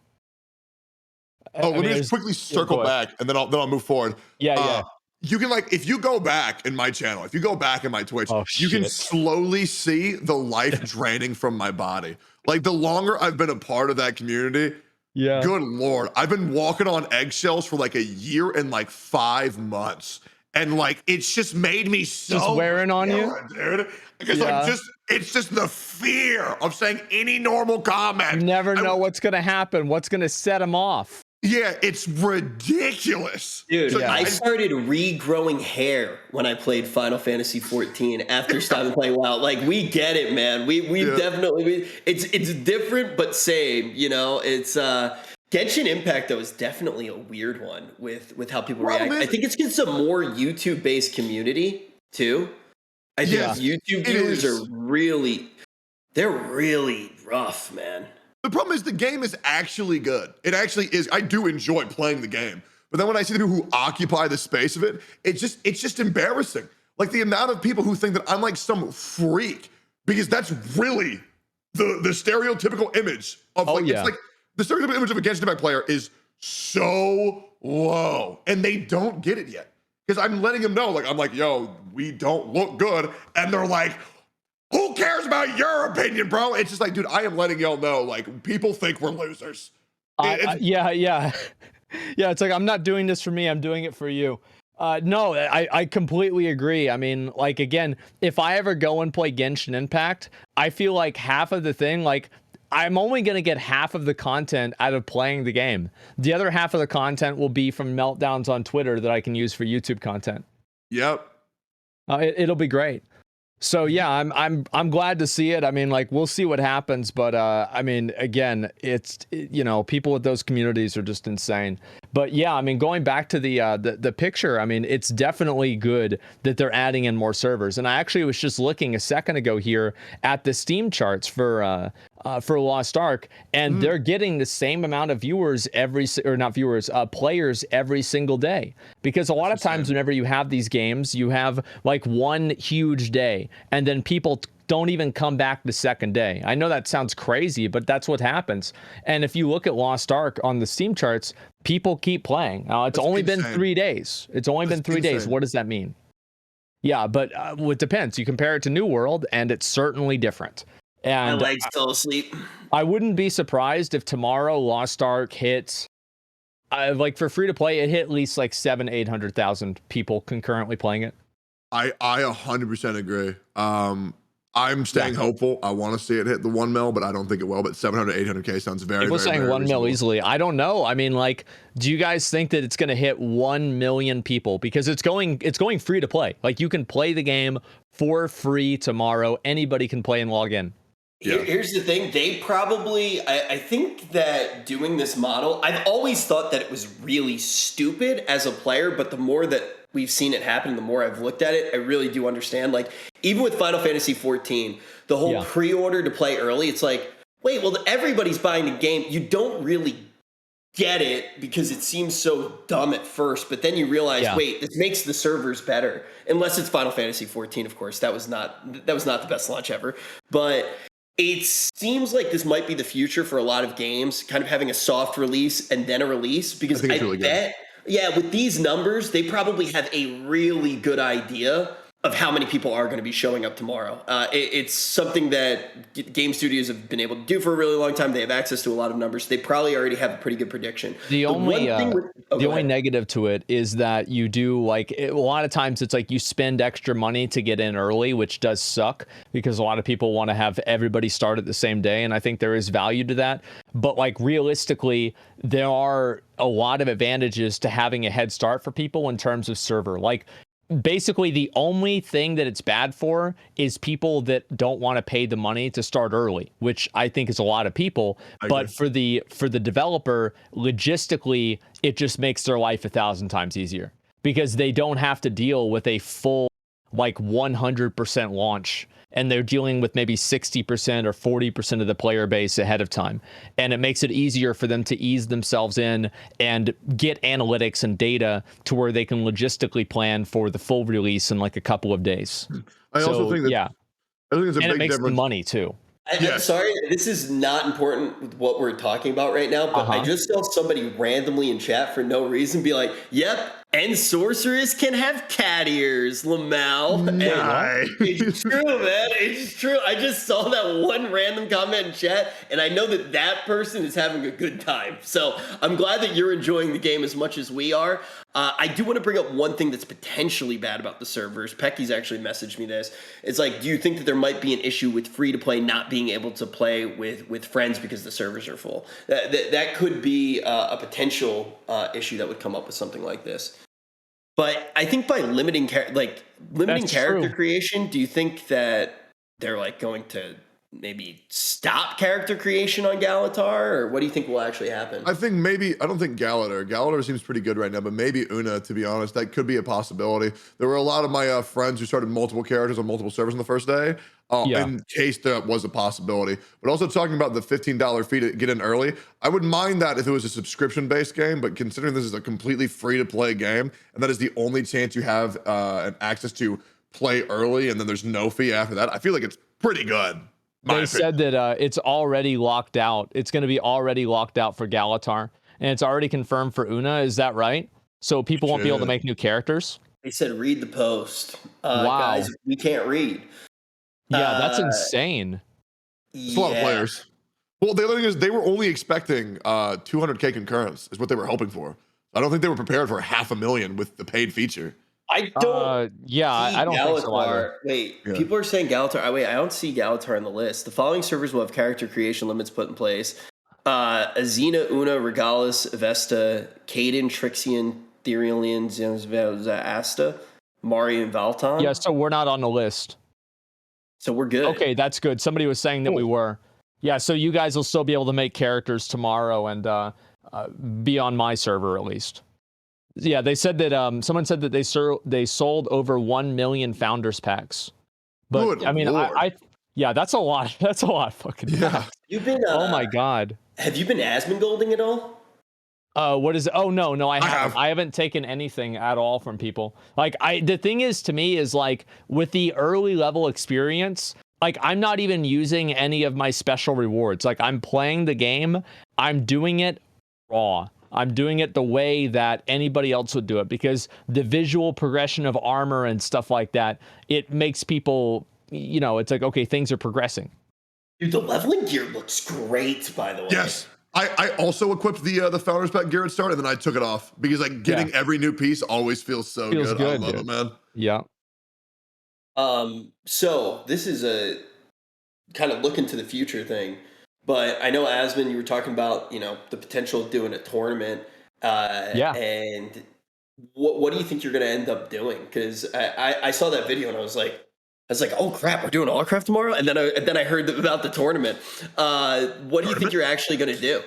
Let me just quickly circle back, and then I'll move forward. Yeah. You can, like, if you go back in my channel, if you go back in my Twitch, you can slowly see the life draining from my body. Like, the longer I've been a part of that community, good Lord, I've been walking on eggshells for like a year and like 5 months. And like, it's just made me so just wearing on you, dude. Because it's just the fear of saying any normal comment. You never know what's going to happen, what's going to set them off. Yeah, it's ridiculous. Dude, so I started regrowing hair when I played Final Fantasy 14 after stopping playing WoW. Like, we get it, man. We definitely, it's different, but same, you know? It's, Genshin Impact, though, is definitely a weird one with how people react. I think it's because it's a more YouTube-based community, too. I think YouTube viewers are they're really rough, man. The problem is the game is actually good. It actually is. I do enjoy playing the game. But then when I see the people who occupy the space of it, it's just embarrassing. Like the amount of people who think that I'm like some freak, because that's really the stereotypical image of it's like the stereotypical image of a Genshin Impact player is so low, and they don't get it yet. Because I'm letting them know, like, I'm like, yo, we don't look good. And they're like, who cares about your opinion, bro? It's just like, dude, I am letting y'all know, like, people think we're losers. Yeah, it's like, I'm not doing this for me, I'm doing it for you. No, I completely agree. I mean, like, again, if I ever go and play Genshin Impact, I feel like half of the thing, like, I'm only going to get half of the content out of playing the game. The other half of the content will be from meltdowns on Twitter that I can use for YouTube content. Yep. It'll be great. So yeah, I'm glad to see it. I mean, like, we'll see what happens, but I mean, again, you know, people with those communities are just insane. But yeah, I mean, going back to the picture, I mean, it's definitely good that they're adding in more servers. And I actually was just looking a second ago here at the Steam charts for Lost Ark, and they're getting the same amount of viewers players every single day. Because a lot of times whenever you have these games, you have like one huge day, and then people don't even come back the second day. I know that sounds crazy, but that's what happens. And if you look at Lost Ark on the Steam charts, people keep playing. Now, it's only been 3 days. It's only been 3 days. What does that mean? Yeah, but it depends. You compare it to New World, and it's certainly different. And my legs fell asleep. I wouldn't be surprised if tomorrow Lost Ark hits, like, for free to play, it hit at least like 700,000-800,000 people concurrently playing it. I 100% agree. I'm staying hopeful. I want to see it hit the 1 mil, but I don't think it will. But 700-800K sounds very, people saying very 1 mil reasonable. easily. I don't know. I mean, like, do you guys think that it's going to hit 1 million people? Because it's going free to play. Like, you can play the game for free tomorrow. Anybody can play and log in. Here's the thing. They probably, I think that doing this model, I've always thought that it was really stupid as a player, but the more that we've seen it happen, the more I've looked at it, I really do understand. Like, even with Final Fantasy 14, the whole pre-order to play early, it's like, wait, well, everybody's buying the game. You don't really get it because it seems so dumb at first, but then you realize, wait, this makes the servers better. Unless it's Final Fantasy 14, of course. That was not the best launch ever. But it seems like this might be the future for a lot of games, kind of having a soft release and then a release, because I bet, with these numbers, they probably have a really good idea how many people are going to be showing up tomorrow. It's something that game studios have been able to do for a really long time. They have access to a lot of numbers. They probably already have a pretty good prediction. The only negative to it is that you do a lot of times it's like you spend extra money to get in early, which does suck because a lot of people want to have everybody start at the same day. And I think there is value to that. But like realistically, there are a lot of advantages to having a head start for people in terms of server. Like, basically, the only thing that it's bad for is people that don't want to pay the money to start early, which I think is a lot of people. But for the developer, logistically, it just makes their life 1,000 times easier because they don't have to deal with a full 100% launch. And they're dealing with maybe 60% or 40% of the player base ahead of time. And it makes it easier for them to ease themselves in and get analytics and data to where they can logistically plan for the full release in like a couple of days. I also think that, yeah. I think it's a and big it makes difference. the money too. I'm sorry, this is not important with what we're talking about right now, but I just saw somebody randomly in chat for no reason be like, yep, and sorcerers can have cat ears, Lamau. Nice. It's true, man. It's true. I just saw that one random comment in chat, and I know that that person is having a good time. So I'm glad that you're enjoying the game as much as we are. I do want to bring up one thing that's potentially bad about the servers. Pecky's actually messaged me this. It's like, do you think that there might be an issue with free-to-play not being able to play with friends because the servers are full? That could be a potential issue that would come up with something like this. But I think by limiting character creation, do you think that they're like going to maybe stop character creation on Galatar, or what do you think will actually happen? I think maybe, I don't think Galatar seems pretty good right now, but maybe Una, to be honest, that could be a possibility. There were a lot of my friends who started multiple characters on multiple servers on the first day, in case that was a possibility. But also talking about the $15 fee to get in early, I would mind that if it was a subscription-based game, but considering this is a completely free-to-play game, and that is the only chance you have access to play early, and then there's no fee after that, I feel like it's pretty good. They said that it's already locked out. It's going to be already locked out for Galatar, and it's already confirmed for Una. Is that right? So people won't be able to make new characters? They said read the post. Wow. Guys, we can't read. Yeah, that's insane. It's a lot of players. Well, the other thing is they were only expecting 200K concurrents is what they were hoping for. I don't think they were prepared for 500,000 with the paid feature. I don't. I don't think so either. Wait, people are saying Galatar. Wait, I don't see Galatar on the list. The following servers will have character creation limits put in place: Azina, Una, Regalis, Vesta, Caden, Trixian, Therialian, Asta, Mari, and Valton. Yeah, so we're not on the list. So we're good. Okay, that's good. Somebody was saying that we were. Yeah, so you guys will still be able to make characters tomorrow and be on my server at least. Yeah, they said that someone said that they sold over 1 million founders packs. But Good I mean, Lord. yeah, that's a lot. That's a lot of fucking packs. You've been. Oh my god. Have you been Asmongolding at all? What is? Oh no, I haven't. I haven't taken anything at all from people. Like the thing is to me is like with the early level experience, like I'm not even using any of my special rewards. Like I'm playing the game, I'm doing it raw. I'm doing it the way that anybody else would do it because the visual progression of armor and stuff like that, it makes people, it's like, okay, things are progressing. Dude, the leveling gear looks great, by the way. Yes. I also equipped the Founders Pack gear at start, and then I took it off because like getting every new piece always feels so good. I love it, man. Yeah. So this is a kind of look into the future thing. But I know, Asmon, you were talking about, the potential of doing a tournament. And what do you think you're going to end up doing? Because I saw that video and I was like, oh crap, we're doing Allcraft tomorrow? And then I heard about the tournament. What do you think you're actually going to do?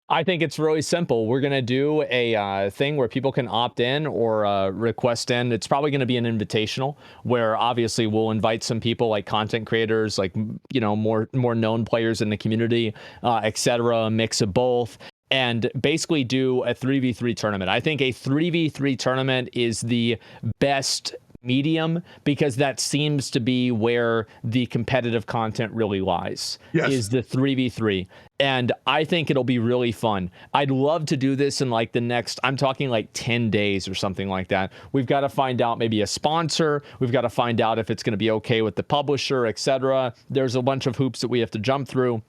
I think it's really simple. We're going to do a thing where people can opt in or request in. It's probably going to be an invitational where obviously we'll invite some people like content creators, like, more known players in the community, etc., a mix of both, and basically do a 3v3 tournament. I think a 3v3 tournament is the best medium, because that seems to be where the competitive content really lies. Yes. Is the 3v3. And I think it'll be really fun. I'd love to do this in like the next, I'm talking like 10 days or something like that. We've got to find out maybe a sponsor. We've got to find out if it's going to be okay with the publisher, etc. There's a bunch of hoops that we have to jump through.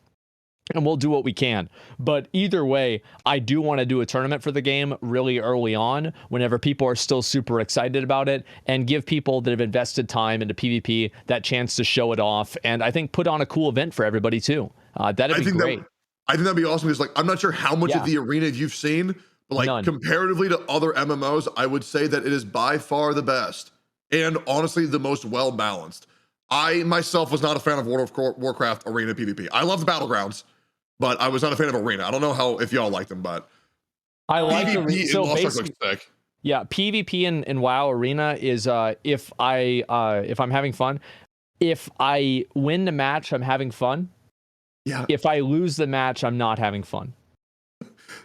And we'll do what we can. But either way, I do want to do a tournament for the game really early on, whenever people are still super excited about it, and give people that have invested time into PvP that chance to show it off. And I think put on a cool event for everybody too. That'd be great. I think that'd be awesome. Because like, I'm not sure how much of the arena you've seen, but like comparatively to other MMOs, I would say that it is by far the best and honestly the most well balanced. I myself was not a fan of World of Warcraft arena PvP. I love the battlegrounds, but I was not a fan of arena. I don't know how if y'all like them, but I like PvP so in Lost Ark looks sick. Yeah, PvP in WoW arena is if I'm having fun. If I win the match, I'm having fun. Yeah. If I lose the match, I'm not having fun.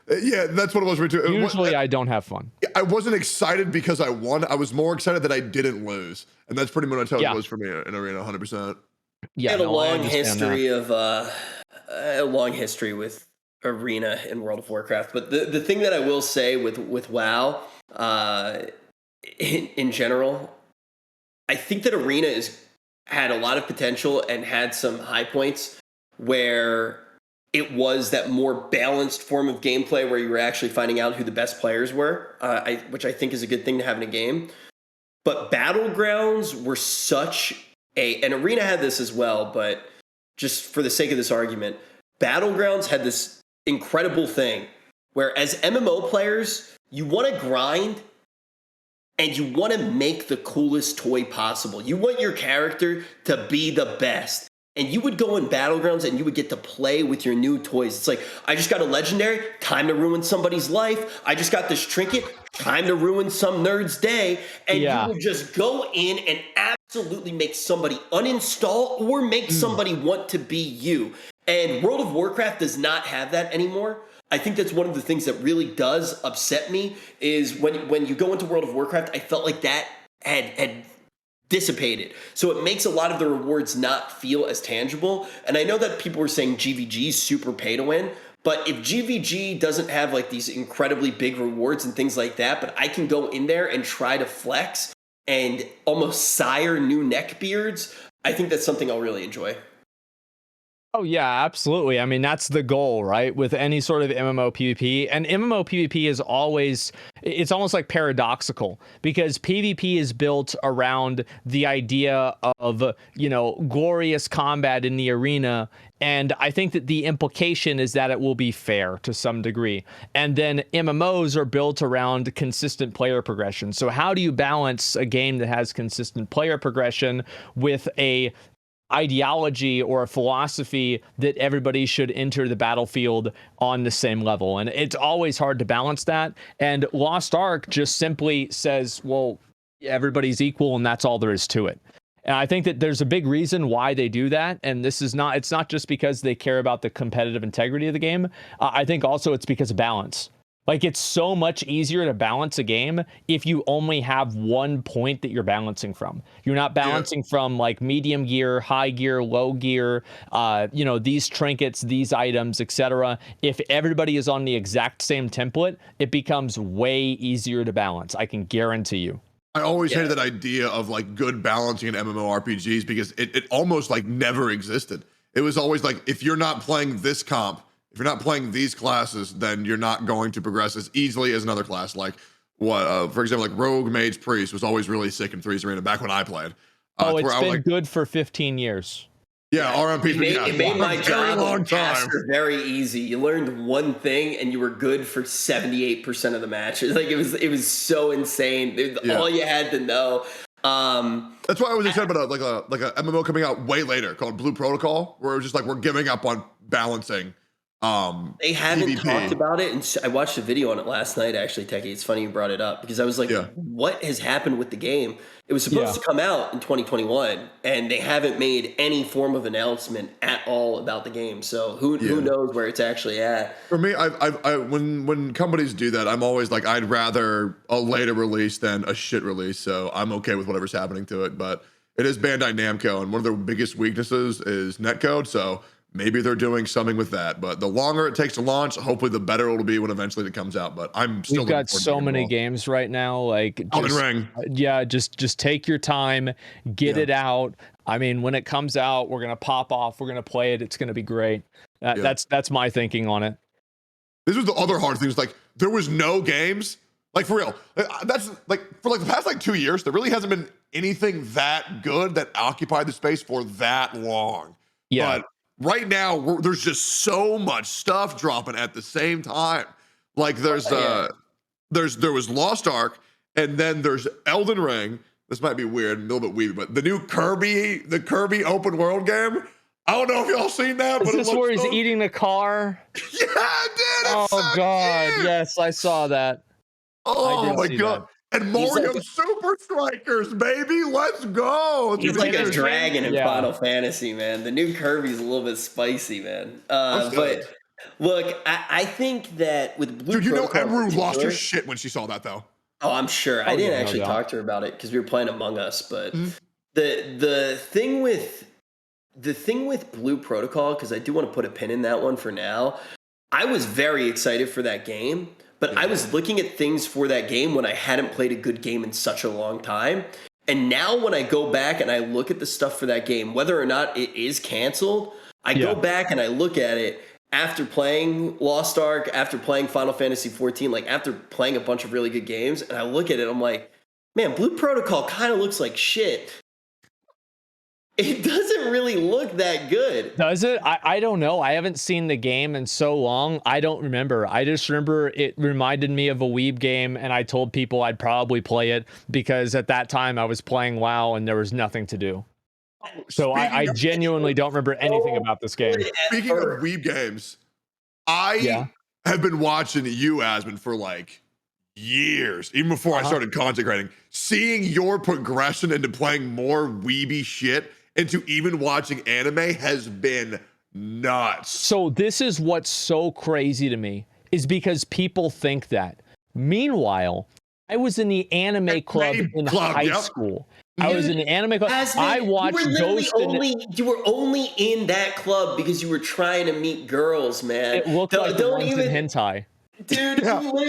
Yeah, that's what it was for me too. Usually I don't have fun. I wasn't excited because I won. I was more excited that I didn't lose. And that's pretty much how it was for me in arena, 100%. Yeah, a long history with arena in World of Warcraft. But the thing that I will say with WoW, in general, I think that arena had a lot of potential and had some high points where it was that more balanced form of gameplay where you were actually finding out who the best players were, which I think is a good thing to have in a game. But Battlegrounds were and Arena had this as well, but just for the sake of this argument, Battlegrounds had this incredible thing where as MMO players, you want to grind and you want to make the coolest toy possible. You want your character to be the best. And you would go in Battlegrounds and you would get to play with your new toys. It's like, I just got a legendary, time to ruin somebody's life. I just got this trinket, time to ruin some nerd's day. And you would just go in and absolutely make somebody uninstall or make somebody want to be you. And World of Warcraft does not have that anymore. I think that's one of the things that really does upset me is when you go into World of Warcraft, I felt like that had dissipated. So it makes a lot of the rewards not feel as tangible. And I know that people were saying GVG is super pay to win, but if GVG doesn't have like these incredibly big rewards and things like that, but I can go in there and try to flex and almost sire new neckbeards, I think that's something I'll really enjoy. Oh, yeah, absolutely. I mean, that's the goal, right? With any sort of MMO PvP. And MMO PvP is always, it's almost like paradoxical because PvP is built around the idea of, glorious combat in the arena. And I think that the implication is that it will be fair to some degree. And then MMOs are built around consistent player progression. So how do you balance a game that has consistent player progression with a ideology or a philosophy that everybody should enter the battlefield on the same level? And it's always hard to balance that. And Lost Ark just simply says, well, everybody's equal and that's all there is to it. And I think that there's a big reason why they do that. And it's not just because they care about the competitive integrity of the game. I think also it's because of balance. Like, it's so much easier to balance a game if you only have one point that you're balancing from. You're not balancing from like medium gear, high gear, low gear, these trinkets, these items, etc. If everybody is on the exact same template, it becomes way easier to balance. I can guarantee you. I always hated that idea of like good balancing in MMORPGs because it almost like never existed. It was always like, if you're not playing this comp, if you're not playing these classes, then you're not going to progress as easily as another class. Like for example, like Rogue, Mage, Priest was always really sick in Threes Arena back when I played. It's been good for 15 years. Yeah, RMP's it made my job long caster very easy. You learned one thing and you were good for 78% of the matches. Like it was so insane. All you had to know. That's why I was excited about like a MMO coming out way later called Blue Protocol, where it was just like we're giving up on balancing They haven't PvP. talked about it, and I watched a video on it last night. Actually, Techie, it's funny you brought it up because I was like, "What has happened with the game?" It was supposed to come out in 2021, and they haven't made any form of announcement at all about the game. So who knows where it's actually at? For me, when companies do that, I'm always like, I'd rather a later release than a shit release. So I'm okay with whatever's happening to it. But it is Bandai Namco, and one of their biggest weaknesses is netcode. So maybe they're doing something with that. But the longer it takes to launch, hopefully the better it'll be when eventually it comes out. But I'm still. We've got so many games right now. Like, Elden Ring. Yeah, just take your time, get it out. I mean, when it comes out, we're gonna pop off. We're gonna play it. It's gonna be great. That's my thinking on it. This was the other hard thing. Is like there was no games. Like for real. That's like for like the past like 2 years, there really hasn't been anything that good that occupied the space for that long. Yeah. But right now, there's just so much stuff dropping at the same time. Like there was Lost Ark, and then there's Elden Ring. This might be weird, a little bit weird, but the new Kirby open world game. I don't know if y'all seen that. Is this where he's eating the car? Yeah, I did. Oh God, yes, I saw that. Oh my God. And Mario Super Strikers, baby, let's go. He's like a dragon in Final Fantasy, man. The new Kirby's a little bit spicy, man. But look, I think that with Blue Protocol, Emru lost her shit when she saw that, though. Oh, I'm sure. I didn't actually talk to her about it because we were playing Among Us. But the thing with Blue Protocol, because I do want to put a pin in that one for now. I was very excited for that game. But I was looking at things for that game when I hadn't played a good game in such a long time. And now when I go back and I look at the stuff for that game, whether or not it is canceled, I go back and I look at it after playing Lost Ark, after playing Final Fantasy 14, like after playing a bunch of really good games, and I look at it, I'm like, man, Blue Protocol kind of looks like shit. It doesn't really look that good. Does it? I don't know. I haven't seen the game in so long. I don't remember. I just remember it reminded me of a Weeb game, and I told people I'd probably play it because at that time I was playing WoW and there was nothing to do. So I genuinely don't remember anything about this game. Speaking of Weeb games, I have been watching you, Asmon, for like years, even before I started content creating. Seeing your progression into playing more weeby shit into even watching anime has been nuts. So this is what's so crazy to me is because people think that. Meanwhile, I was in the anime club in high school. I was in the anime club. I watched Ghost. You were only in that club because you were trying to meet girls, man. It looked like the ones in hentai. Dude, you were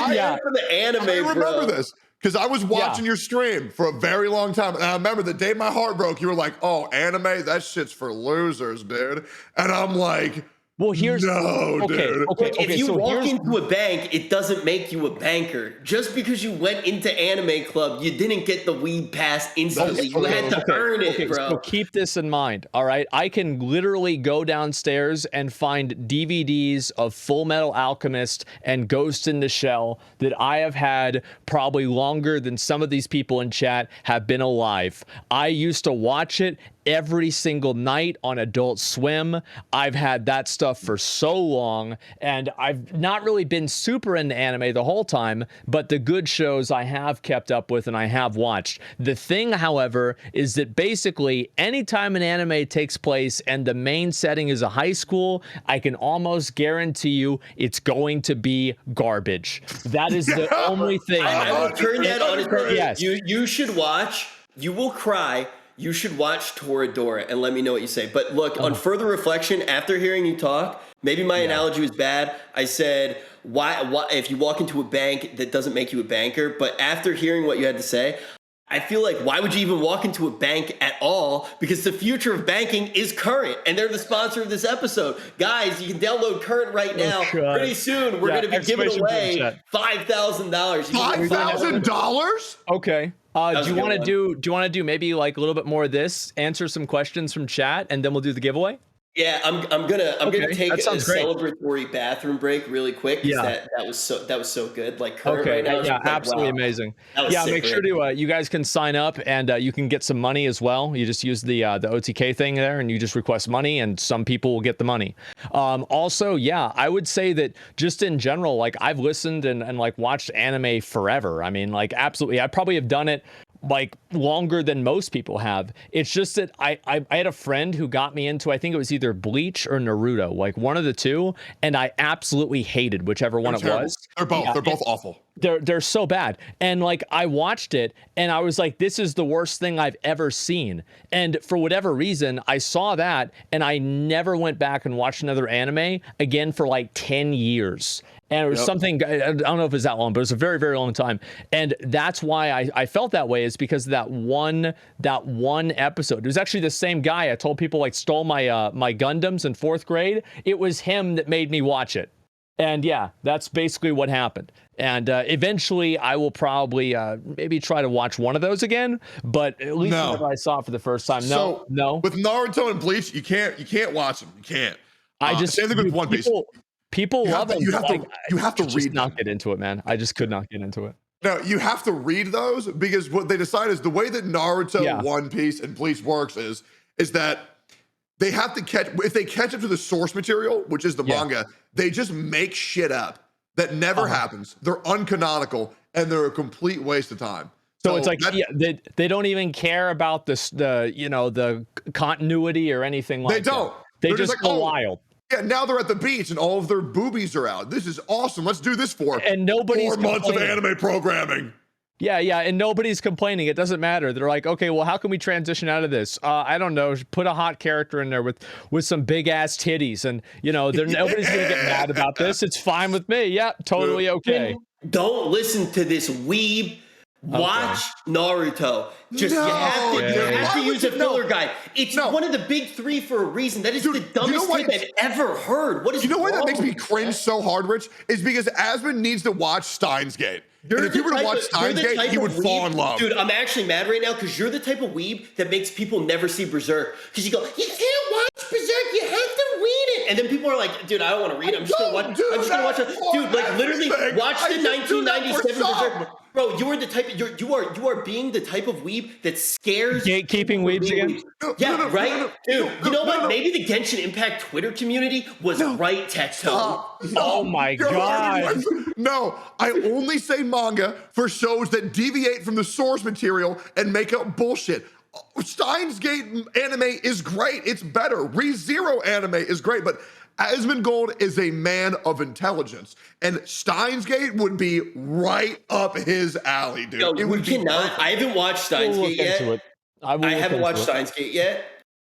there for the anime, I remember this. Because I was watching your stream for a very long time. And I remember the day my heart broke, you were like, oh, anime, that shit's for losers, dude. And I'm like, well, here's dude. If you walk into a bank, it doesn't make you a banker. Just because you went into anime club, you didn't get the weed pass instantly. You had to earn it, bro. So keep this in mind, all right? I can literally go downstairs and find DVDs of Full Metal Alchemist and Ghost in the Shell that I have had probably longer than some of these people in chat have been alive. I used to watch it every single night on Adult Swim. I've had that stuff for so long, and I've not really been super into anime the whole time, but the good shows I have kept up with and I have watched. The thing, however, is that basically anytime an anime takes place and the main setting is a high school, I can almost guarantee you it's going to be garbage. That is the only thing. I will turn that on its head. Yes. You should watch. You will cry. You should watch Toradora and let me know what you say. But look, on further reflection, after hearing you talk, maybe my analogy was bad. I said, why if you walk into a bank, that doesn't make you a banker. But after hearing what you had to say, I feel like, why would you even walk into a bank at all? Because the future of banking is Current, and they're the sponsor of this episode. Guys, you can download Current right now. Pretty soon, we're going to be giving away $5,000. $5,000? Okay. Do you want to do maybe like a little bit more of this? Answer some questions from chat, and then we'll do the giveaway. Yeah, I'm gonna take a that sounds great. celebratory bathroom break really quick because Yeah. that was so good. Like current Okay. right now is Yeah, just like, absolutely wow, amazing. that was Yeah, sick, make sure man. to you guys can sign up and you can get some money as well. You just use the OTK thing there and you just request money and some people will get the money. Also, yeah, I would say that just in general, like I've listened and like watched anime forever. I mean, like absolutely. I probably have done it like longer than most people have. It's just that I had a friend who got me into, I think it was either Bleach or Naruto, like one of the two, and I absolutely hated whichever one it was. They're both. Yeah, They're both awful. They're so bad. And like I watched it and I was like, this is the worst thing I've ever seen. And for whatever reason, I saw that and I never went back and watched another anime again for like 10 years. And it was something, I don't know if it was that long, but it was a very, very long time. And that's why I felt that way, is because of that one episode. It was actually the same guy I told people like stole my my Gundams in 4th grade. It was him that made me watch it. And yeah, that's basically what happened. And eventually I will probably maybe try to watch one of those again, but at least whenever I saw it for the first time. No. With Naruto and Bleach, you can't watch them. You can't. I just same thing with One Piece. People love them. You have to read not get into it, man. I just could not get into it. No, you have to read those because what they decide is the way that Naruto, One Piece, and Bleach works is that they have to if they catch up to the source material, which is the manga, they just make shit up that never happens. They're uncanonical and they're a complete waste of time. So it's like they don't even care about the continuity or anything like that. They don't. They just go wild. Yeah, now they're at the beach and all of their boobies are out. This is awesome. Let's do this for and nobody's 4 months of anime programming. Yeah, and nobody's complaining. It doesn't matter. They're like, okay, well, how can we transition out of this? I don't know. Put a hot character in there with some big ass titties, and nobody's gonna get mad about this. It's fine with me. Yeah, totally okay. Don't listen to this weeb. Watch Naruto. You have to use a filler guide. It's one of the big 3 for a reason. That is the dumbest thing I've ever heard. What is why that makes me cringe so hard, Rich? Is because Asmon needs to watch Steins Gate. And if you were to watch Steins Gate, he would fall in love. Dude, I'm actually mad right now because you're the type of weeb that makes people never see Berserk. Because you go, you can't watch Berserk, you have to read it. And then people are like, dude, I don't want to read it. I'm just going to watch it. Dude, like literally watch the 1997 Berserk. Bro, you are the type. You are being the type of weeb that scares. Gatekeeping weebs again. Yeah, right, dude. You know what? Maybe the Genshin Impact Twitter community was right, Texto. Oh my god. No, I only say manga for shows that deviate from the source material and make up bullshit. Steins Gate anime is great. It's better. ReZero anime is great, but Asmongold is a man of intelligence, and Steins Gate would be right up his alley, dude. Yo, I haven't watched Steins Gate yet. I haven't watched Steins Gate yet.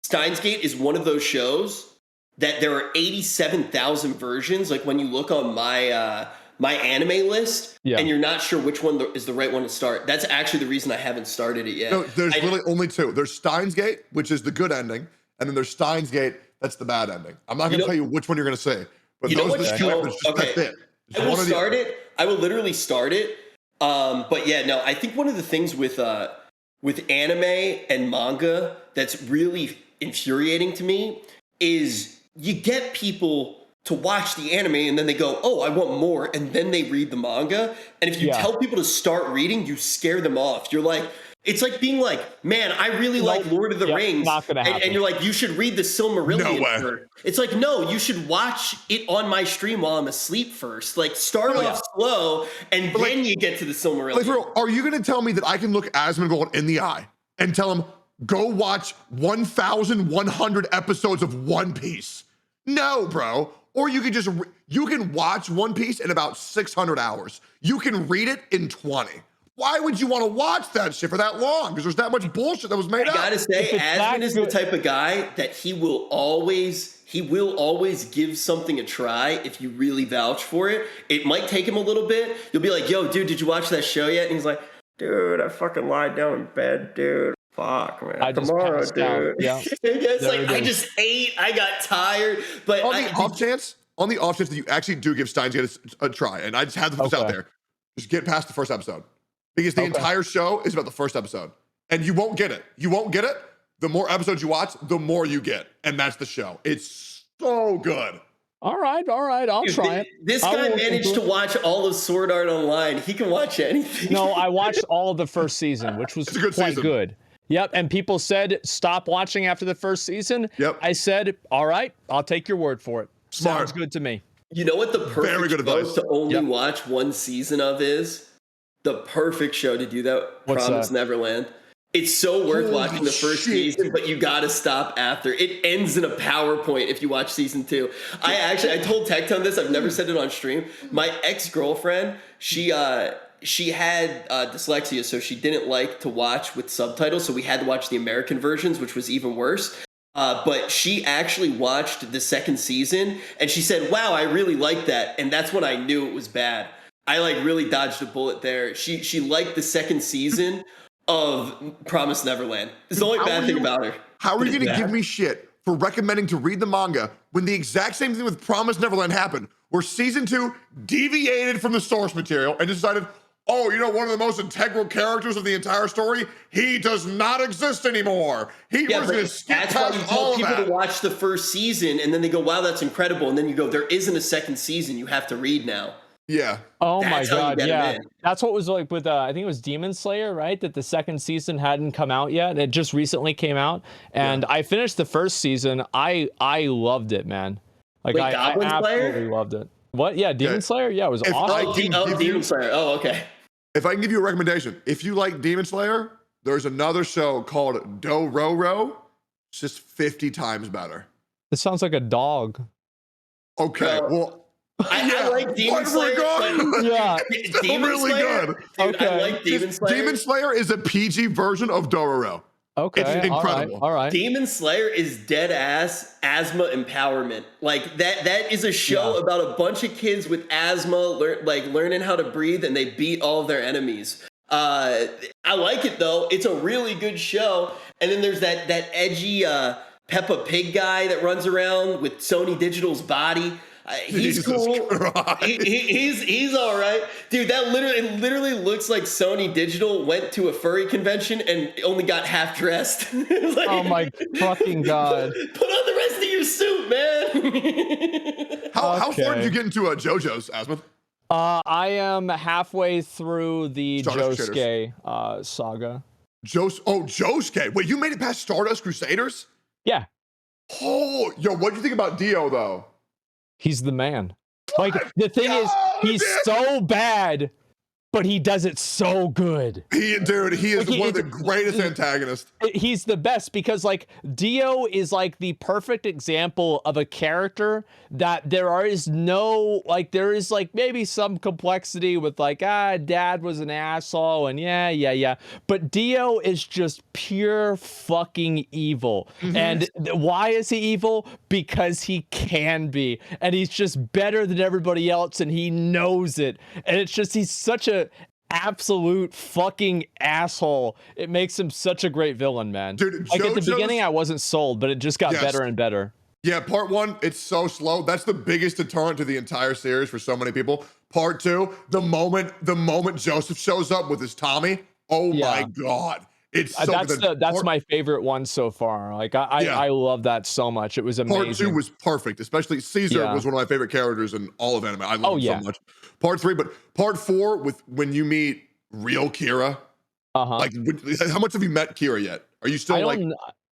Steins Gate is one of those shows that there are 87,000 versions. Like when you look on my my anime list, and you're not sure which one is the right one to start. That's actually the reason I haven't started it yet. No, there's really only 2. There's Steins Gate, which is the good ending, and then there's Steins Gate. That's the bad ending. I'm not going to tell you which one you're going to say, but those are the 2 episodes. That's it. I will start it. I will literally start it. But yeah, no, I think one of the things with anime and manga that's really infuriating to me is you get people to watch the anime and then they go, oh, I want more, and then they read the manga. And if you tell people to start reading, you scare them off. You're like, it's like being like, man, I really like Lord of the Rings. Not gonna happen. And you're like, you should read the Silmarillion first. It's like, no, you should watch it on my stream while I'm asleep first. Like, start off slow, and then you get to the Silmarillion. Like, bro, are you going to tell me that I can look Asmongold in the eye and tell him, go watch 1,100 episodes of One Piece? No, bro. Or you can just, you can watch One Piece in about 600 hours. You can read it in 20. Why would you want to watch that shit for that long? Because there's that much bullshit that was made up. I gotta say, Asmon is the type of guy that he will always give something a try if you really vouch for it. It might take him a little bit. You'll be like, yo, dude, did you watch that show yet? And he's like, dude, I fucking lied down in bed, dude. Fuck, man. Tomorrow, dude. Yeah. It's like, I just ate. I got tired. But on the off chance that you actually do give Steins Gate a try, and I just have this out there, just get past the first episode. Because the entire show is about the first episode. And you won't get it. You won't get it the more episodes you watch, the more you get. And that's the show. It's so good. All right. I'll try it. This guy managed to watch all of Sword Art Online. He can watch anything. No, I watched all of the first season, which was quite good. Yep, and people said stop watching after the first season. Yep. I said, all right, I'll take your word for it. Smart. Sounds good to me. You know what the perfect show to only watch one season of is? The perfect show to do that. What's Promise that? Neverland. It's so worth watching the first season, but you gotta stop after. It ends in a PowerPoint if you watch season 2. I told Tecton this. I've never said it on stream. My ex-girlfriend, she had dyslexia, so she didn't like to watch with subtitles, so we had to watch the American versions, which was even worse. But she actually watched the second season, and she said, wow, I really like that. And that's when I knew it was bad. I really dodged a bullet there. She liked the second season of Promise Neverland. It's the only bad thing about her. How are you going to give me shit for recommending to read the manga when the exact same thing with Promise Neverland happened, where season 2 deviated from the source material and decided, oh, you know, one of the most integral characters of the entire story, he does not exist anymore. He was going to skip that's why you past tell all of people that. to watch the first season, and then they go, wow, that's incredible. And then you go, there isn't a second season. You have to read now. Yeah. Oh That's my how you God, get 'em yeah. in. That's what was like with, I think it was Demon Slayer, right? That the second season hadn't come out yet. It just recently came out. And I finished the first season. I loved it, man. Like, Wait, I Goblin absolutely Slayer? loved it. What? Yeah, Demon Slayer? Yeah, it was awesome. Demon Slayer. Oh, okay. If I can give you a recommendation, if you like Demon Slayer, there's another show called Dororo. It's just 50 times better. It sounds like a dog. Okay, well, I like Demon Slayer. Yeah. Demon really Slayer? good. Dude, I like Demon Slayer. Demon Slayer is a PG version of Dororo. Okay, It's incredible. All right. Demon Slayer is dead ass asthma empowerment. Like that is a show about a bunch of kids with asthma, learning how to breathe, and they beat all of their enemies. I like it though. It's a really good show. And then there's that edgy Peppa Pig guy that runs around with Sony Digital's body. He's Jesus cool. Christ. He's all right, dude. That literally looks like Sony Digital went to a furry convention and only got half dressed. Like, Oh my fucking God. Put on the rest of your suit, man. How far did you get into JoJo's, Asmund? I am halfway through the Stardust Josuke saga. Josuke. Wait, you made it past Stardust Crusaders? Yeah. Oh, yo, what do you think about Dio, though? He's the man. Like, the thing is, he's so bad, but he does it so good. He is one of the greatest antagonists. He's the best because, like, Dio is like the perfect example of a character that there is no, like, there is like maybe some complexity with like, dad was an asshole and yeah. But Dio is just pure fucking evil. And why is he evil? Because he can be. And he's just better than everybody else and he knows it. And it's just, he's such a absolute fucking asshole. It makes him such a great villain, man. Dude, like at the beginning I wasn't sold, but it just got better and better. Yeah, part 1, it's so slow. That's the biggest deterrent to the entire series for so many people. Part 2, the moment Joseph shows up with his Tommy, oh my God. It's so that's my favorite one so far. Like I love that so much. It was amazing. Part 2 was perfect, especially Caesar was one of my favorite characters in all of anime. I love him so much. Part 3, but part 4 with when you meet real Kira. Like, how much have you met Kira yet? Are you still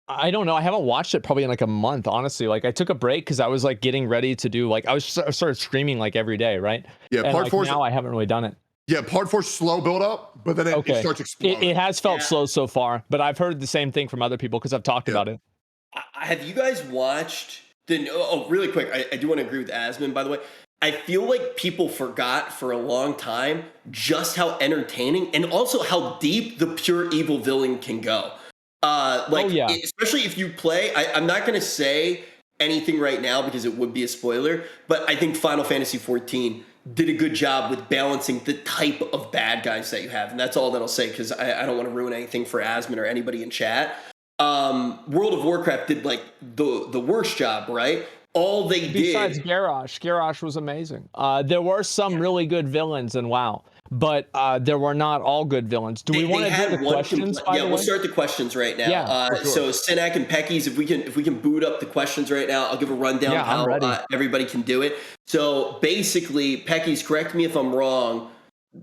I don't know. I haven't watched it probably in like a month, honestly. Like I took a break because I was like getting ready to do I started streaming like every day, right? Yeah, and part like, 4 now I haven't really done it. Yeah, part 4 slow build up, but then it starts exploding. It has felt slow so far, but I've heard the same thing from other people because I've talked about it. Have you guys watched really quick, I do want to agree with Asmund, by the way. I feel like people forgot for a long time just how entertaining and also how deep the pure evil villain can go. Especially if you play, I'm not going to say anything right now because it would be a spoiler, but I think Final Fantasy XIV did a good job with balancing the type of bad guys that you have. And that's all that I'll say because I don't want to ruin anything for Asmund or anybody in chat. World of Warcraft did like the worst job, right? All they did. Besides Garrosh was amazing. There were some really good villains in WoW. but there were not all good villains. Do we want to do the questions? Yeah, we'll start the questions right now. Yeah, for sure. So Sinak and Peckies, if we can boot up the questions right now, I'll give a rundown of how everybody can do it. So basically, Peckies, correct me if I'm wrong.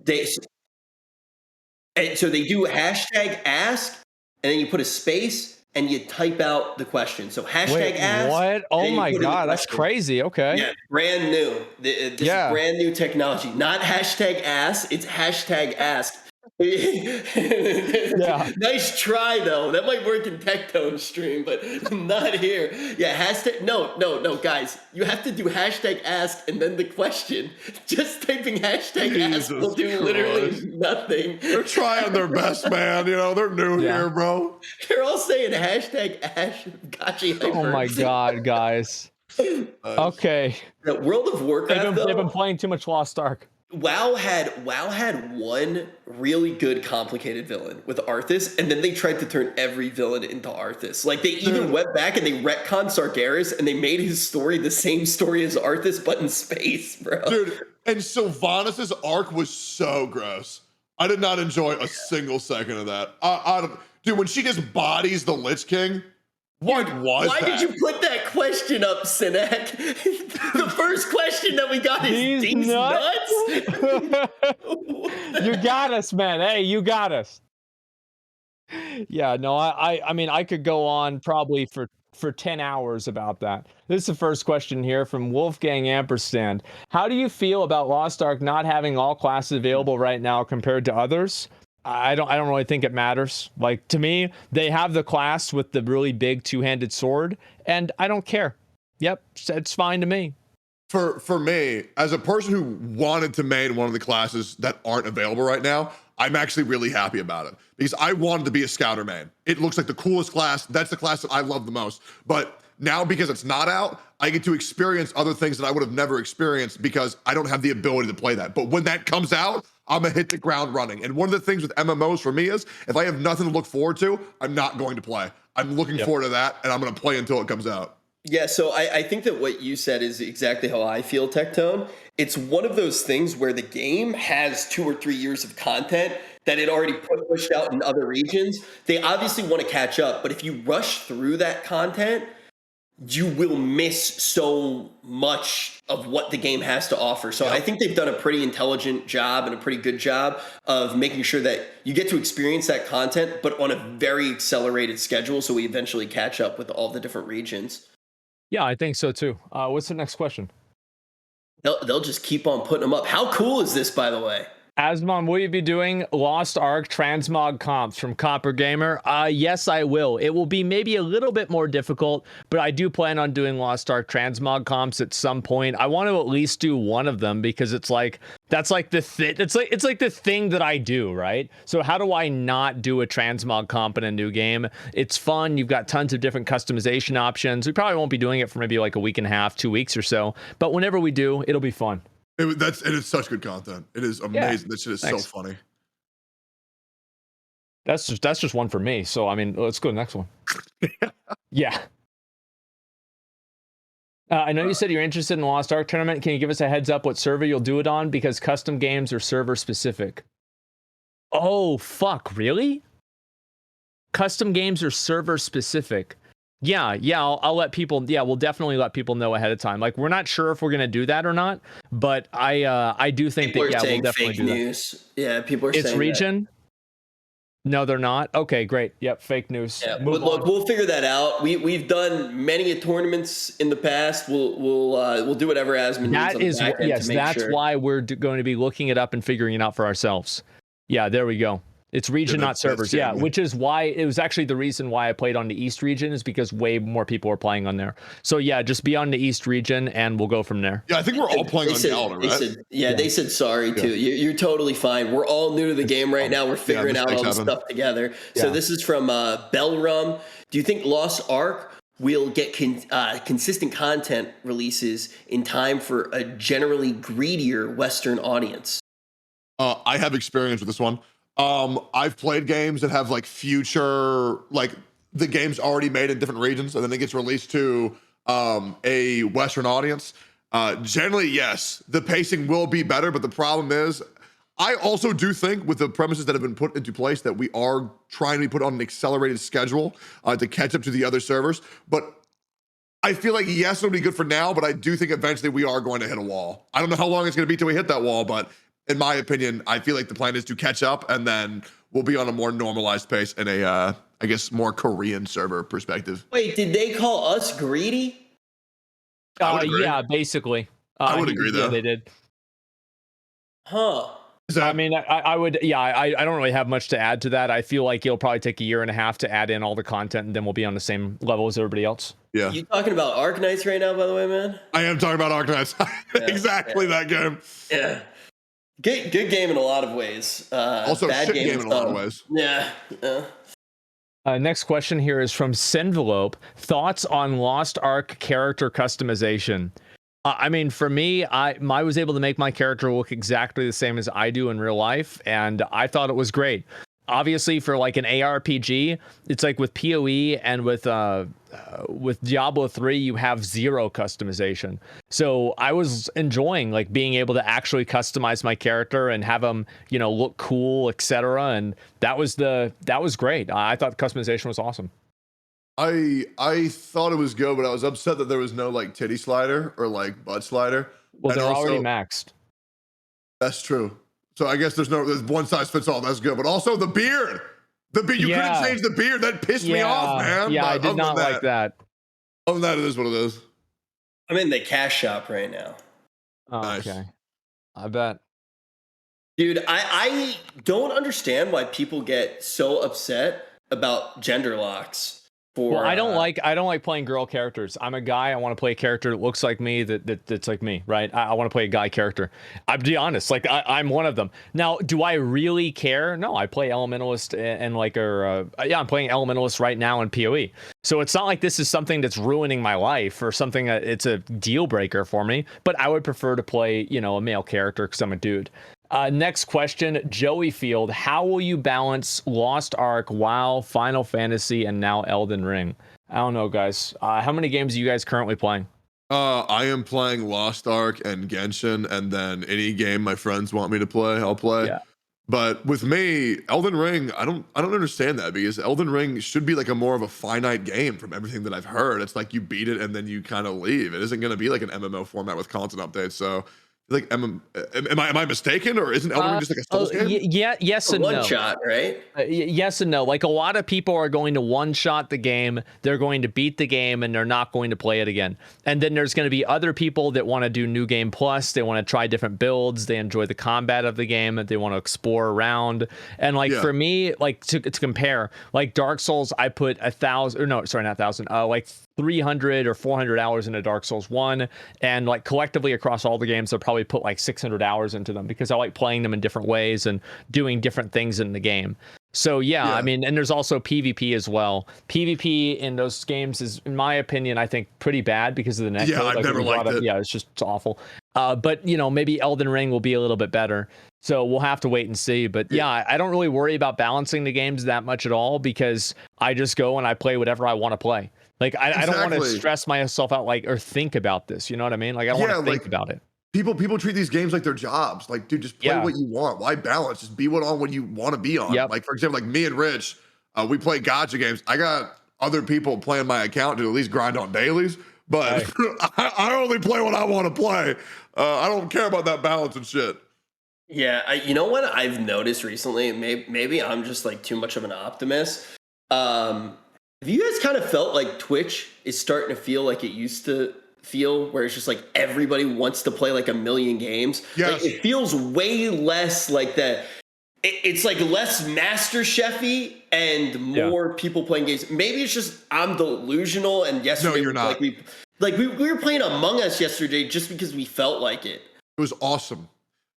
So they do hashtag ask, and then you put a space. And you type out the question. So hashtag ask. What? Oh my God, that's crazy. Okay. Yeah, brand new. This is brand new technology. Not hashtag ask. It's hashtag ask. Yeah. Nice try though. That might work in Tectone's stream, but not here. Yeah, hashtag. No, guys. You have to do hashtag ask and then the question. Just typing hashtag ask will do literally nothing. They're trying their best, man. You know, they're new here, bro. They're all saying hashtag ash gotcha. Oh my God, guys. Okay. The World of Warcraft. They've been playing too much Lost Ark. WoW had one really good complicated villain with Arthas, and then they tried to turn every villain into Arthas. Like they even went back and they retconned Sargeras and they made his story the same story as Arthas, but in space, bro. Dude, and Sylvanas' arc was so gross. I did not enjoy a single second of that. Dude, when she just bodies the Lich King, why did you put that question up, Sinek? The first question that we got is these nuts? You got us, man. Hey, you got us. Yeah, no, I mean, I could go on probably for 10 hours about that. This is the first question here from Wolfgang Ampersand. How do you feel about Lost Ark not having all classes available right now compared to others? I don't really think it matters. Like, to me, they have the class with the really big two-handed sword, and I don't care. Yep, it's fine to me. For me, as a person who wanted to main one of the classes that aren't available right now, I'm actually really happy about it because I wanted to be a scouter main. It looks like the coolest class. That's the class that I love the most. But now because it's not out, I get to experience other things that I would have never experienced because I don't have the ability to play that. But when that comes out, I'm gonna hit the ground running. And one of the things with MMOs for me is if I have nothing to look forward to, I'm not going to play. I'm looking forward to that, and I'm gonna play until it comes out. Yeah, so I think that what you said is exactly how I feel, Tectone. It's one of those things where the game has 2 or 3 years of content that it already pushed out in other regions. They obviously want to catch up, but if you rush through that content, you will miss so much of what the game has to offer. So I think they've done a pretty intelligent job and a pretty good job of making sure that you get to experience that content, but on a very accelerated schedule so we eventually catch up with all the different regions. Yeah, I think so too. What's the next question? They'll just keep on putting them up. How cool is this, by the way? Asmon, will you be doing Lost Ark transmog comps from Copper Gamer? Yes, I will. It will be maybe a little bit more difficult, but I do plan on doing Lost Ark transmog comps at some point. I want to at least do one of them because it's like that's like the it's like the thing that I do, right? So how do I not do a transmog comp in a new game? It's fun. You've got tons of different customization options. We probably won't be doing it for maybe like a week and a half, 2 weeks or so, but whenever we do, it'll be fun. It is such good content. It is amazing. That shit is so funny. That's just one for me. So I mean, let's go to the next one. Yeah. I know you said you're interested in the Lost Ark tournament. Can you give us a heads up what server you'll do it on? Because custom games are server specific. Oh fuck! Really? Custom games are server specific. Yeah, I'll let people. Yeah, we'll definitely let people know ahead of time. Like, we're not sure if we're gonna do that or not, but I do think people that we'll definitely do news. That. Yeah, people are saying it's region. No, they're not. Okay, great. Yep, fake news. Yeah, but look, we'll figure that out. We've done many tournaments in the past. We'll do whatever Asmon needs. That is that's why we're going to be looking it up and figuring it out for ourselves. Yeah, there we go. It's region, not servers. Yeah, which is why it was actually the reason why I played on the East region is because way more people were playing on there. So yeah, just be on the East region and we'll go from there. Yeah, I think we're all playing on Galaga, right? They said sorry too. You're totally fine. We're all new to the game right now. We're figuring out all the stuff together. So this is from Bellrum. Do you think Lost Ark will get consistent content releases in time for a generally greedier Western audience? I have experience with this one. I've played games that have like future, like the game's already made in different regions and then it gets released to a Western audience. Generally, yes, the pacing will be better, but the problem is I also do think with the premises that have been put into place that we are trying to be put on an accelerated schedule to catch up to the other servers. But I feel like, yes, it'll be good for now, but I do think eventually we are going to hit a wall. I don't know how long it's going to be till we hit that wall, but in my opinion, I feel like the plan is to catch up and then we'll be on a more normalized pace in a, I guess, more Korean server perspective. Wait, did they call us greedy? Yeah, basically. I would agree, though. Yeah, they did. Huh. I mean, I would, yeah, I don't really have much to add to that. I feel like it'll probably take 1.5 years to add in all the content, and then we'll be on the same level as everybody else. Yeah. You talking about Arknights right now, by the way, man? I am talking about Arknights. Exactly that game. Yeah. Good game in a lot of ways. Also, bad shit game in a lot of ways. Yeah. Next question here is from Senvelope. Thoughts on Lost Ark character customization? I mean, for me, I was able to make my character look exactly the same as I do in real life, and I thought it was great. Obviously, for like an ARPG, it's like with PoE and with Diablo 3, you have 0 customization. So I was enjoying like being able to actually customize my character and have him, you know, look cool, etc. And that was great. I thought customization was awesome. I thought it was good, but I was upset that there was no like titty slider or like butt slider. Well, they're already maxed. That's true. So I guess there's one size fits all. That's good. But also the beard. You couldn't change the beard. That pissed me off, man. Yeah, but I did not like that. Other than that, it is what it is. I'm in the cash shop right now. Oh, nice. Okay. I bet. Dude, I don't understand why people get so upset about gender locks. Well, I don't like playing girl characters. I'm a guy. I want to play a character that looks like me, that's like me, right? I want to play a guy character. I'll be honest, like I'm one of them. Now, do I really care? No, I play Elementalist and I'm playing Elementalist right now in PoE. So it's not like this is something that's ruining my life or something that it's a deal breaker for me. But I would prefer to play, you know, a male character because I'm a dude. Next question, Joey Field. How will you balance Lost Ark, WoW, Final Fantasy, and now Elden Ring? I don't know, guys. How many games are you guys currently playing? I am playing Lost Ark and Genshin, and then any game my friends want me to play, I'll play. Yeah. But with me, Elden Ring, I don't understand that, because Elden Ring should be like a more of a finite game from everything that I've heard. It's like you beat it and then you kind of leave. It isn't going to be like an MMO format with content updates. So like, am I mistaken, or isn't Elden Ring just like a Souls game? Yes and no. One shot, right? Yes and no. Like a lot of people are going to one shot the game, they're going to beat the game, and they're not going to play it again. And then there's going to be other people that want to do New Game Plus. They want to try different builds. They enjoy the combat of the game. They want to explore around. And like for me, like to compare, like Dark Souls, I put 300 or 400 hours into Dark Souls 1, and like collectively across all the games, I'll probably put like 600 hours into them because I like playing them in different ways and doing different things in the game. So yeah, I mean, and there's also PvP as well. PvP in those games is, in my opinion, I think pretty bad because of the netcode. Yeah, I've never liked it. Yeah, it's awful. But you know, maybe Elden Ring will be a little bit better. So we'll have to wait and see. But yeah, I don't really worry about balancing the games that much at all because I just go and I play whatever I want to play. Like I don't want to stress myself out or think about this. You know what I mean? Like I don't want to think about it. People treat these games like they're jobs. Like, dude, just play what you want. Why balance? Just be what you want to be on. Yep. Like, for example, like me and Rich, we play gacha games. I got other people playing my account to at least grind on dailies, but I only play what I want to play. I don't care about that balance and shit. Yeah, you know what I've noticed recently? Maybe I'm just like too much of an optimist. Have you guys kind of felt like Twitch is starting to feel like it used to feel, where it's just like everybody wants to play like a million games? Yes. Like, it feels way less like that. It's like less Master Chefy and more people playing games. Maybe it's just I'm delusional. And yesterday, no, you're not. we were playing Among Us yesterday just because we felt like it. It was awesome.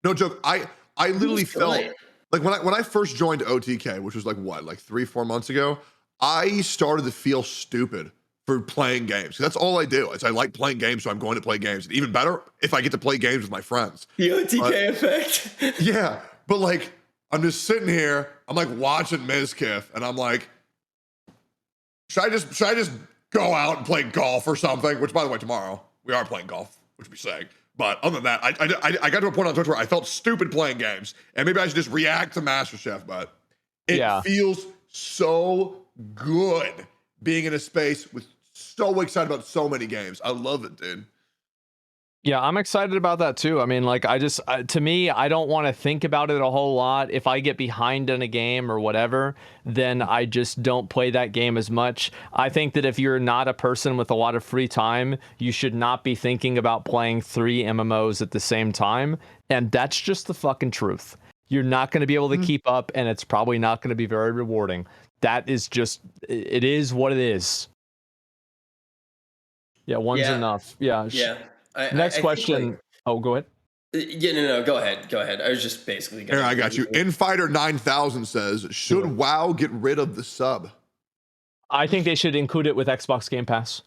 No joke. I literally felt like when I first joined OTK, which was like 3-4 months ago, I started to feel stupid for playing games. That's all I do. I like playing games, so I'm going to play games. And even better if I get to play games with my friends. The OTK effect. Yeah, but like I'm just sitting here, I'm like watching Mizkif, and I'm like, should I just go out and play golf or something? Which, by the way, tomorrow we are playing golf, which would be sick. But other than that, I got to a point on Twitch where I felt stupid playing games, and maybe I should just react to MasterChef. But it feels so good being in a space with so excited about so many games. I love it, dude. Yeah, I'm excited about that too. I mean, like, to me, I don't want to think about it a whole lot. If I get behind in a game or whatever, then I just don't play that game as much. I think that if you're not a person with a lot of free time, you should not be thinking about playing 3 MMOs at the same time. And that's just the fucking truth. You're not going to be able to keep up, and it's probably not going to be very rewarding. That is just, it is what it is. Yeah, one's enough. Yeah. Next question. Go ahead. Yeah, no, go ahead. I was just basically Here, I got you. Infighter 9000 says, should WoW get rid of the sub? I think they should include it with Xbox Game Pass.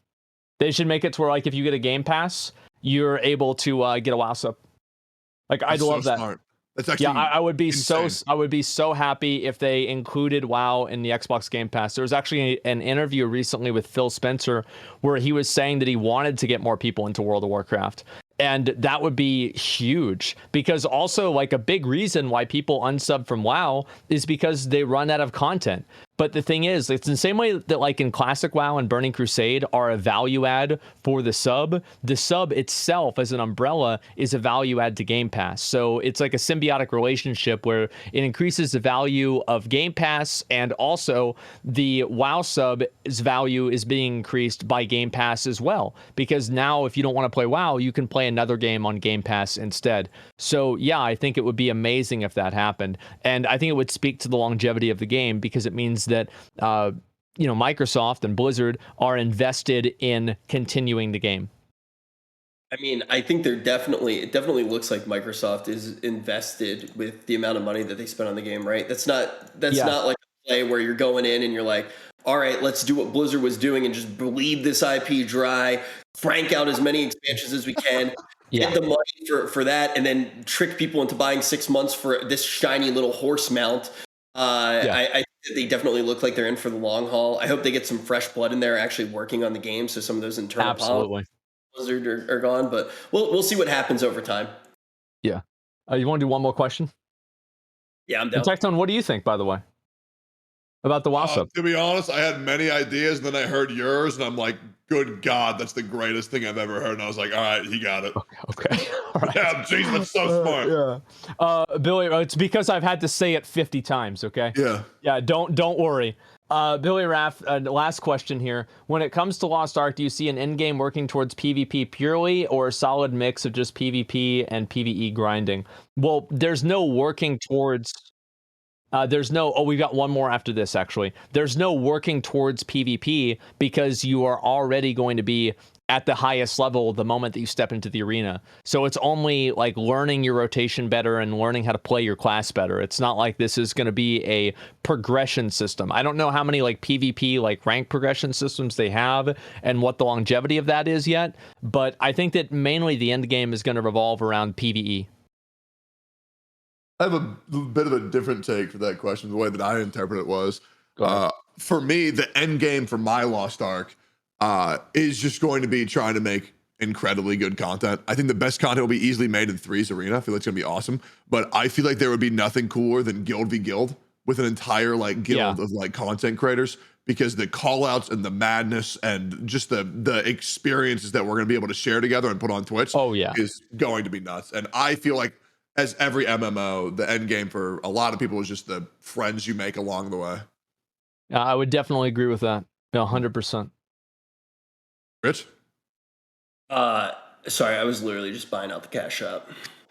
They should make it to where, like, if you get a Game Pass, you're able to get a WoW sub. Like, I'd love that. Smart. That's actually I would be insane. I would be so happy if they included WoW in the Xbox Game Pass. There was actually an interview recently with Phil Spencer where he was saying that he wanted to get more people into World of Warcraft. And that would be huge, because also, like, a big reason why people unsub from WoW is because they run out of content. But the thing is, it's in the same way that, like, in Classic WoW and Burning Crusade are a value add for the sub itself as an umbrella is a value add to Game Pass. So it's like a symbiotic relationship where it increases the value of Game Pass, and also the WoW sub's value is being increased by Game Pass as well. Because now if you don't want to play WoW, you can play another game on Game Pass instead. So yeah, I think it would be amazing if that happened. And I think it would speak to the longevity of the game, because it means that Microsoft and Blizzard are invested in continuing the game. I mean, I think it definitely looks like Microsoft is invested with the amount of money that they spent on the game, right? That's not like a play where you're going in and you're like, all right, let's do what Blizzard was doing and just bleed this IP dry, crank out as many expansions as we can, get the money for that, and then trick people into buying 6 months for this shiny little horse mount. I think they definitely look like they're in for the long haul. I hope they get some fresh blood in there actually working on the game, so some of those internal politics Blizzard are gone. But we'll see what happens over time. Yeah. You want to do one more question? Yeah, I'm down. Tecton, what do you think, by the way, about the WoW sub? To be honest, I had many ideas, and then I heard yours, and I'm like, good God, that's the greatest thing I've ever heard. And I was like, all right, he got it. Okay. All right. Yeah, geez, that's so smart. Billy, it's because I've had to say it 50 times, okay? Yeah, don't worry. Billy Raff, last question here. When it comes to Lost Ark, do you see an endgame working towards PvP purely, or a solid mix of just PvP and PvE grinding? Well, there's no working towards... we've got one more after this, actually. There's no working towards PvP, because you are already going to be at the highest level the moment that you step into the arena. So it's only like learning your rotation better and learning how to play your class better. It's not like this is going to be a progression system. I don't know how many like PvP like rank progression systems they have and what the longevity of that is yet, but I think that mainly the end game is going to revolve around PvE. I have a bit of a different take for that question. The way that I interpret it was, for me, the end game for my Lost Ark is just going to be trying to make incredibly good content. I think the best content will be easily made in 3's arena. I feel like it's going to be awesome. But I feel like there would be nothing cooler than Guild v Guild, with an entire like guild of like content creators, because the call outs and the madness and just the experiences that we're going to be able to share together and put on Twitch is going to be nuts. And I feel like, as every MMO, the end game for a lot of people is just the friends you make along the way. Yeah, I would definitely agree with that. 100%. Rich? Sorry, I was literally just buying out the cash shop.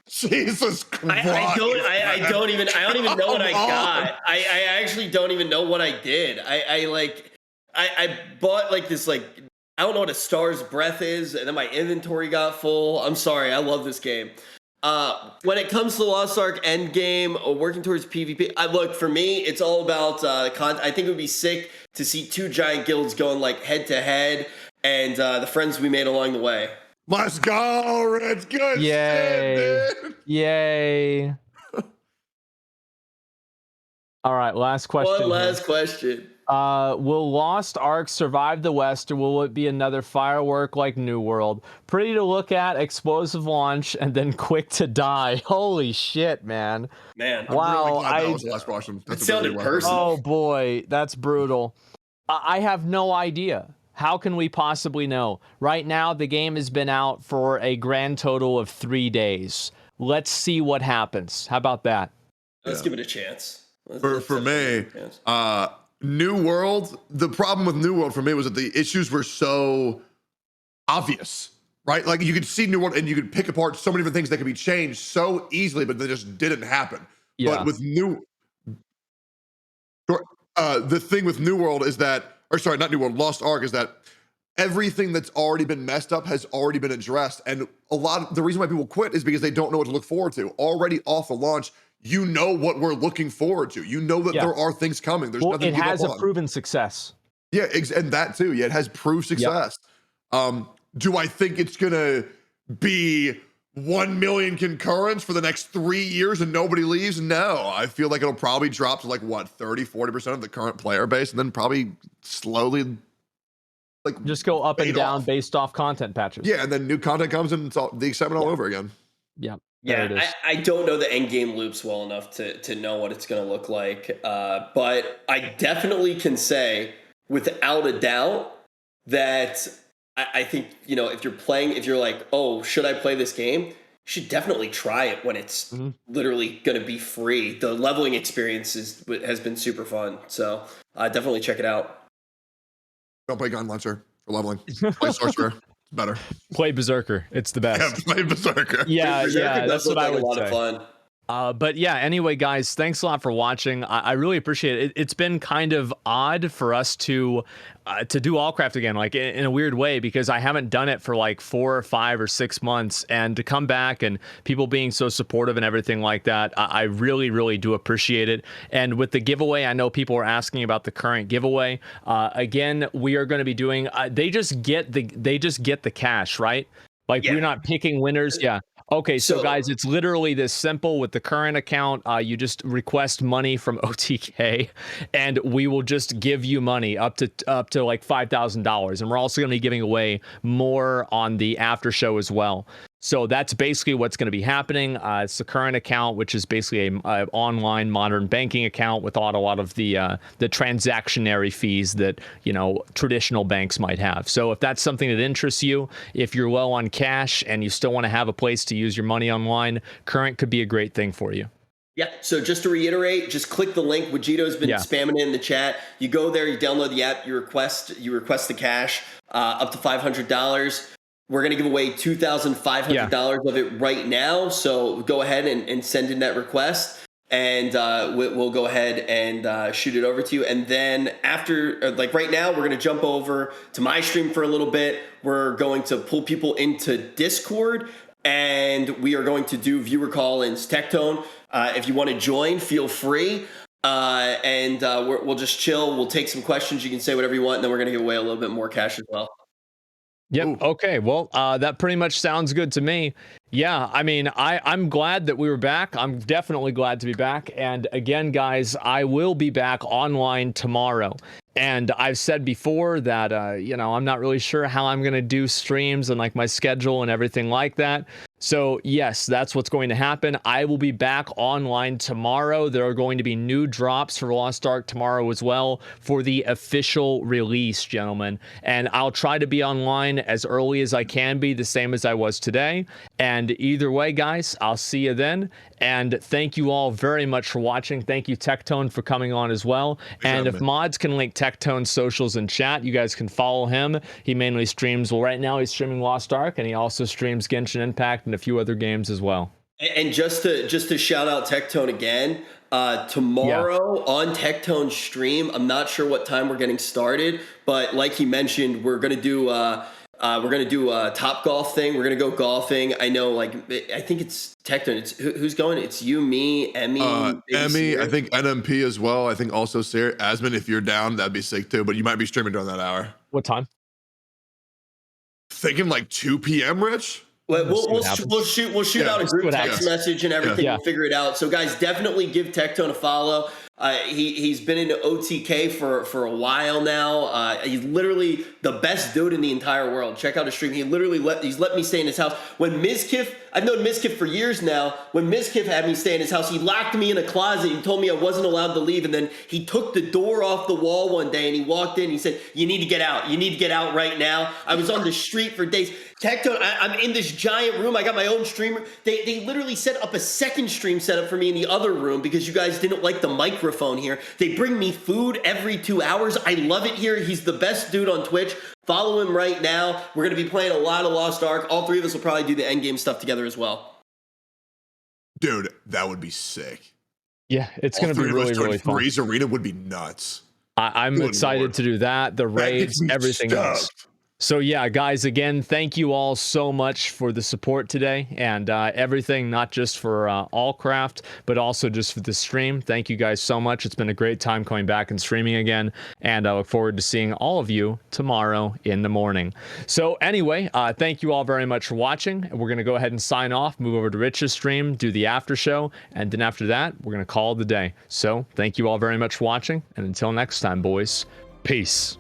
Jesus Christ! I don't even know what I got. I actually don't even know what I did. I bought like this I don't know what a Star's Breath is, and then my inventory got full. I'm sorry, I love this game. When it comes to Lost Ark endgame, working towards PvP, look, for me, it's all about I think it would be sick to see 2 giant guilds going like head to head, and the friends we made along the way. Let's go, Rich. Good Yay. shit, dude. Yay. All right, last question. One last question. Will Lost Ark survive the West, or will it be another firework like New World? Pretty to look at, explosive launch, and then quick to die. Holy shit, man. Man. I'm wow. really glad that was the last question. It sounded personal. Oh, boy. That's brutal. I have no idea. How can we possibly know? Right now, the game has been out for a grand total of 3 days. Let's see what happens. How about that? Let's give it a chance. For me, New World, the problem with New World for me was that the issues were so obvious, right? Like you could see New World and you could pick apart so many different things that could be changed so easily, but they just didn't happen. Yeah. But with the thing with New World is that, or sorry, not New World, Lost Ark, is that everything that's already been messed up has already been addressed. And the reason why people quit is because they don't know what to look forward to. Already off the launch, you know what we're looking forward to. You know that there are things coming. There's nothing to give up on. It has a proven success. Yeah, and that too. Yeah, it has proved success. Do I think it's gonna be 1 million concurrents for the next 3 years and nobody leaves? No, I feel like it'll probably drop to like what, 30-40% of the current player base, and then probably slowly like just go up and fade down off. based off content patches. Yeah, and then new content comes and it's all the excitement all over again. Yeah. Yeah, I don't know the end game loops well enough to know what it's going to look like. But I definitely can say without a doubt that I think, you know, if you're like, oh, should I play this game? You should definitely try it when it's literally going to be free. The leveling experience has been super fun. So definitely check it out. Don't play Gun Launcher for leveling. Play Sorcerer. Better. Play Berserker. It's the best. Yeah, play Berserker. Yeah, Berserker that's what I would a lot say. of fun. But yeah, anyway, guys, thanks a lot for watching. I really appreciate it. It's been kind of odd for us to do Allcraft again, like in a weird way, because I haven't done it for like 4 or 5 or 6 months, and to come back and people being so supportive and everything like that, I really, really do appreciate it. And with the giveaway, I know people are asking about the current giveaway. Again, we are going to be doing. They just get the cash, right? Like we're not picking winners. Yeah. Okay, so guys, it's literally this simple. With the current account, you just request money from OTK, and we will just give you money up to like $5,000, and we're also going to be giving away more on the after show as well. So that's basically what's going to be happening. It's the current account, which is basically a online modern banking account without a lot of the transactionary fees that, you know, traditional banks might have. So if that's something that interests you, if you're low on cash and you still want to have a place to use your money online, current could be a great thing for you. Yeah, so just to reiterate, just click the link. Vegito's been spamming it in the chat. You go there, you download the app, you request the cash up to $500. We're going to give away $2,500 of it right now. So go ahead and send in that request, and we'll go ahead and shoot it over to you. And then after, like right now, we're going to jump over to my stream for a little bit. We're going to pull people into Discord, and we are going to do viewer call-ins. Tectone, if you want to join, feel free. And we'll just chill. We'll take some questions. You can say whatever you want, and then we're going to give away a little bit more cash as well. Yep. Ooh. Okay. Well, that pretty much sounds good to me. Yeah. I mean, I'm glad that we were back. I'm definitely glad to be back. And again, guys, I will be back online tomorrow. And I've said before that, you know, I'm not really sure how I'm going to do streams and like my schedule and everything like that. So yes, that's what's going to happen. I will be back online tomorrow. There are going to be new drops for Lost Ark tomorrow as well for the official release, gentlemen. And I'll try to be online as early as I can be, the same as I was today. And either way, guys, I'll see you then. And thank you all very much for watching. Thank you, Tectone, for coming on as well. And if mods can link Tectone's socials in chat, you guys can follow him. He mainly streams, well, right now he's streaming Lost Ark, and he also streams Genshin Impact and a few other games as well. And just to shout out Tectone again, tomorrow on Tectone's stream, I'm not sure what time we're getting started, but like he mentioned, we're gonna do a Top Golf thing. We're gonna go golfing. I know, like, I think it's Tectone. It's who's going? It's you, me, Emmy, Emmy. I think NMP as well. I think also Sarah Asmon. If you're down, that'd be sick too. But you might be streaming during that hour. What time? Thinking like 2 p.m. Rich. We'll shoot out a group text message and everything. We'll figure it out. So guys, definitely give Tectone a follow. He's been into OTK for a while now. He's literally the best dude in the entire world. Check out his stream. He's let me stay in his house. When Mizkif, I've known Mizkif for years now. When Mizkif had me stay in his house, he locked me in a closet. He told me I wasn't allowed to leave, and then he took the door off the wall one day and he walked in. He said, "You need to get out. You need to get out right now." I was on the street for days. Tectone, I'm in this giant room. I got my own streamer. They literally set up a second stream setup for me in the other room because you guys didn't like the microphone here. They bring me food every 2 hours. I love it here. He's the best dude on Twitch. Follow him right now. We're going to be playing a lot of Lost Ark. All three of us will probably do the endgame stuff together as well. Dude, that would be sick. Yeah, it's going to be really, really fun. Breeze Arena would be nuts. I'm excited to do that. The raids, everything else. So yeah, guys, again, thank you all so much for the support today and everything, not just for Allcraft, but also just for the stream. Thank you guys so much. It's been a great time coming back and streaming again, and I look forward to seeing all of you tomorrow in the morning. So anyway, thank you all very much for watching. We're going to go ahead and sign off, move over to Rich's stream, do the after show, and then after that, we're going to call it the day. So thank you all very much for watching, and until next time, boys, peace.